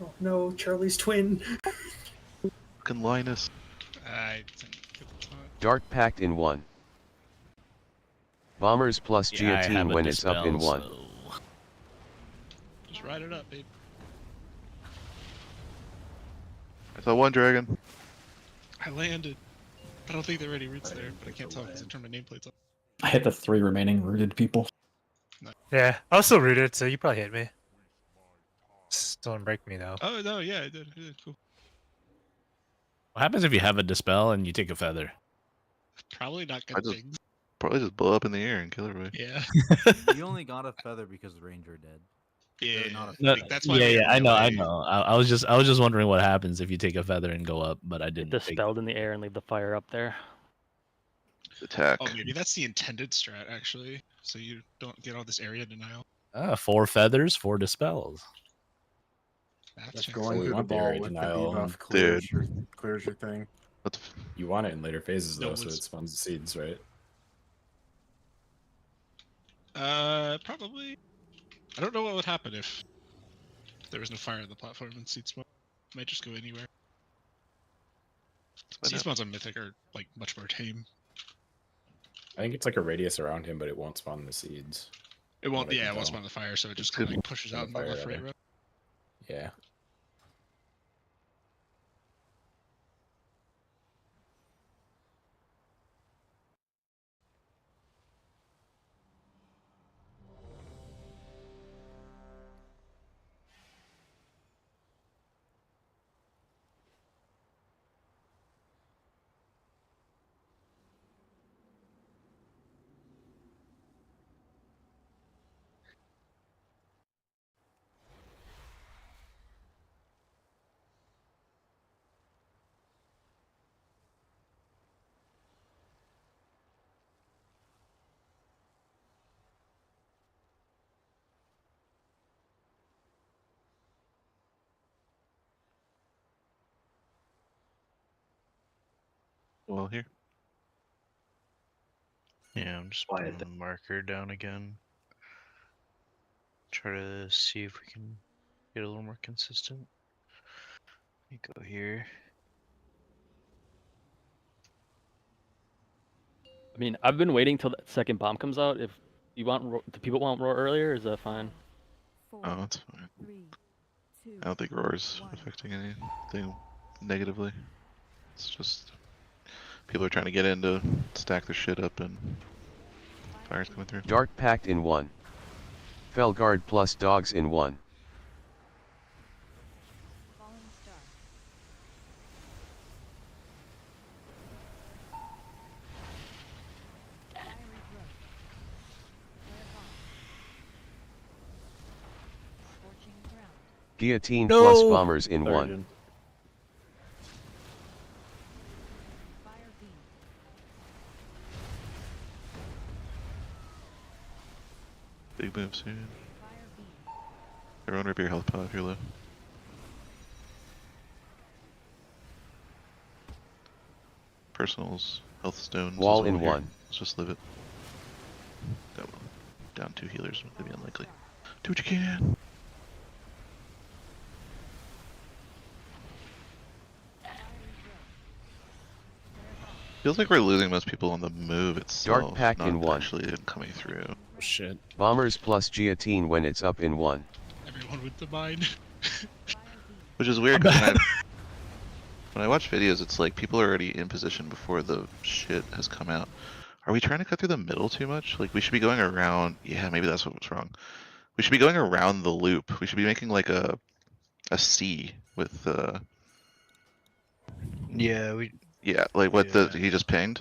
Oh no, Charlie's twin.
Fucking Linus.
I didn't get the thought.
Dark Pact in 1. Bombers plus
Yeah, I have
guillotine
a
when it's up in
dispel,
1.
so-
Just ride it up, babe.
I saw one dragon.
I landed. I don't think there are any roots there, but I can't tell because I turned my nameplates on.
I hit the 3 remaining rooted people.
Yeah, I was still rooted, so you probably hit me. Still didn't break me though.
Oh no, yeah, I did. Cool.
What happens if you have a dispel and you take a feather?
Probably not
I
good
just
things.
probably just blow up in the air and kill everybody.
Yeah.
You only got a feather because the ranger did.
Yeah,
They're not a
No,
feather.
that's why
yeah,
we
yeah,
have
I
melee.
know. I was just wondering what happens if you take a feather and go up, but I didn't. take-
Dispelled in the air and leave the fire up there.
Attack.
Oh, maybe that's the intended strat actually, so you don't get all this area denial.
4 feathers, 4 dispels.
That's
Just
chance.
going
we
through the
want the
ball
area
with the
denial,
debuff
dude.
clears your thing.
Let's
You want it in later phases
No,
though, so
it's-
it spawns the seeds, right?
Probably. I don't know what would happen if there was no fire on the platform and seed spawn. Might just go anywhere.
find
Seed
out.
spawns on Mythic are like much more tame.
I think it's like a radius around him, but it won't spawn the seeds.
It won't.
What I
Yeah,
can
it won't
tell.
spawn the fire, so it just
It's
kind of
good.
like pushes
On
out
the
in the
fire,
left right
rather.
row.
Yeah.
well here.
Yeah, I'm just
Quiet
putting the marker down again. Try to see if we can get a little more consistent. Let me go here.
I mean, I've been waiting till that second bomb comes out. If you want, do people want roar earlier? Is that fine?
Four,
Oh, that's fine.
3, 2,
I don't think roar's
1.
affecting anything negatively. It's just people are trying to get in to stack their shit up and fire's coming through.
Dark Pact in 1. Felguard plus dogs in 1.
Fallen star. Fiery growth. Flare bomb. Scorching ground.
Guillotine
No!
plus bombers in
Third
1.
in.
Fire beam.
Big move soon.
Fire beam.
Everyone rip your health pot if you're low. Personals, health stones.
Wall
as well
in
here.
1.
Let's just live it. Down 2 healers would be unlikely. Do what you can. Feels like we're losing most people on the move itself,
Pact
not
in 1.
actually coming through.
Oh, shit.
Bombers plus guillotine when it's up in 1.
Everyone with the mind.
Which is weird 'cause when I watch videos, it's like people are already in position before the shit has come out. Are we trying to cut through the middle too much? Like we should be going around. Yeah, maybe that's what was wrong. We should be going around the loop. We should be making like a C with
Yeah, we.
yeah, like what the
Yeah.
he just pinged.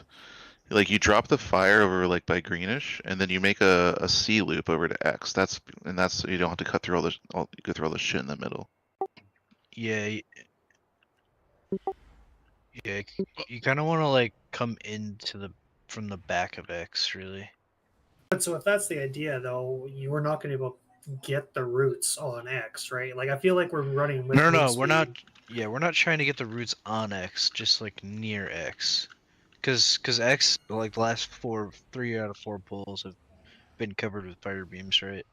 Like you drop the fire over like by greenish, and then you make a C loop over to X. That's you don't have to cut through go through all the shit in the middle.
Yeah. Yeah, you kind of want to like come into from the back of X, really.
But so if that's the idea, though, you are not going to be able to get the roots on X, right? Like I feel like we're running. With
No,
wind
we're not.
speed.
Yeah, we're not trying to get the roots on X, just like near X, because X, like the last 3 out of 4 pulls have been covered with fire beams, right?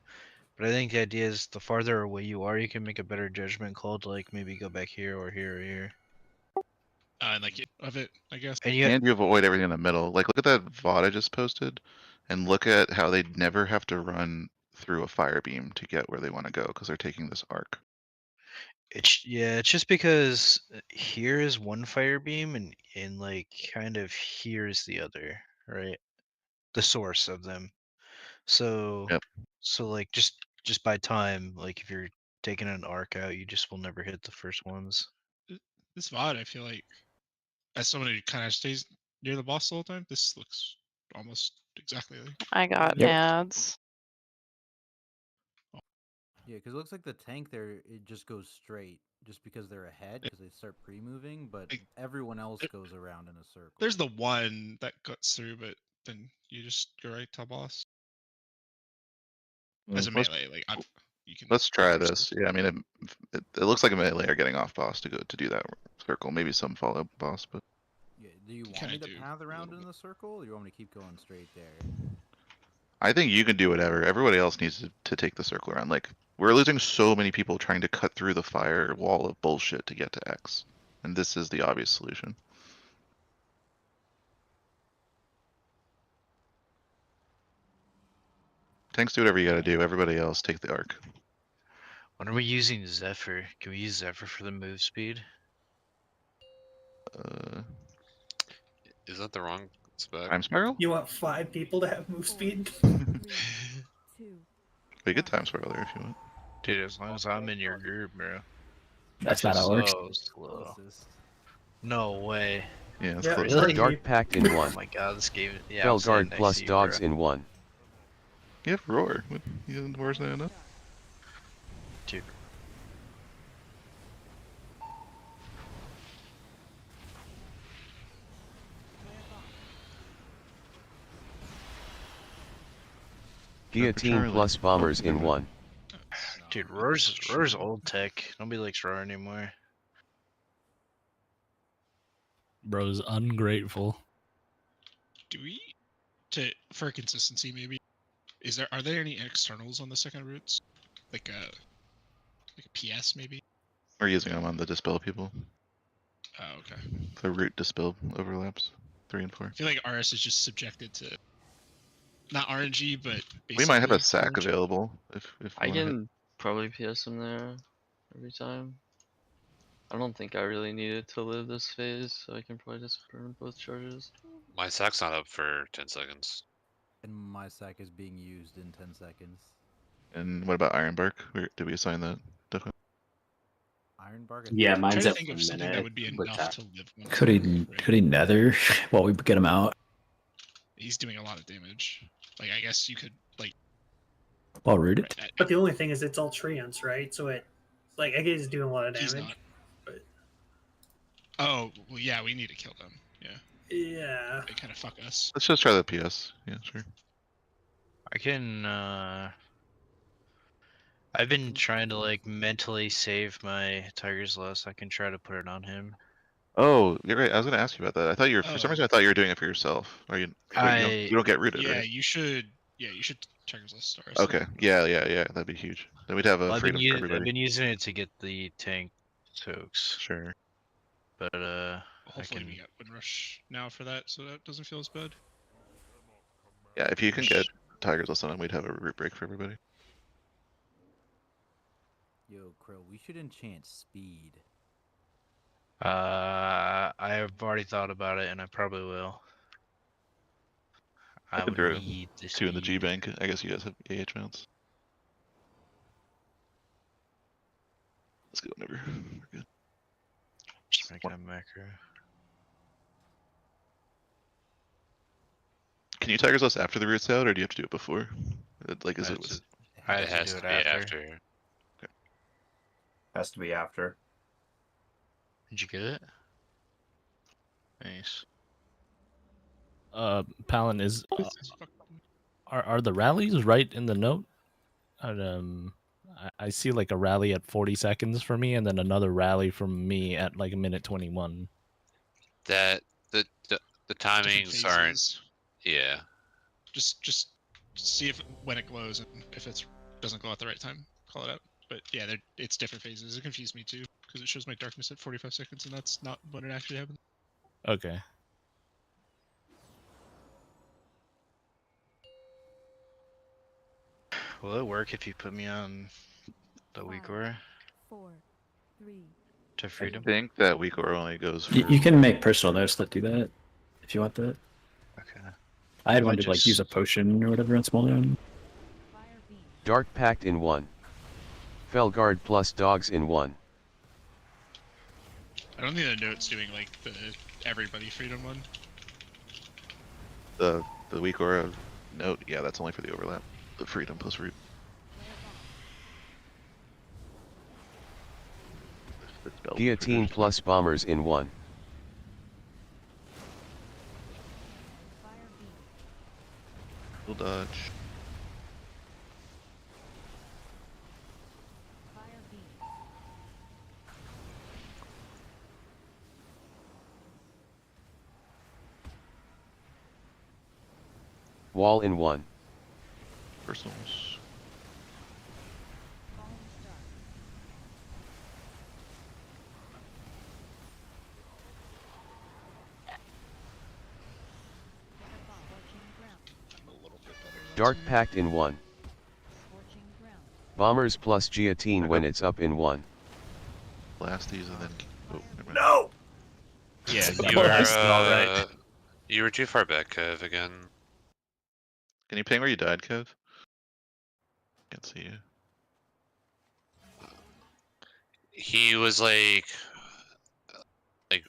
But I think the idea is the farther away you are, you can make a better judgment call to like maybe go back here or here or here.
And like of it, I guess.
And
you avoid everything in the middle. Like look at that VOD I just posted, and look at how they never have to run through a fire beam to get where they want to go because they're taking this arc.
It's just because here is one fire beam and like kind of here is the other, right? The source of them. So
Yep.
so like just by time, like if you're taking an arc out, you just will never hit the first ones.
This VOD, I feel like, as someone who kind of stays near the boss the whole time, this looks almost exactly like.
I got
Yep.
ads.
Yeah, because it looks like the tank there, it just goes straight, just because they're ahead, because they start pre-moving, but everyone else goes around in a circle.
There's the one that cuts through, but then you just go right to boss. As a
Let's-
melee, like you can.
Let's try this. Yeah, I mean, it looks like a melee are getting off boss to do that circle. Maybe some follow boss, but
Yeah, do you want
kinda
me to
do
path
a
around
little
in the circle, or you want me to keep going straight there?
I think you can do whatever. Everybody else needs to take the circle around. Like, we're losing so many people trying to cut through the fire wall of bullshit to get to X. And this is the obvious solution. Tanks, do whatever you gotta do. Everybody else, take the arc.
When are we using Zephyr? Can we use Zephyr for the move speed?
Is that the wrong spec?
Time spiral?
You want 5 people to have move speed?
We get time spiral there if you want.
Dude, as long as I'm in your group, bro.
That's not how it works.
So slow. No way.
Yeah,
Yeah,
close.
really?
Dark Pact in
Oh
1.
my god, this game. Yeah, I'm
Felguard
standing next
plus
to you,
dogs
bro.
in 1.
You have roar. What, you roar's not enough?
Dude.
Guillotine plus bombers in 1.
Dude, Roar's old tech. Nobody likes Roar anymore.
Bro's ungrateful.
Do we for consistency maybe? Are there any externals on the second roots? Like a PS maybe?
We're using them on the dispel people.
Oh, okay.
The root dispel overlaps. 3 and 4.
I feel like RS is just subjected to not RNG, but
We might have a
basically
sack
RNG.
available if
I
we wanna hit.
can probably PS him there every time. I don't think I really needed to live this phase, so I can probably just burn both charges.
My sack's not up for 10 seconds.
And my sack is being used in 10 seconds.
And what about Ironbark? Did we assign that? Definitely.
Ironbark?
Yeah,
I'm
mine's
trying to
up
think
for
of
a
something that
minute
would be
with
enough
that.
to live one.
Could he nether while we get him out?
He's doing a lot of damage. Like I guess you could like.
While rooted?
But the only thing is, it's all treants, right? So it, like, I guess he's doing a lot of
He's
damage.
not. Oh well, yeah, we need to kill them. Yeah.
Yeah.
They kind of fuck us.
Let's just try the PS. Yeah, sure.
I can I've been trying to like mentally save my Tiger's Lust. I can try to put it on him.
Oh, you're right. I was gonna ask you about that. I thought you were, for some reason I thought you were doing it for yourself. Are you? Wait, you don't get rooted,
Yeah,
right?
you should. Yeah, you should Tiger's List stars.
Okay. Yeah. That'd be huge. Then we'd have a
Well,
freedom for
I've
everybody.
been using it to get the tank soaks.
Sure.
But
Hopefully we got Windrush now for that, so that doesn't feel as bad.
Yeah, if you can get Tigers List on him, we'd have a root break for everybody.
Yo, Crow, we should enchant speed.
I've already thought about it, and I probably will. I would
throw
need the
2 in the G
speed.
bank. I guess you guys have AH mounts. Let's go whenever. We're good.
Just make a macro.
Can you Tigers List after the root's out, or do you have to do it before? Like, is it?
I
It
have
has
to
to
do
be
it
after.
Has to be after.
Did you get it? Nice.
Palin is. Are the rallies right in the note? I see like a rally at 40 seconds for me, and then another rally from me at like a minute 21.
That the timings aren't.
phases.
Yeah.
Just see if when it glows and if it doesn't glow at the right time, call it out. But yeah, it's different phases. It confused me too because it shows my darkness at 45 seconds, and that's not when it actually happens.
Okay.
Will it work if you put me on the weak aura?
4,
To
I
freedom.
think that week or only goes for.
You can make personal notes that do that if you want that.
Okay.
I had
I
one to like use a
just-
potion or whatever on small down.
Dark Pact in 1. Felguard plus dogs in 1.
I don't think the note's doing like the everybody freedom one.
The week or a note, yeah, that's only for the overlap. The freedom plus root. The spell
Guillotine
triggers.
plus bombers in 1.
Full dodge.
Wall in 1.
Personals.
Dark Pact in 1. Bombers plus guillotine when it's up in 1.
Blast these and then. Oh, never mind.
No!
Yeah,
That
you were,
was all right.
you were too far back, Kev, again.
Can you ping where you died, Kev? Can't see you.
He was like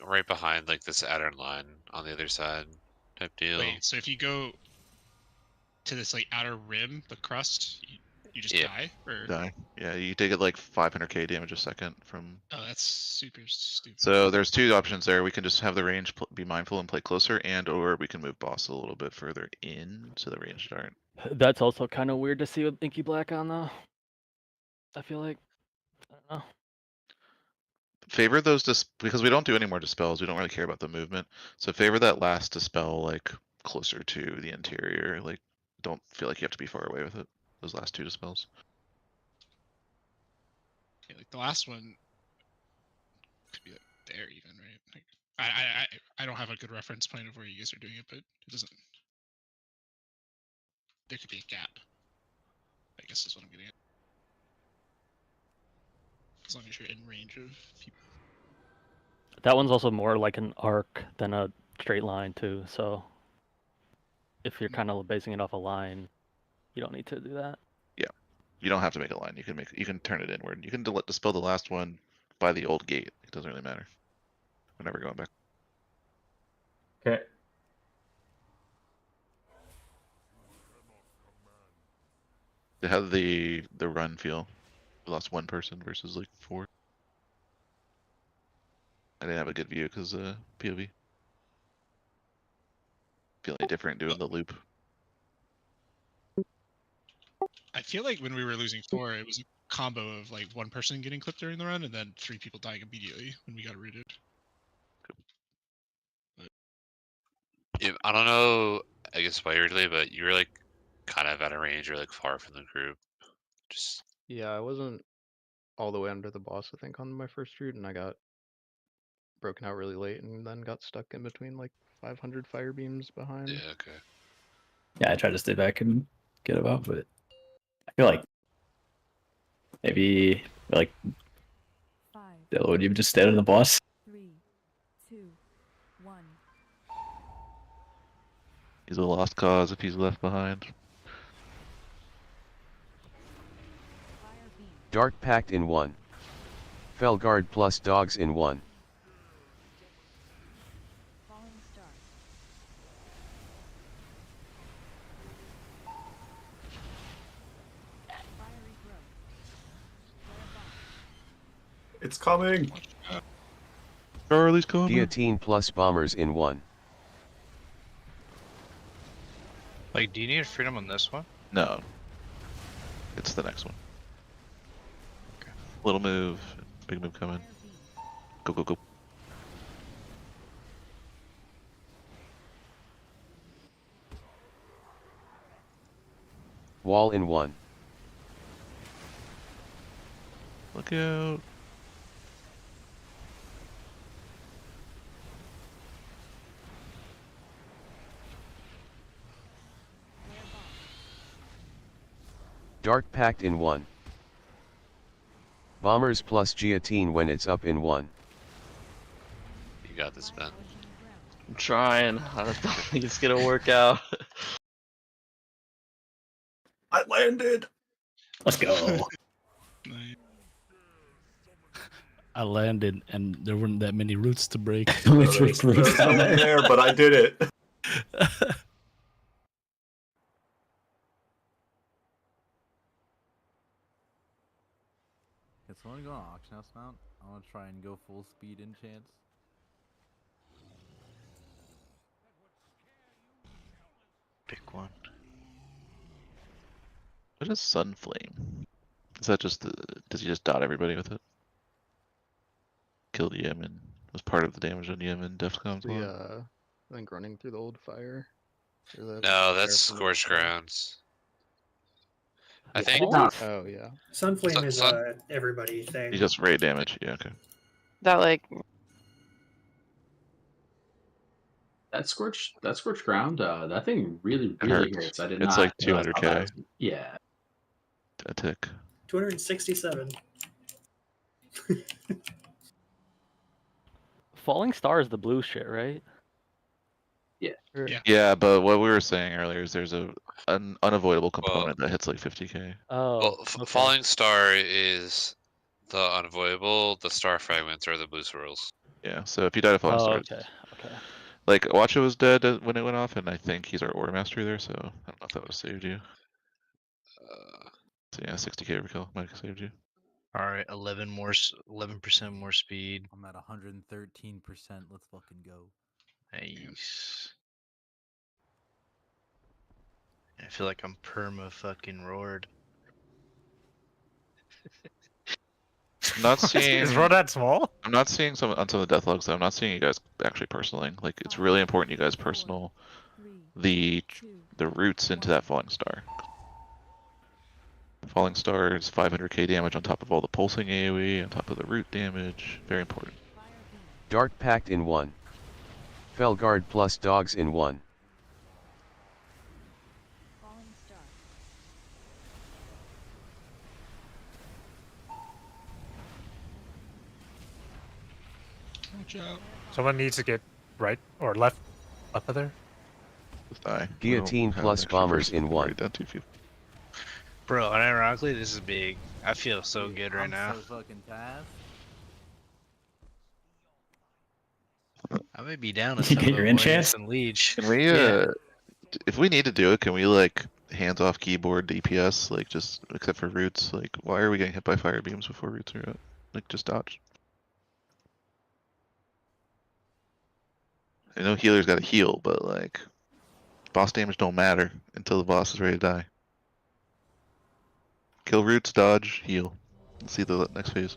right behind like this Addern line on the other side type deal.
Wait, so if you go to this like outer rim, the crust, you just
Yeah.
die? Or
Die. Yeah, you take it like 500k damage a second from.
oh, that's super stupid.
So there's two options there. We can just have the range be mindful and play closer, and or we can move boss a little bit further in to the range dart.
That's also kind of weird to see with Inky Black on though. I feel like I don't know.
Favor those because we don't do any more dispels. We don't really care about the movement. So favor that last dispel like closer to the interior. Like don't feel like you have to be far away with it. Those last two dispels.
Yeah, like the last one could be like there even, right? Like I don't have a good reference point of where you guys are doing it, but it doesn't. There could be a gap. I guess is what I'm getting at. As long as you're in range of people.
That one's also more like an arc than a straight line too. So if you're kind of basing it off a line, you don't need to do that.
Yeah, you don't have to make a line. You can turn it inward. You can dispel the last one by the old gate. It doesn't really matter. We're never going back.
Okay.
How did the run feel? We lost one person versus like 4. I didn't have a good view because POV. Feeling different doing the loop.
I feel like when we were losing 4, it was a combo of like one person getting clipped during the run and then 3 people dying immediately when we got rooted.
Yeah, I don't know, I guess weirdly, but you were like kind of out of range or like far from the group. Just
Yeah, I wasn't all the way under the boss, I think, on my first route, and I got broken out really late and then got stuck in between like 500 fire beams behind.
yeah, okay.
Yeah, I tried to stay back and get him out, but I feel like maybe like Dylan, would you just stand on the boss?
3, 2, 1.
He's a lost cause if he's left behind.
Dark Pact in 1. Felguard plus dogs in 1.
Falling star. Fiery growth.
It's coming.
Charlie's coming.
Guillotine plus bombers in 1.
Like, do you need freedom on this one?
No. It's the next one. Little move, big move coming. Go, go, go.
Wall in 1.
Look out.
Dark Pact in 1. Bombers plus guillotine when it's up in 1.
You got this, Ben.
I'm trying. I don't think it's gonna work out.
I landed.
Let's go.
I landed and there weren't that many roots to break.
There's no one there, but I did it.
Can someone go on Auction House Mount? I want to try and go full speed in chance.
Pick one.
What is Sunflame? Is that just the? Does he just dot everybody with it? Killed Yemen. Was part of the damage on Yemen. Defcon's one.
I think running through the old fire.
No, that's Scorched Grounds. I think.
Oh yeah.
Sunflame is everybody thing.
He just rate damage. Yeah. Okay.
That like
That scorched ground, that thing really
It
really
hurts.
hurts. I did
It's
not
like
realize how
200k.
bad it was. Yeah.
A tick.
267.
Falling Star is the blue shit, right?
Yeah.
Yeah, but what we were saying earlier is there's an unavoidable component that hits like 50k.
Oh.
Well, Falling Star is the unavoidable. The Star Fragments are the blue swirls.
Yeah. So if you died of Falling Star,
okay. Okay.
like Watcha was dead when it went off, and I think he's our Ore Master there. So I don't know if that would have saved you. So yeah, 60k recall might have saved you.
All right, 11% more speed.
I'm at 113%. Let's fucking go.
Nice. I feel like I'm perma fucking roared.
I'm not seeing.
Is Road that small?
I'm not seeing some on some of the death logs. Though. I'm not seeing you guys actually personaling. Like it's really important you guys personal the roots into that Falling Star. Falling Star is 500k damage on top of all the pulsing AoE, on top of the root damage. Very important.
Dark Pact in 1. Felguard plus dogs in 1.
Watch out.
Someone needs to get right or left of there.
Guillotine plus bombers in 1.
Bro, unironically, this is big. I feel so good right
I'm
now.
so fucking tired.
I may be down to
You
some
get
of
your
the
enchants?
and Leech.
Can we if we need to do it, can we like hands off keyboard DPS, like just except for roots? Like why are we getting hit by fire beams before roots are out? Like just dodge. I know healer's got to heal, but like boss damage don't matter until the boss is ready to die. Kill roots, dodge, heal. Let's see the next phase.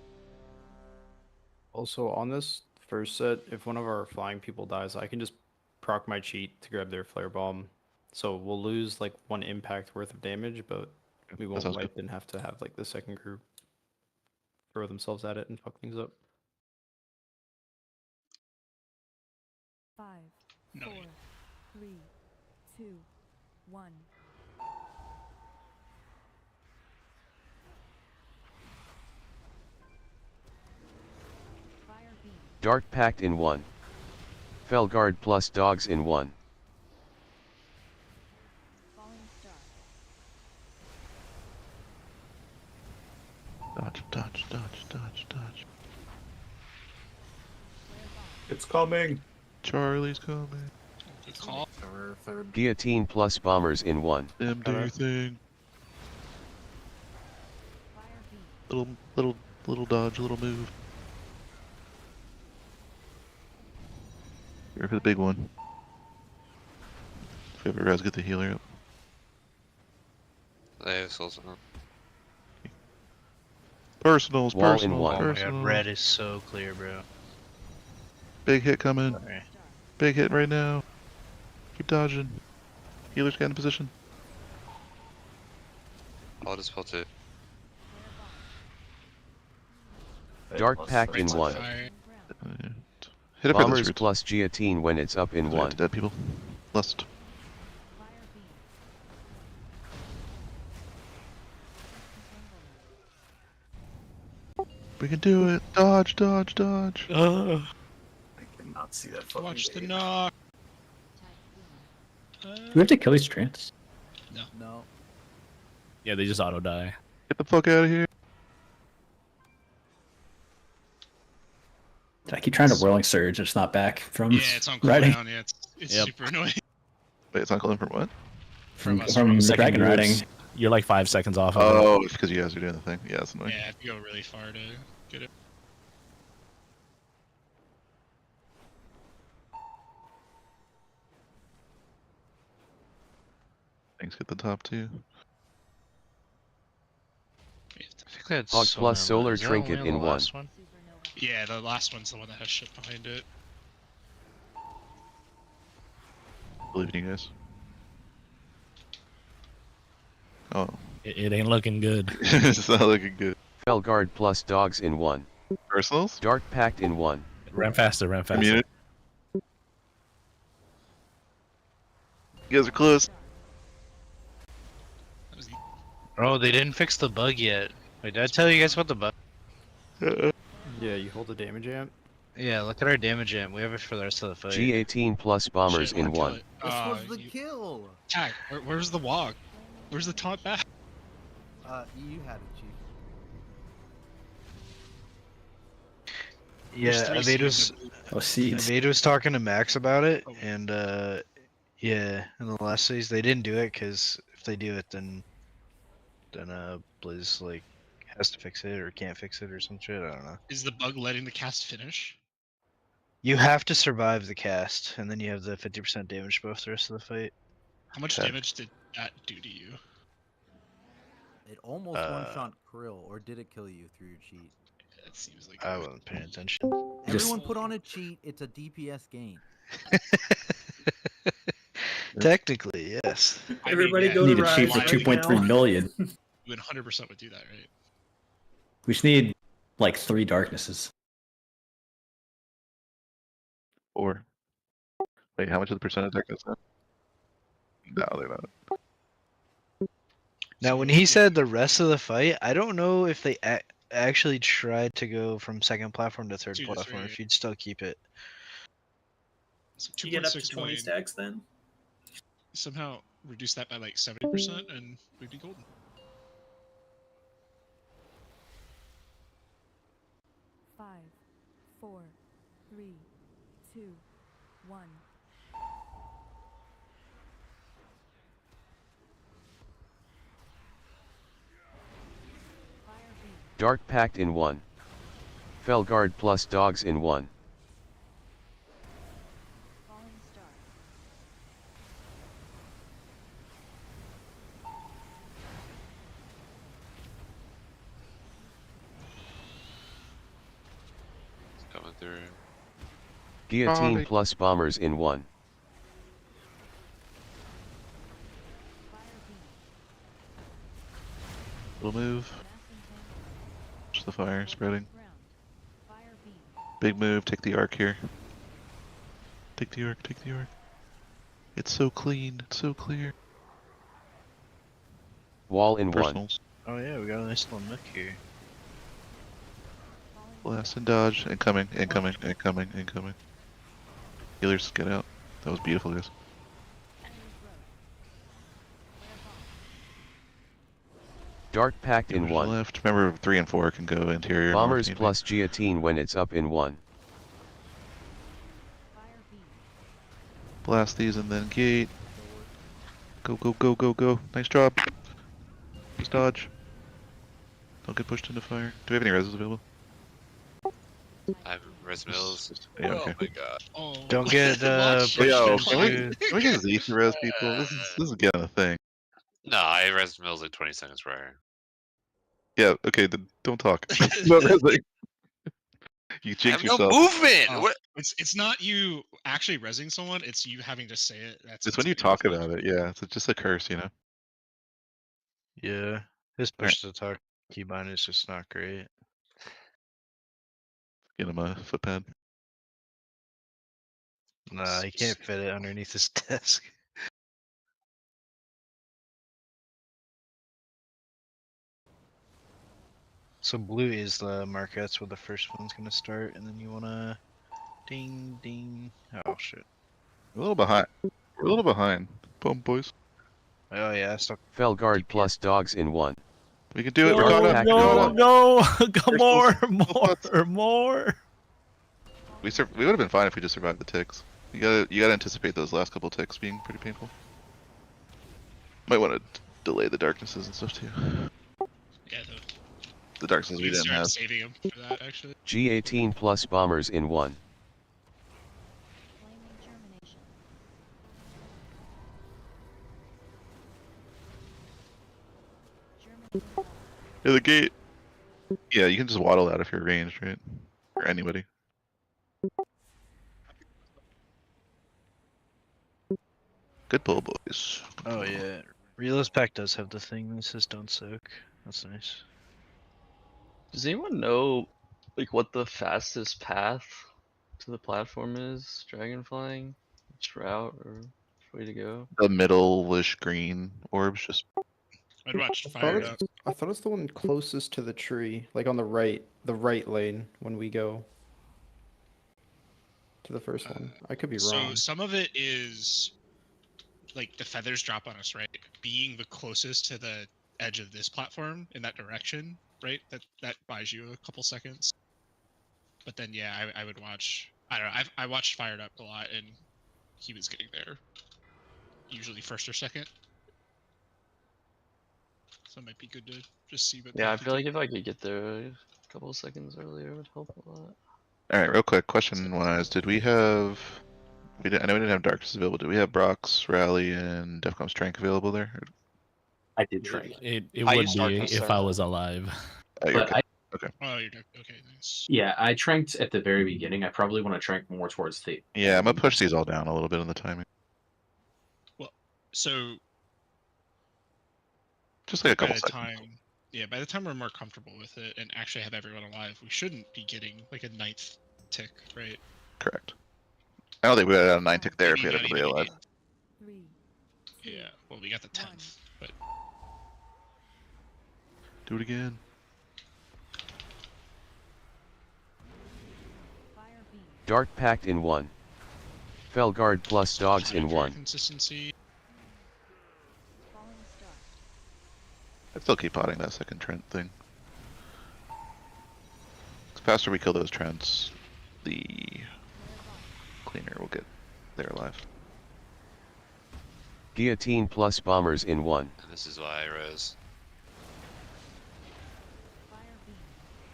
Also, on this first set, if one of our flying people dies, I can just proc my cheat to grab their flare bomb. So we'll lose like 1 impact worth of damage, but we won't
sounds
wipe and have to have like the second group throw themselves at it and fuck things up.
5, 4, 3, 2, 1. Fire beam.
Dark Pact in 1. Felguard plus dogs in 1.
Falling Star.
Dodge, dodge, dodge, dodge, dodge.
It's coming.
Charlie's coming.
Good call.
Guillotine plus bombers in 1.
Them do your thing. Little dodge, little move. Here for the big one. If we ever res, get the healer up.
They have souls in them.
Personals,
Wall in
personals,
1.
Oh my god,
personals.
red is so clear, bro.
Big hit coming.
Sorry.
Big hit right now. Keep dodging. Healer's got in position.
I'll dispel too.
Dark Pact in 1.
Hit it for
Bombers
this
plus guillotine when it's up in 1.
dead people. Lust. We can do it. Dodge, dodge, dodge.
I cannot see that fucking
Watch the
gate.
knock.
Do we have to kill these treants?
No.
Yeah, they just auto die.
Get the fuck out of here.
I keep trying to whirling surge. It's not back from
Yeah, it's on
riding.
cooldown. Yeah, it's
Yep.
super annoying.
Wait, it's not calling from what?
From us.
From the
Second
dragon
moves,
riding.
You're like 5 seconds off. Of
Oh, it's because you guys are doing the thing. Yeah, it's annoying.
Yeah, I have to go really far to get it.
Things get the top two.
I think that's
Hog plus solar
Is that
trinket
only
in
on the
one.
last one.
Yeah, the last one's the one that has shit behind it.
Believe in you guys. Oh.
It ain't looking good.
It's not looking good.
Felguard plus dogs in one.
Personals?
Dark Pact in one.
Ram faster, ram faster.
Community. You guys are close.
Oh, they didn't fix the bug yet. Wait, did I tell you guys about the bug?
Yeah, you hold the damage amp.
Yeah, look at our damage amp. We have it for the rest of the fight.
G18 plus bombers
Shit,
in
I'll kill
one.
it.
This was the kill.
Tag, where's the walk? Where's the taunt back?
You had it, Chief.
Yeah,
There's 3
Aveda was,
seeds.
Oh, seeds.
Aveda was talking to Max about it, and yeah, in the last phase they didn't do it because if they do it, then Blizz like has to fix it or can't fix it or some shit. I don't know.
Is the bug letting the cast finish?
You have to survive the cast, and then you have the 50% damage buff the rest of the fight.
How much
Okay.
damage did that do to you?
It almost one-shot Krill, or did it kill you through your cheat?
It seems like
I wasn't paying attention.
Everyone put on a cheat. It's a DPS gain.
Technically, yes.
Everybody
yeah,
go to
Need a
Rise
cheat for
right
2.3
now.
million.
You would 100% would do that, right?
We just need like 3 darknesses.
4. Wait, how much of the percent attack is that? No, they're not.
Now, when he said the rest of the fight, I don't know if they actually tried to go from second platform to third
2 to
platform.
3.
If you'd still keep it.
So
You get up to
2.6
20
million.
stacks then.
Somehow reduce that by like 70% and we'd be golden.
Five, four, three, two, one.
Dark Pact in one. Felguard plus dogs in one.
Falling star.
It's coming through.
Guillotine plus bombers in one.
Little move. Watch the fire spreading. Big move. Take the arc here. Take the arc. Take the arc. It's so clean. It's so clear.
Wall in one.
Personals.
Oh yeah, we got a nice little nook here.
Blast and dodge. Incoming. Incoming. Incoming. Incoming. Healers, get out. That was beautiful, guys.
Dark Pact in
Healers
one.
left. Remember, 3 and 4 can go interior.
Bombers
north,
plus guillotine when it's up in one.
blast these and then gate. Go, go, go, go, go. Nice job. Just dodge. Don't get pushed into fire. Do we have any reses available?
I have res mills.
Yeah,
Oh
okay.
my god.
Oh,
Don't get
Watch
pushed
Yo,
into-
can we get Z to res people? This is getting a thing.
No, I res mills like 20 seconds prior.
Yeah, okay, then don't talk. No resing. You
I
jinx
have no
yourself.
movement!
Oh,
What?
it's not you actually resing someone, it's you having to say it. That's
It's when you talk about it, yeah. It's just a curse, you know?
Yeah, his push to talk keybind is just not great.
Get him a footpad.
Nah, he can't fit it underneath his desk.
So blue is the marker. That's where the first one's gonna start, and then you wanna ding ding. Oh shit.
We're a little behind. We're a little behind. Boom, boys.
Oh yeah, stuck.
Felguard plus dogs in 1.
We can do it. We're
No,
caught up.
no, no! Come
Crystals.
more!
We would have been fine if we just survived the ticks. You gotta anticipate those last couple ticks being pretty painful. Might want to delay the darknesses and stuff too.
Yeah,
The darknesses we
we
didn't
started
have.
saving him for that actually.
G18 plus bombers in 1.
Yeah, the gate. Yeah, you can just waddle out if you're ranged, right? Or anybody. Good pull, boys.
Oh yeah, Realist Pack does have the thing that says don't soak. That's nice.
Does anyone know like what the fastest path to the platform is? Dragon flying? Which route or which way to go?
The middle-ish green orbs just.
I'd watch
I thought,
Fire
it's,
Up.
I thought it's the one closest to the tree, like on the right lane when we go to the first one. I could be
So
wrong.
some of it is like the feathers drop on us, right? Being the closest to the edge of this platform in that direction, right? That buys you a couple seconds. But then yeah, I would watch. I don't know. I watched Fired Up a lot, and he was getting there usually first or second. So it might be good to just see what.
Yeah, I
path he
feel like
takes.
if I could get there a couple of seconds earlier would help a lot.
All right, real quick question was: did we have? I know we didn't have darkness available. Did we have Brock's Rally and Defcom's Trank available there?
I did Trank.
It
I
would
used
be
Darkness,
if
sir.
I was alive.
Oh, you're
But
okay.
I,
Okay.
Oh, you're okay. Nice.
yeah, I tranked at the very beginning. I probably want to trank more towards the.
Yeah, I'm gonna push these all down a little bit on the timing.
Well, so
Just like a
by
couple
the
seconds.
time, yeah, by the time we're more comfortable with it and actually have everyone alive, we shouldn't be getting like a 9th tick, right?
Correct. I don't think we would have had a 9 tick there if we
Maybe
had
not
everybody
even
alive.
Yeah, well, we got the 10th, but
Do it again.
Dark Pact in 1. Felguard plus dogs in 1.
consistency.
I'd still keep potting that second Trent thing. The faster we kill those Trents, the cleaner we'll get there alive.
Guillotine plus bombers in 1.
And this is why I rose.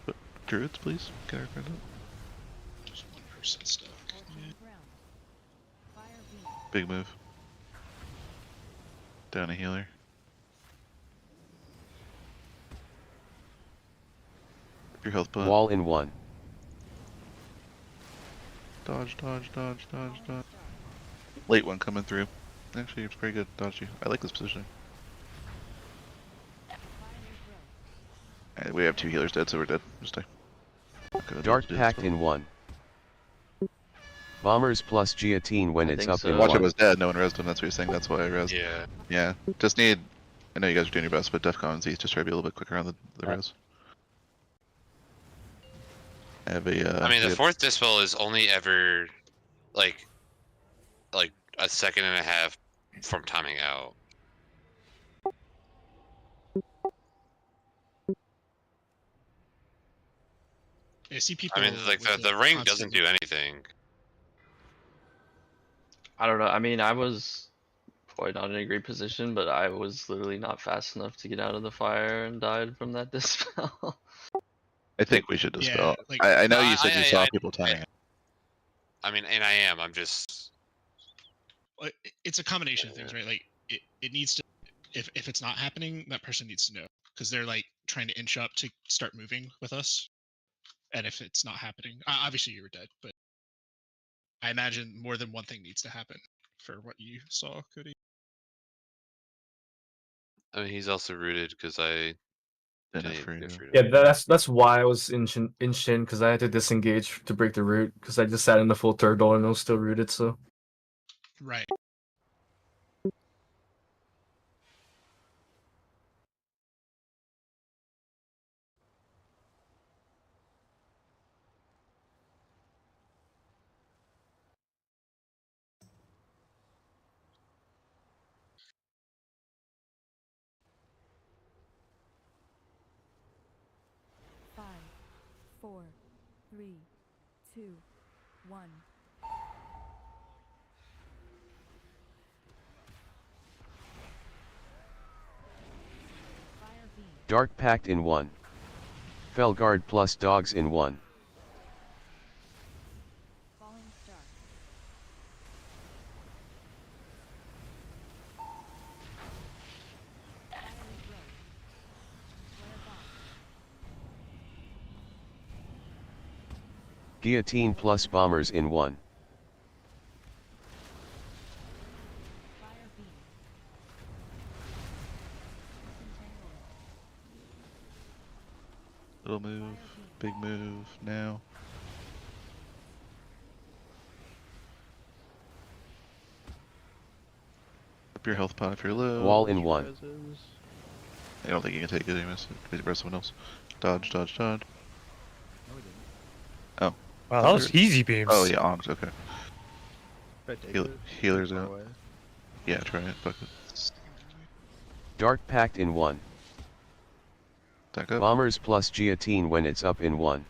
But druids, please. Get our credit.
Just 1% stuff.
Big move. Down a healer. Your health bot.
Wall in 1.
Dodge, dodge, dodge, dodge, dodge. Late one coming through. Actually, it's pretty good. Dodgy. I like this position. And we have 2 healers dead, so we're dead. Just die.
Dark Pact in 1. Bombers plus guillotine when
I
it's
think
up
so.
in
Watch
1.
it was dead. No one rezzed him. That's what you're saying. That's why I rezzed.
Yeah.
Yeah. Just need. I know you guys are doing your best, but Defcon and Z just try to be a little bit quicker on the res. I have a.
I mean,
we
the
have-
4th Dispel is only ever like a second and a half from timing out.
I see people.
I mean, like
with
the ring
constant-
doesn't do anything.
I don't know. I mean, I was probably not in a great position, but I was literally not fast enough to get out of the fire and died from that dispel.
I think we should
Yeah,
dispel.
like-
I know you said you saw people timing it.
I mean, and I am. I'm just.
It's a combination of things, right? Like it needs to. If it's not happening, that person needs to know because they're like trying to inch up to start moving with us. And if it's not happening, obviously you were dead, but I imagine more than one thing needs to happen for what you saw, Cody.
I mean, he's also rooted because I.
Didn't
didn't
free
get
him.
freedom.
Yeah, that's why I was inched in because I had to disengage to break the root because I just sat in the full turtle and it was still rooted. So
Right.
4, 3, 2, 1. Fire beam.
Dark Pact in 1. Felguard plus dogs in 1.
Falling star. Fiery growth. Flare bomb.
Guillotine plus bombers in 1.
Fire beam. Disentanglement.
Little move, big move, now. Up your health pot if you're low.
Wall in 1.
I don't think you can take it, you miss it. Please press someone else. Dodge, dodge, dodge. Oh.
Wow, that was easy beams.
Oh yeah, Ongs, okay.
Heal,
Healer's out. Yeah, try it, fuck it.
Dark Pact in 1.
Back up.
Bombers plus guillotine when it's up in 1.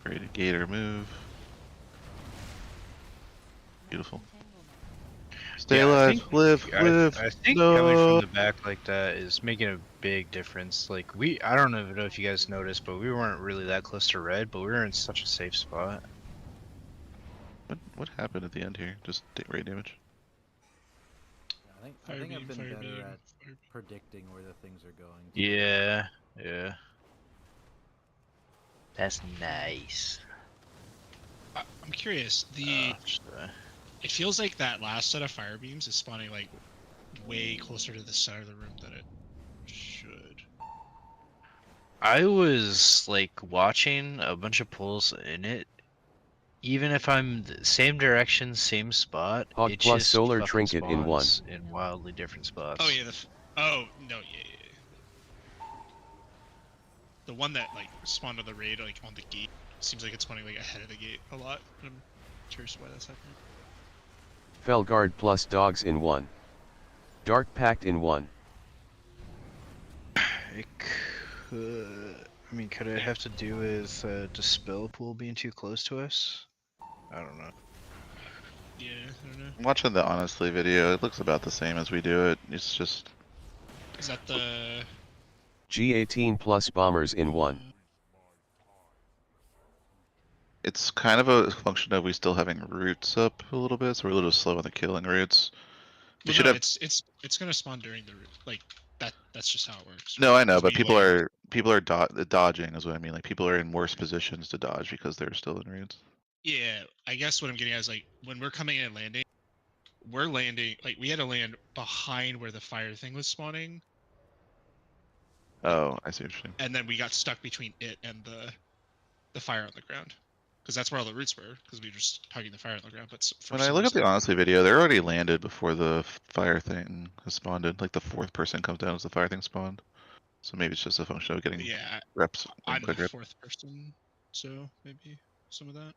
Great gator move. Beautiful. Stay
Yeah,
alive, live.
I think coming from the back like that is making a big difference. Like I don't even know if you guys noticed, but we weren't really that close to red, but we were in such a safe spot.
What happened at the end here? Just rate damage.
I think I've been better at predicting where the things are going.
Yeah, yeah. That's nice.
I'm curious. It feels like that last set of fire beams is spawning like way closer to the center of the room than it should.
I was like watching a bunch of pulls in it. Even if I'm the same direction, same spot,
Hog
it
plus
just
solar
fucking
trinket in 1.
spawns in wildly different spots.
Oh yeah, oh no, yeah. The one that like spawned on the raid, like on the gate, seems like it's spawning like ahead of the gate a lot. I'm curious why that's happening.
Felguard plus dogs in 1. Dark Pact in 1.
It could. I mean, could it have to do with Dispel Pool being too close to us? I don't know.
Yeah, I don't know.
I'm watching the Honestly video, it looks about the same as we do it. It's just.
Is that the
G18 plus bombers in 1.
It's kind of a function of we still having roots up a little bit, so we're a little slow on the killing roots. We
Well,
should
no,
have.
it's gonna spawn during the route. Like that's just how it works.
No, I know,
'Cause
but
we,
people
like-
are dodging is what I mean. Like people are in worse positions to dodge because they're still in roots.
Yeah, I guess what I'm getting at is like when we're coming in and landing, we're landing like we had to land behind where the fire thing was spawning,
Oh, I see what you're saying.
and then we got stuck between it and the fire on the ground, because that's where all the roots were. Because we were just hugging the fire on the ground. But for
When I
some
look at the
reason-
Honestly video, they're already landed before the fire thing has spawned. Like the fourth person comes down as the fire thing spawned. So maybe it's just a function of getting
yeah,
reps.
I'm
quick
the
rep.
fourth person, so maybe some of that.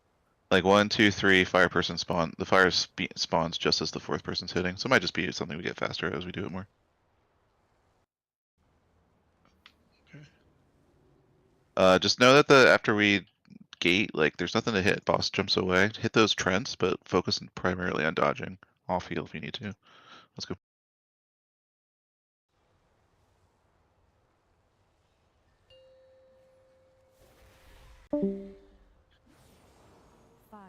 Like 1, 2, 3, fire person spawn. The fire spawns just as the fourth person's hitting. So it might just be something we get faster as we do it more.
Okay.
Just know that after we gate, like there's nothing to hit. Boss jumps away. Hit those trents, but focus primarily on dodging. Off heal if you need to. Let's go.
Five,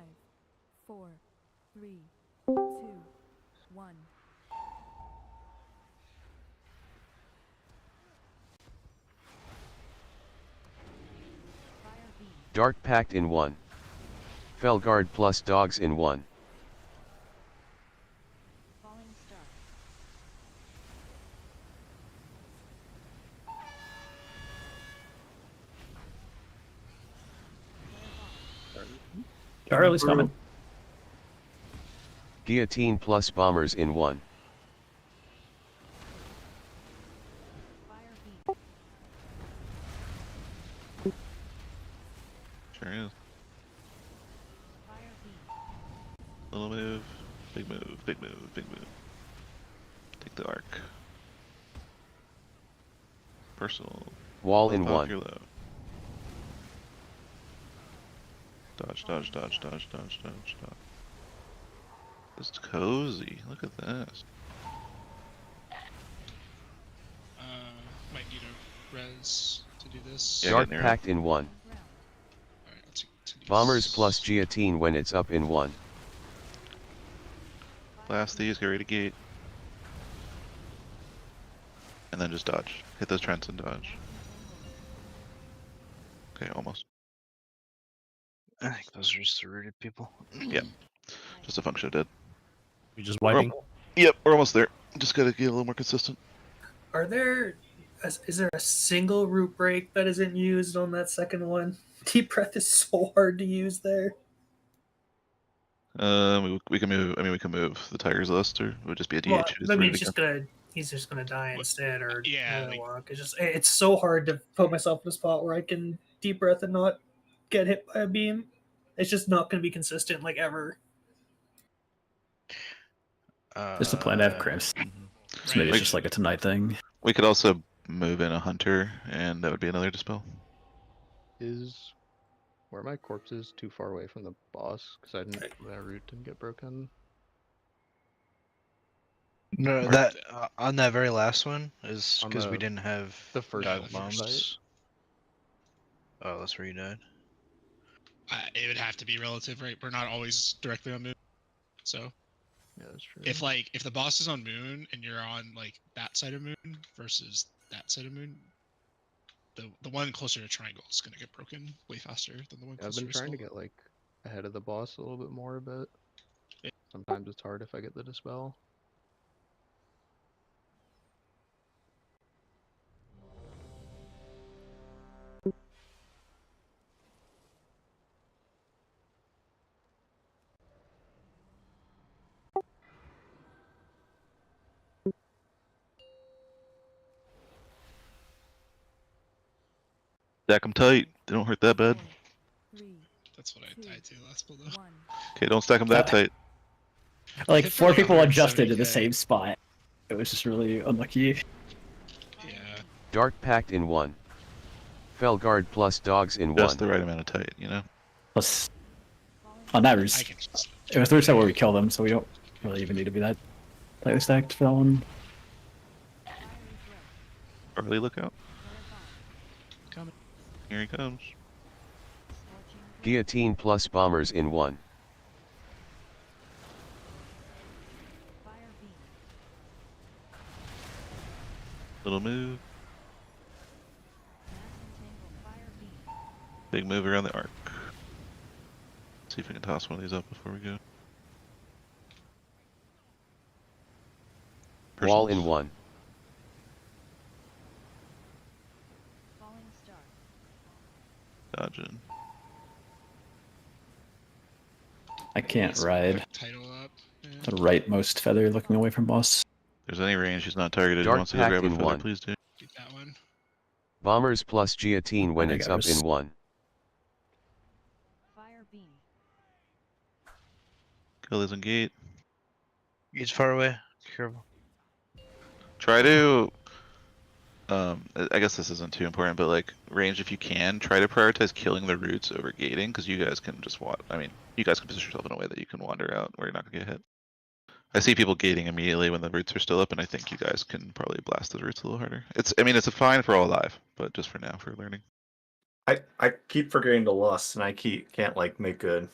4, 3, 2, 1. Fire beam.
Dark Pact in 1. Felguard plus dogs in 1.
Falling star.
Charlie's coming.
Guillotine plus bombers in 1.
Sure is. Little move, big move, big move, big move. Take the arc. Personal.
Wall in
Flip off
1.
your low. Dodge, dodge, dodge, dodge, dodge, dodge, dodge. It's cozy. Look at this.
Might need a res to do this.
Yeah,
Dark
get near it.
Pact in 1. Bombers plus Guillotine when it's up in 1.
Blast these, get ready to gate. And then just dodge. Hit those trends and dodge. Okay, almost.
I think those are just the rooted people.
Yep. Just a function of dead.
You just
We're
wiping?
Yep, we're almost there. Just gotta get a little more consistent.
Are there? Is there a single root break that isn't used on that second one? Deep breath is so hard to use there.
We can move. I mean, we can move the Tiger's List, or it would just be a DH.
Well,
who's
I mean,
ready to go.
he's just gonna die instead, or
yeah,
walk. It's so hard to put myself in a spot where I can deep breath and not get hit by a beam. It's just not gonna be consistent, like ever.
Just a plan to have cramps. So maybe it's just like a tonight thing.
We could also move in a Hunter, and that would be another dispel.
Is where my corpse is too far away from the boss because that route didn't get broken.
No, that on that very last one is
On
because we
the-
didn't have
the first
dive
one,
bombs. Oh, that's where you died.
It would have to be relative, right? We're not always directly on moon, so
yeah, that's true.
if the boss is on moon and you're on like that side of moon versus that side of moon, the one closer to triangle is gonna get broken way faster than the one
I've
closer
been
to
trying to
skull.
get like ahead of the boss a little bit more, but
Yeah.
sometimes it's hard if I get the dispel.
Stack them tight. They don't hurt that bad.
That's what I died to last build though.
Okay, don't stack them that tight.
Like
hit for
four
like
people adjusted to
170K.
the same spot. It was just really unlucky.
Dark Pact in 1. Felguard plus dogs in 1.
Just the right amount of tight, you know?
Plus, on that route, it was the route where we kill them, so we don't really even need to be that tightly stacked for that one.
Early lookout.
Coming.
Here he comes.
Guillotine plus bombers in 1.
Little move. Big move around the arc. See if we can toss one of these up before we go.
Wall in 1.
Dodging.
I can't ride
Title up.
the rightmost feather looking away from boss.
If there's any range he's not targeted,
Dark
he wants to go
Pact
grab a
in
feather,
1.
please do.
Get that one.
Bombers plus Guillotine when
I
it's
think I
up
was-
in 1.
Fire beam.
Kill isn't gate.
He's far away. Careful.
Try to I guess this isn't too important, but like range if you can, try to prioritize killing the roots over gating, because you guys can just you guys can position yourself in a way that you can wander out where you're not gonna get hit. I see people gating immediately when the roots are still up, and I think you guys can probably blast those roots a little harder. It's a fine for all alive, but just for now for learning.
I keep forgetting to lust, and I can't like make good.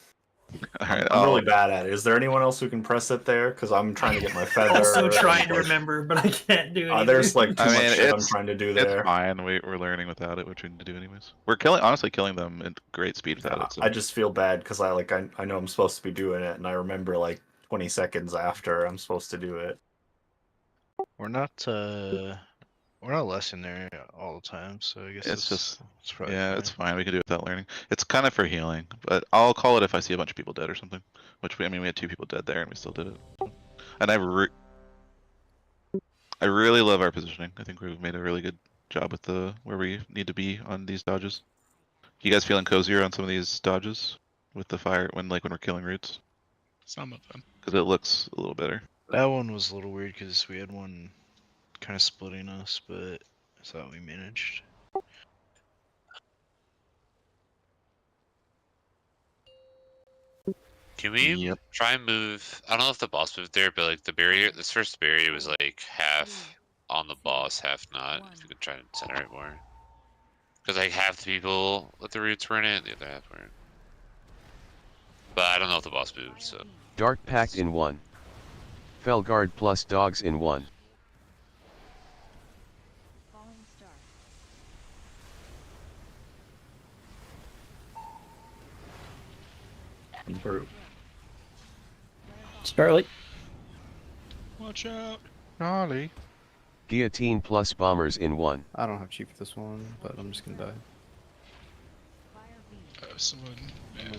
Alright,
I'm really bad at it. Is there anyone else who can press it there? Because I'm trying to get my feather.
Also trying
and,
to
like,
remember, but I can't do it.
there's like too
I
much
mean,
shit I'm
it's
trying to do
it's
there.
fine. We're learning without it, which we need to do anyways. We're honestly killing them at great speed without it. So.
I just feel bad because I know I'm supposed to be doing it, and I remember like 20 seconds after I'm supposed to do it.
We're not less in there all the time, so I guess
It's just
probably
yeah,
fine.
it's fine. We can do it without learning. It's kind of for healing, but I'll call it if I see a bunch of people dead or something. Which we had 2 people dead there, and we still did it. And I really love our positioning. I think we've made a really good job with where we need to be on these dodges. You guys feeling cozier on some of these dodges with the fire when we're killing roots?
Some of them.
Because it looks a little better.
That one was a little weird because we had one kind of splitting us, but I thought we managed.
Can we try and move? I don't know if the boss moved there, but like the barrier, this first barrier was like half on the boss, half not. If we could try and center it more, because like half the people with the roots were in it, the other half weren't. But I don't know if the boss moved, so.
Dark Pact in 1. Felguard plus dogs in 1.
Starlight.
Watch out.
Gnarly.
Guillotine plus bombers in 1.
I don't have chief for this one, but I'm just gonna die.
Someone. Yeah.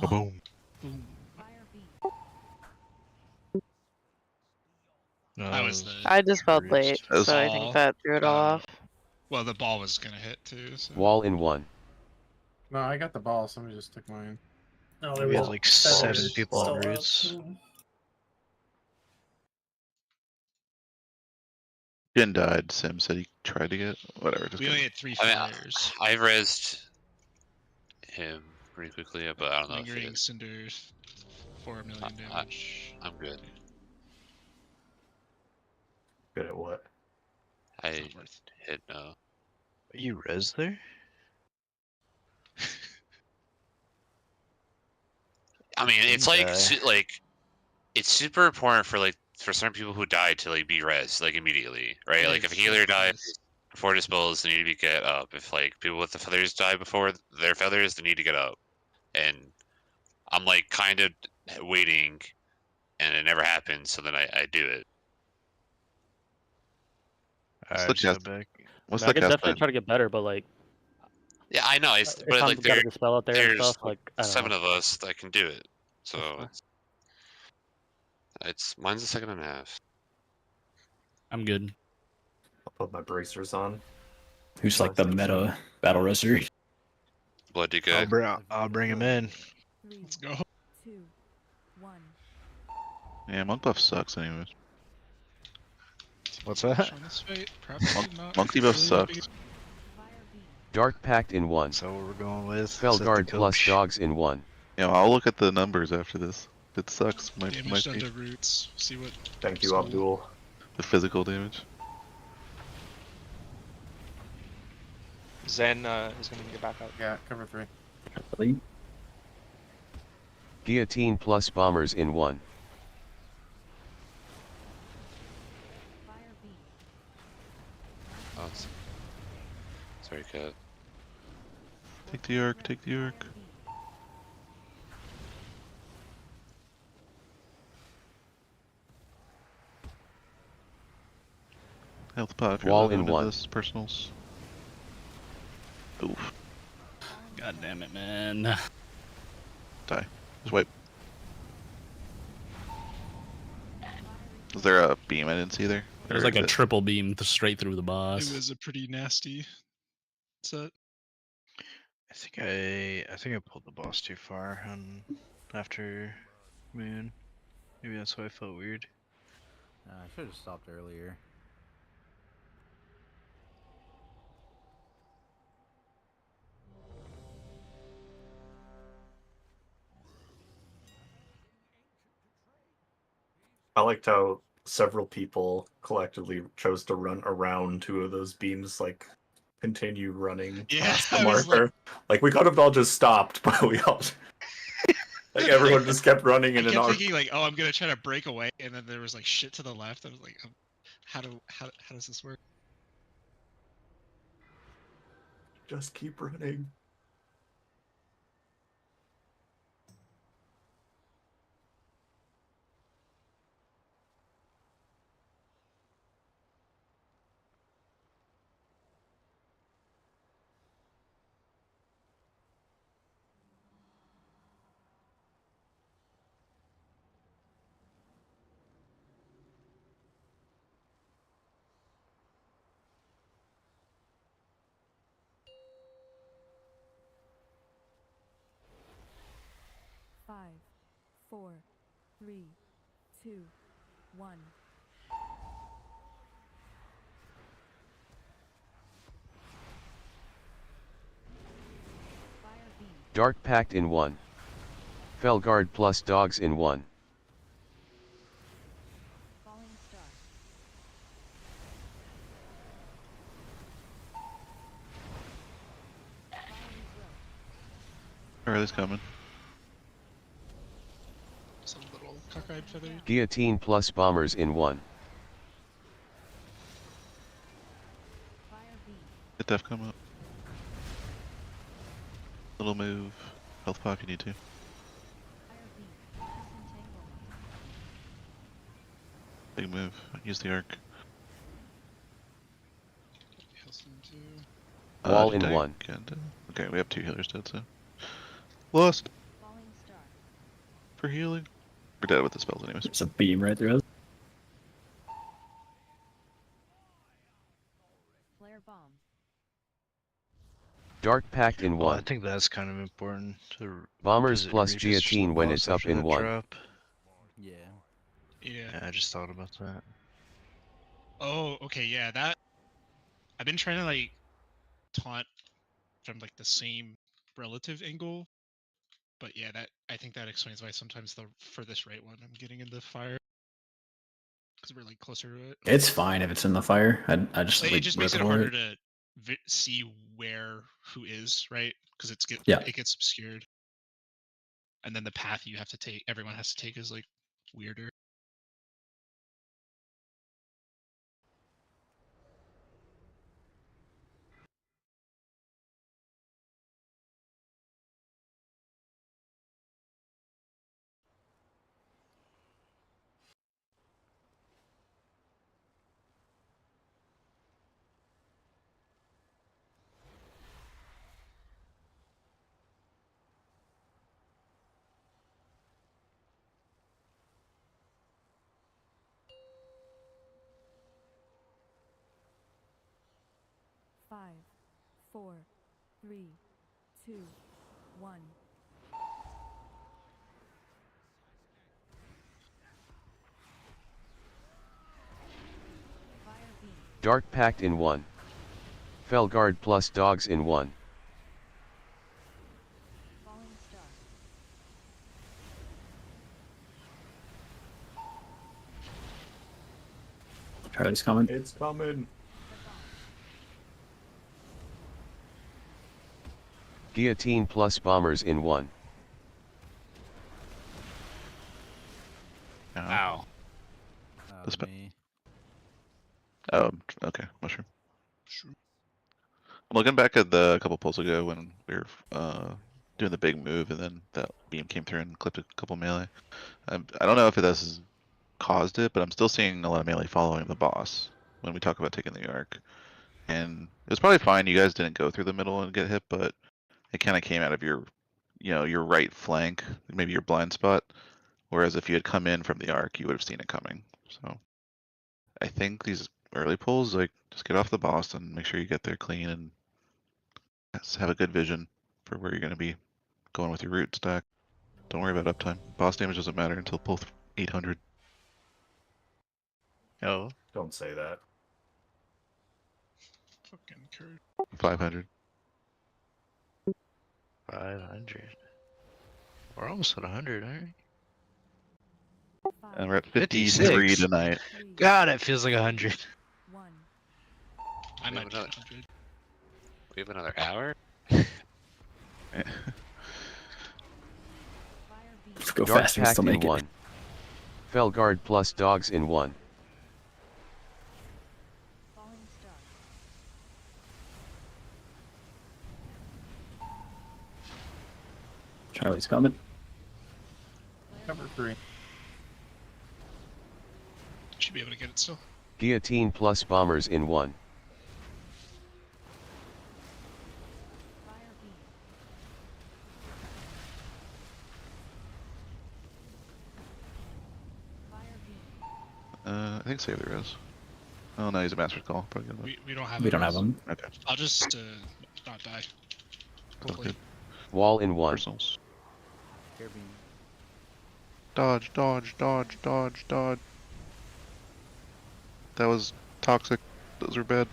Boom.
Boom.
That
was the
I just felt late,
That
so I
ball.
think that threw it all off.
Well, the ball was gonna hit too. So.
Wall in 1.
No, I got the ball. Somebody just took mine.
No,
We had like 7 people on
still up.
roots.
Jin died. Sim said he tried to get whatever. Just
We
go.
only had 3
I mean,
fires.
I've rezzed him pretty quickly, but I don't know if
Lingering
it,
cinders, 4 million damage.
I'm good.
Good at what?
I hit no.
You res there?
I mean, it's
Didn't
like
die.
it's super important for like for certain people who die to like be res like immediately, right?
Yeah,
Like if a
it's
healer
like
dies
this.
before dispels, they need to be get up. If like people with the feathers die before their feathers, they need to get up. And I'm like kind of waiting, and it never happens. So then I do it.
What's
Alright,
the
just
cast?
go back.
What's
I
the
could
cast
definitely
time?
try to get better, but like,
Yeah, I know.
if
But
I'm
like
got a dispel out there and
there's
stuff, like I don't
7
know.
of us that can do it. So
fine.
it's mine's a second and a half.
I'm good.
I'll put my bracers on.
Who's like the meta battle wrestler?
Bloody
I'll,
good.
I'll bring him in.
Let's go.
2, 1.
Yeah, monk buff sucks anyways.
What's that?
On this fight, probably not
Monk debuff
really
sucks.
big-
Dark Pact in 1.
So what we're going with.
Felguard plus dogs in 1.
Yeah, I'll look at the numbers after this. If it sucks, might
Damage done
be
to roots. See what.
Thank you,
So-
Abdul.
the physical damage.
Zen is going to get back up.
Yeah, cover 3.
Guillotine plus bombers in 1.
Oh, sorry, cat.
Take the arc, take the arc. Health pot if you're
Wall
living
in
into
1.
this, personals. Oof.
God damn it, man.
Die. Just wipe. Is there a beam I didn't see there?
There's
Or
like
is
a
it-
triple beam straight through the boss.
It was a pretty nasty set.
I think I pulled the boss too far on after Moon. Maybe that's why I felt weird.
I should have stopped earlier.
I liked how several people collectively chose to run around 2 of those beams, like continue running
Yeah,
past the
I was
marker. Like we could have all just stopped, but we all like everyone just kept running
I
in an
kept
arc.
thinking like, oh, I'm gonna try to break away, and then there was like shit to the left. I was like, how does this work?
Just keep running.
Five, 4, 3, 2, 1. Fire beam.
Dark Pact in 1. Felguard plus dogs in 1.
Falling star.
Early's coming.
Some little cockeyed feather.
Guillotine plus bombers in 1.
Get def come up. Little move. Health pocket you too. Big move. Use the arc.
Wall in
Dang,
1.
Okay, we have 2 healers dead, so. Lost. For healing. We're dead with the spells anyways.
There's a beam right through us.
Flare bomb.
Dark Pact in
Well, I
1.
think that's kind of important to
Bombers
visit
plus
Reapers
guillotine when
boss
it's up
after
in
that
1.
drop.
Yeah.
Yeah.
I just thought about that.
Oh, okay, yeah, that I've been trying to like taunt from like the same relative angle. But yeah, that I think that explains why sometimes the for this right one I'm getting into fire. Because we're like closer to it.
It's fine if it's in the fire. I just
Like,
like
it just
rip
makes it
for
harder to see where who is, right? Because it gets obscured. And then the path you have to take, everyone has to take, is like weirder.
Five, 4, 3, 2, 1. Fire beam.
Dark Pact in 1. Felguard plus dogs in 1.
Falling star.
Charlie's coming.
It's coming.
Guillotine plus bombers in 1.
Ow.
Me.
Oh, okay, mushroom. I'm looking back at a couple pulls ago when we were doing the big move, and then that beam came through and clipped a couple melee. I don't know if this has caused it, but I'm still seeing a lot of melee following the boss when we talk about taking the arc. And it was probably fine. You guys didn't go through the middle and get hit, but it kind of came out of your, your right flank, maybe your blind spot. Whereas if you had come in from the arc, you would have seen it coming. So I think these early pulls, like, just get off the boss and make sure you get there clean and have a good vision for where you're going to be going with your root stack. Don't worry about uptime. Boss damage doesn't matter until pull 800.
Oh. Don't say that.
Fucking curd.
500.
500. We're almost at 100, aren't we?
And we're at 53
56.
tonight.
God, it feels like 100.
I might be
another-
100.
We have another hour?
Let's go
Dark
fast. We
Pact
still
in
make it.
1. Felguard plus dogs in 1.
Falling star.
Charlie's coming.
Cover 3.
Should be able to get it still.
Guillotine plus bombers in 1.
Fire beam. Fire beam.
I think save the res. Oh no, he's a master's call. Probably good.
We don't have
We
it.
don't have them.
Okay.
I'll just not die. Hopefully.
Good.
Wall in 1.
Personals.
Care beam.
Dodge, dodge, dodge, dodge, dodge. That was toxic. Those are bad.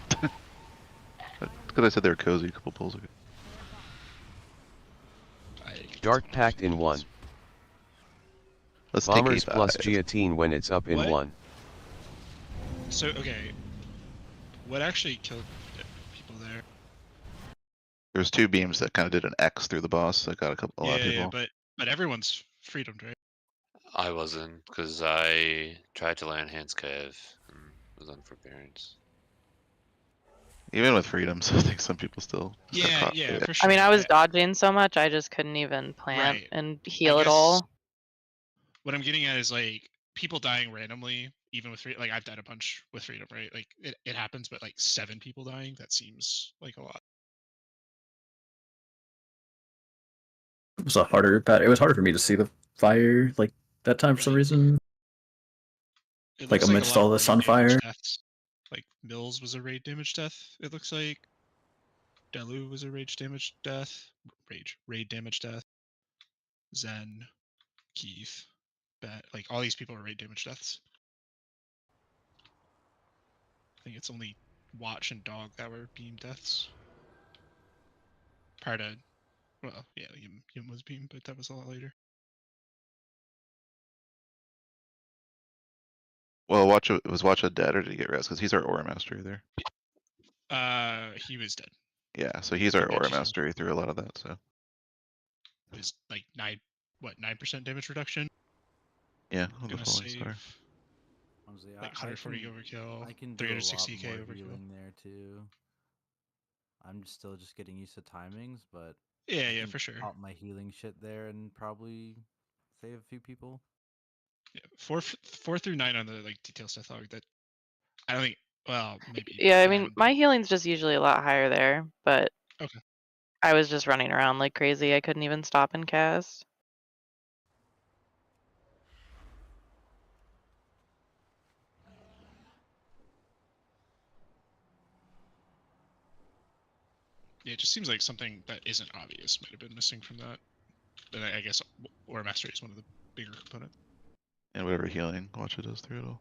Because I said they were cozy a couple pulls ago.
Dark Pact in 1.
Let's
Bombers
take
plus
A5.
guillotine when it's up in
What?
1.
So okay, what actually killed people there?
There's 2 beams that kind of did an X through the boss. That got a lot of people.
But everyone's freedomed, right?
I wasn't, because I tried to land Hans Kev and was on forbearance.
Even with freedoms, I think some people still. got
Yeah,
caught
yeah,
with it.
for sure.
I mean, I was dodging so much, I just couldn't even plant
Right.
and
I
heal at
guess
all.
What I'm getting at is like people dying randomly, even with like I've died a bunch with freedom, right? Like it happens, but like 7 people dying, that seems like a lot.
It was a harder pat. It was harder for me to see the fire like that time for some reason.
It
Like
looks like a
amidst
lot
all
of
the
raid damage
sunfire.
deaths. Like Mills was a raid damage death, it looks like. Delu was a rage damage death. Raid damage death. Zen, Keith, Bet, like all these people are raid damage deaths. I think it's only Watch and Dog that were beam deaths. Prior to, well, yeah, Yum was beam, but that was a lot later.
Well, was Watcha dead or did he get res? Because he's our aura master there.
He was dead.
Yeah, so he's
He
our aura
mentioned him.
master. He threw a lot of that. So
It was like 9% damage reduction.
yeah, on the
Gonna
falling
save
star.
Honestly,
like 140 overkill,
I can do a lot
360k
more
overkill.
healing there too. I'm still just getting used to timings, but
Yeah,
I
yeah,
can
for sure.
pop my healing shit there and probably save a few people.
Yeah, 4 through 9 on the like detail stuff log. That I don't think. Well, maybe.
Yeah, I mean,
10,
my healing's just usually a lot higher there, but
Okay.
I was just running around like crazy. I couldn't even stop and cast.
Yeah, it just seems like something that isn't obvious might have been missing from that. But I guess Aura Mastery is one of the bigger components.
And whatever healing Watcha does through it all.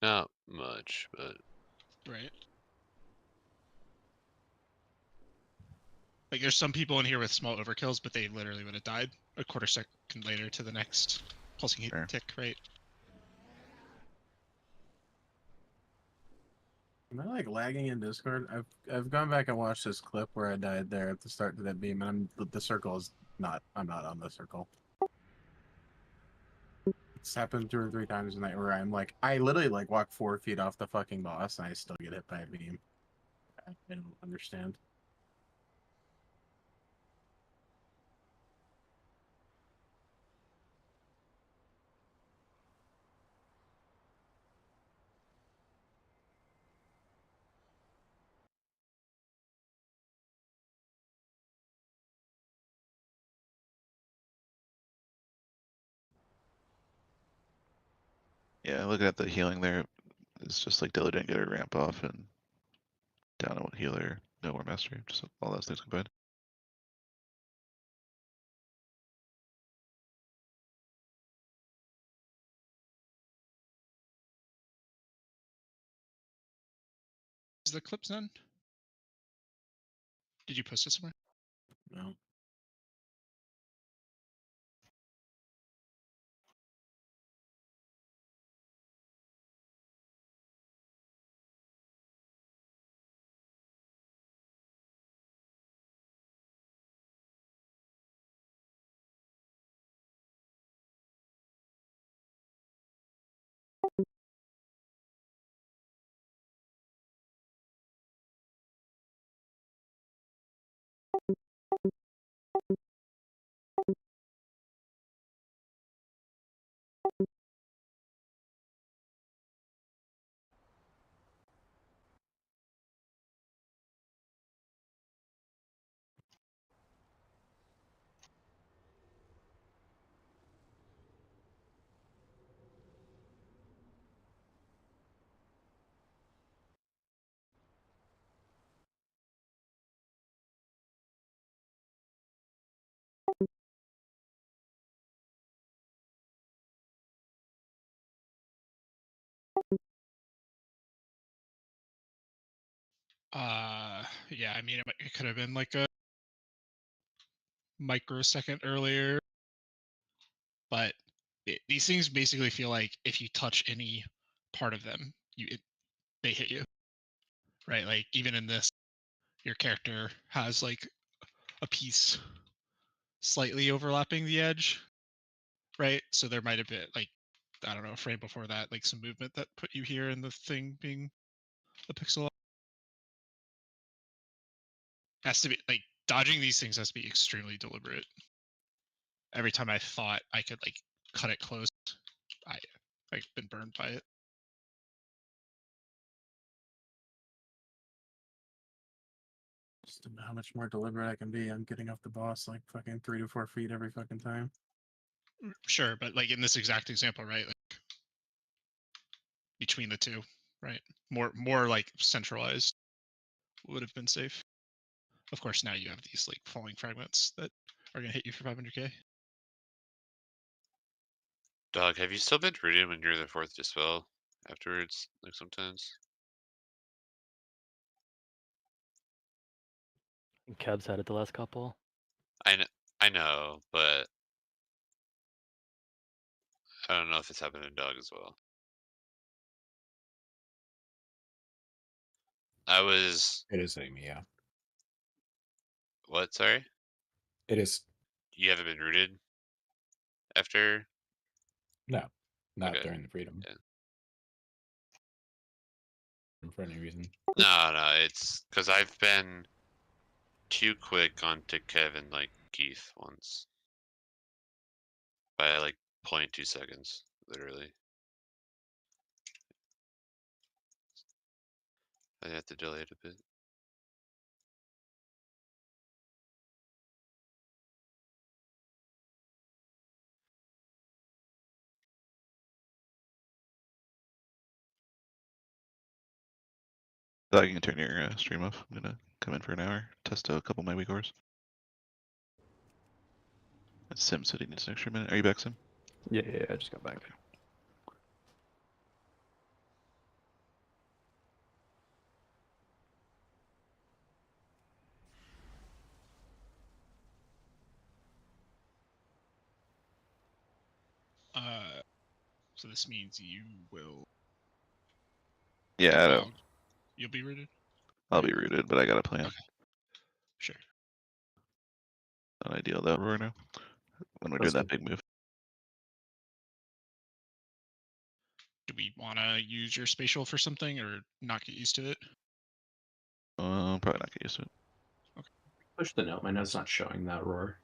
Not much, but
Right. Like there's some people in here with small overkills, but they literally would have died a quarter second later to the next pulsing heat tick, right?
Am I like lagging in Discord? I've gone back and watched this clip where I died there at the start of that beam, and the circle is not. I'm not on the circle. It's happened 2 or 3 times tonight where I'm like, I literally like walk 4 feet off the fucking boss, and I still get hit by a beam. I don't understand.
Yeah, looking at the healing there, it's just like Dilla didn't get her ramp off and down on one healer, no aura mastery, just all those things combined.
Is the clip done? Did you post it somewhere?
No.
Yeah, I mean, it could have been like a microsecond earlier, but these things basically feel like if you touch any part of them, they hit you, right? Like even in this, your character has like a piece slightly overlapping the edge, right? So there might have been like, I don't know, a frame before that, like some movement that put you here, and the thing being a pixel. Has to be like dodging these things has to be extremely deliberate. Every time I thought I could like cut it close, I've been burned by it.
Just how much more deliberate I can be. I'm getting off the boss like fucking 3 to 4 feet every fucking time.
Sure, but like in this exact example, right? Like between the two, right? More like centralized would have been safe. Of course, now you have these like falling fragments that are gonna hit you for 500k.
Dog, have you still been rooted when you're the 4th dispel afterwards? Like sometimes.
Kev's had it the last couple.
I know, but I don't know if it's happened in Dog as well.
It is Amy, yeah.
What? Sorry?
It is.
You haven't been rooted after?
No, not
Okay.
during the freedom.
Yeah.
For any reason.
No, it's because I've been too quick onto Kevin like Keith once. By like 0.2 seconds, literally. I have to delay it a bit.
I can turn your stream off. I'm gonna come in for an hour, test a couple of my weak ores. Sim said he needs an extra minute. Are you back, Sim?
Yeah, I just got back.
So this means you will.
Yeah, I don't.
You'll be rooted.
I'll be rooted, but I got a plan.
Okay. Sure.
Not ideal though, right now. When we're doing that big move.
Do we want to use your spatial for something, or not get used to it?
Probably not get used to it.
Push the note. My note's not showing that roar.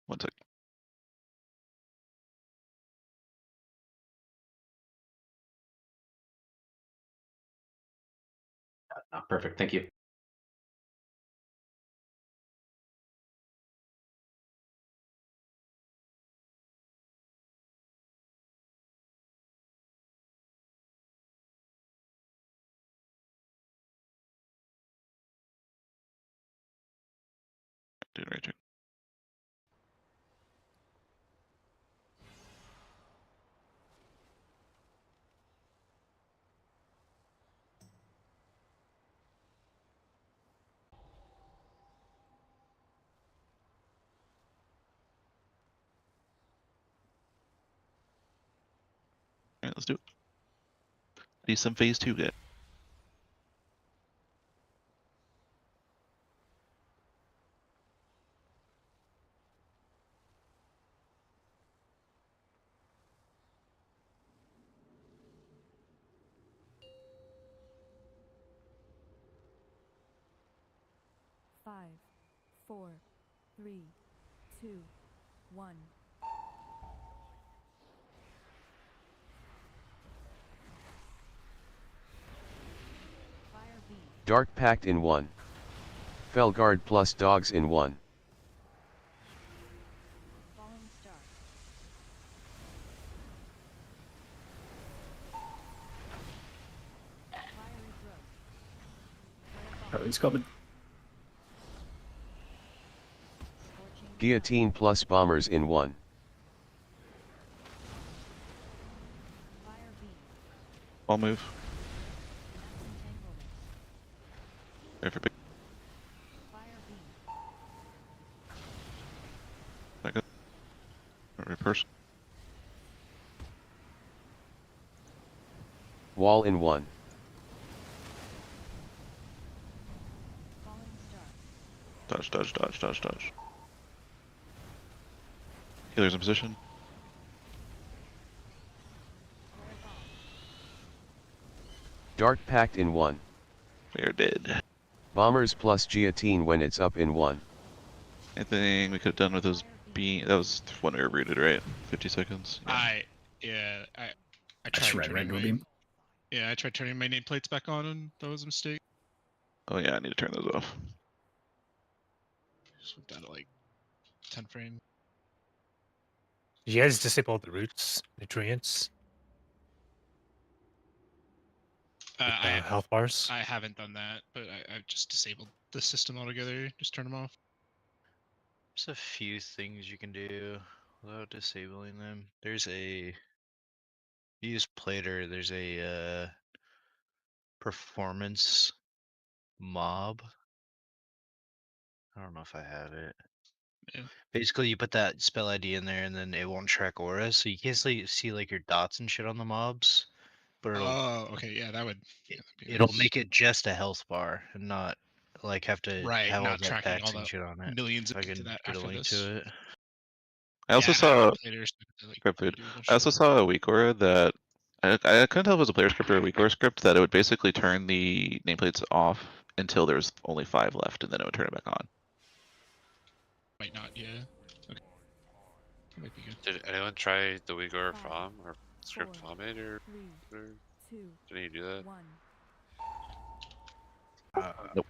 One sec.
Perfect. Thank you.
Doing right turn. Alright, let's do it. Need some phase 2 get.
Five, 4, 3, 2, 1. Fire V.
Dark Pact in 1. Felguard plus dogs in 1.
Falling Star. Fiery Throat.
Oh, he's coming.
Guillotine plus bombers in 1.
Fire V.
I'll move. Wait for big. Second. Every person.
Wall in 1.
Dodge, dodge, dodge, dodge, dodge. Healer's in position.
Dark Pact in 1.
We are dead.
Bombers plus guillotine when it's up in 1.
Anything we could have done with those being that was when we were rooted, right? 50 seconds.
I tried
red
turning my,
beam.
I tried turning my nameplates back on, and that was a mistake.
Oh yeah, I need to turn those off.
Just went down to like 10 frame.
Did you guys disable the roots, nutrients, health bars?
I haven't done that, but I've just disabled the system altogether. Just turn them off.
There's a few things you can do without disabling them. There's a use Plater. There's a performance mob. I don't know if I have it.
Yeah.
Basically, you put that spell ID in there, and then it won't track auras, so you can't see like your dots and shit on the mobs. But
Oh, okay, yeah, that would.
it'll make it just a health bar and not like have to
Right,
have all
not
that
tracking
packs
all
and
the
shit on it.
millions
If I
into
can
that
get a
after
link
this.
to it.
I also
Yeah,
saw
players to, like,
script food.
do a bunch
I
of
also
stuff.
saw a weak aura that I couldn't tell if it was a player script or a weak aura script that it would basically turn the nameplates off until there's only 5 left, and then it would turn it back on.
Might not, yeah. Okay. That might be good.
Did anyone try the Uyghur farm or script vomit or whatever? Didn't you do that?
Nope.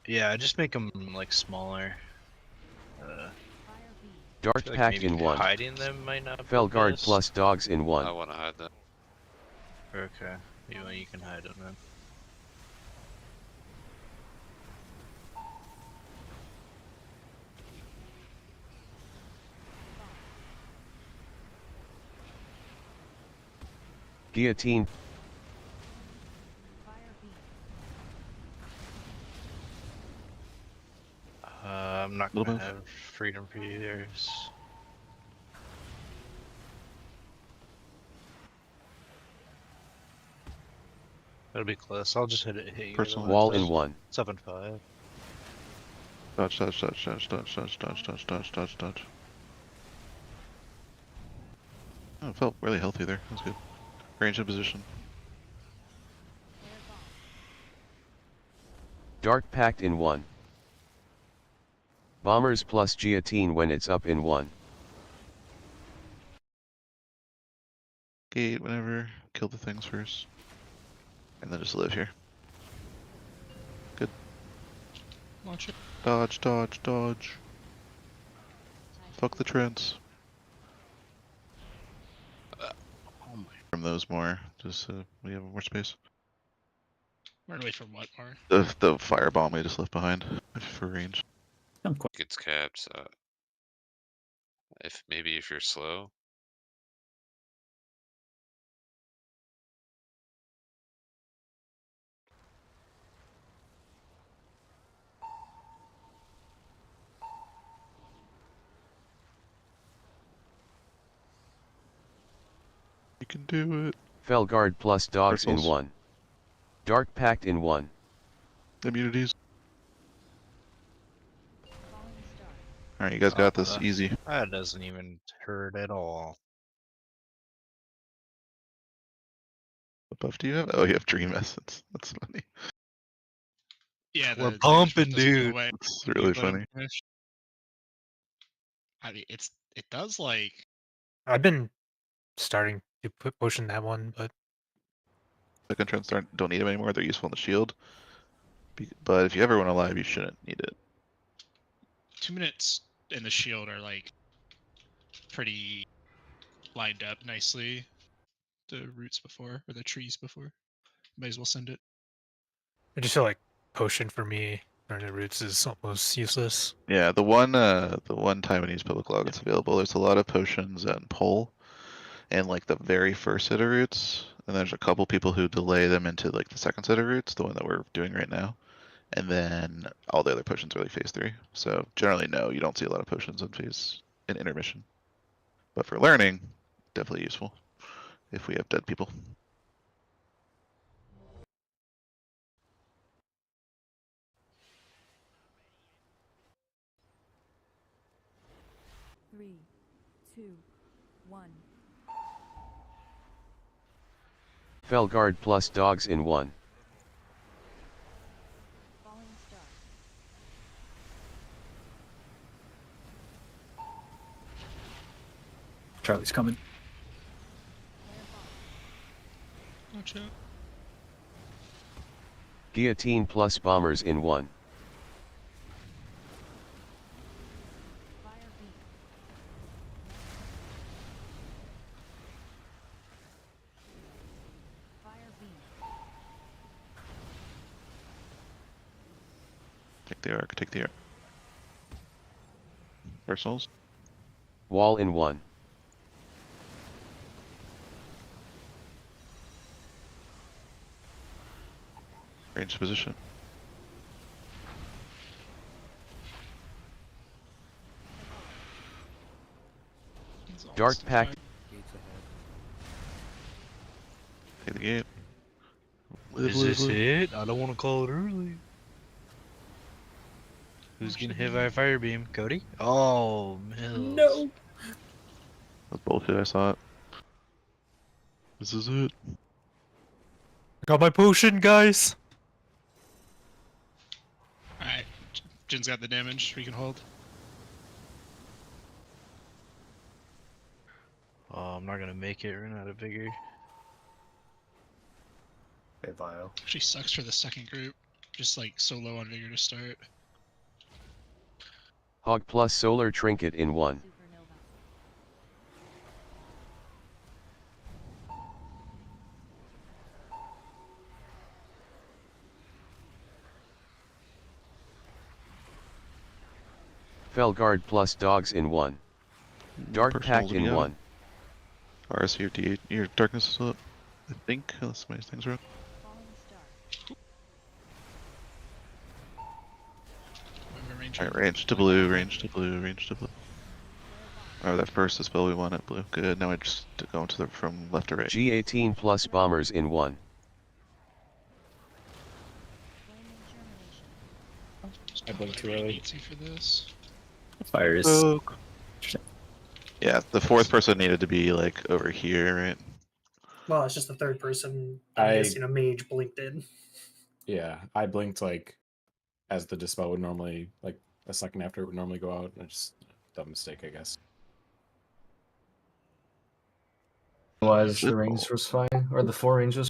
Yeah, I just make them like smaller.
Dark
feel like
Pact
maybe
in 1.
hiding them might not be
Felguard
best.
plus dogs in 1.
I want to hide that.
Okay, you can hide them then.
Guillotine.
I'm not
Little
gonna
move.
have freedom for you there. That'll be close. I'll just hit you.
Personal
Wall in 1.
7-5.
Dodge, dodge, dodge, dodge, dodge, dodge, dodge, dodge, dodge, dodge, dodge. Oh, it felt really healthy there. That's good. Range in position.
Dark Pact in 1. Bombers plus guillotine when it's up in 1.
Gate whenever. Kill the things first. And then just live here. Good.
Launch it.
Dodge, dodge, dodge. Fuck the trends. From those more, just so we have more space.
Run away from what, Mar?
The firebomb we just left behind for range.
Gets capped, so if you're slow.
You can do it.
Felguard plus dogs in
Crystals.
1. Dark Pact in 1.
Immunities. Alright, you guys got this. Easy.
That doesn't even hurt at all.
What buff do you have? Oh, you have Dream Essence. That's funny.
Yeah,
We're
the
pumping,
damage doesn't go
dude.
away.
That's really
But I'm
funny.
finished. I mean, it does like
I've been starting to put potion that one, but
Second trends don't need them anymore. They're useful in the shield. But if you ever want to live, you shouldn't need it.
2 minutes in the shield are like pretty lined up nicely. The roots before or the trees before. Might as well send it.
I just feel like potion for me during the roots is almost useless.
Yeah, the one time in East Public Log it's available, there's a lot of potions and pull, and like the very first set of roots, and there's a couple people who delay them into like the second set of routes, the one that we're doing right now, and then all the other potions are like phase 3. So generally, no, you don't see a lot of potions in intermission. But for learning, definitely useful if we have dead people.
Three, two, one.
Felguard plus dogs in 1.
Falling star.
Charlie's coming.
Watch out.
Guillotine plus bombers in 1.
Fire beam. Fire beam.
Take the arc, take the arc. Personals.
Wall in 1.
Range position.
Dark Pact.
Take the gate.
Is this it? I don't want to call it early. Who's getting hit by a fire beam? Cody? Oh, Mills.
No.
That's bullshit, I saw it. This is it.
Got my potion, guys.
Alright, Jin's got the damage. We can hold.
Oh, I'm not gonna make it. Run out of vigor.
Hey, Vile.
Actually sucks for the second group. Just like so low on vigor to start.
Hog plus solar trinket in 1. Felguard plus dogs in 1. Dark
Personals
Pact in
again.
1.
RS, your darkness is up. I think, unless my things are up. Alright, range to blue, range to blue, range to blue. Oh, that first spell we want at blue. Good, now I just go into the from left to right.
G18 plus bombers in 1.
I blinked too early.
For this.
Fire is.
Oh. Yeah, the fourth person needed to be like over here, right?
Well, it's just the third person.
I-
Mage blinked in.
Yeah, I blinked like as the dispel would normally, like a second after it would normally go out. And just dumb mistake, I guess.
Was the range was fine, or the 4 range was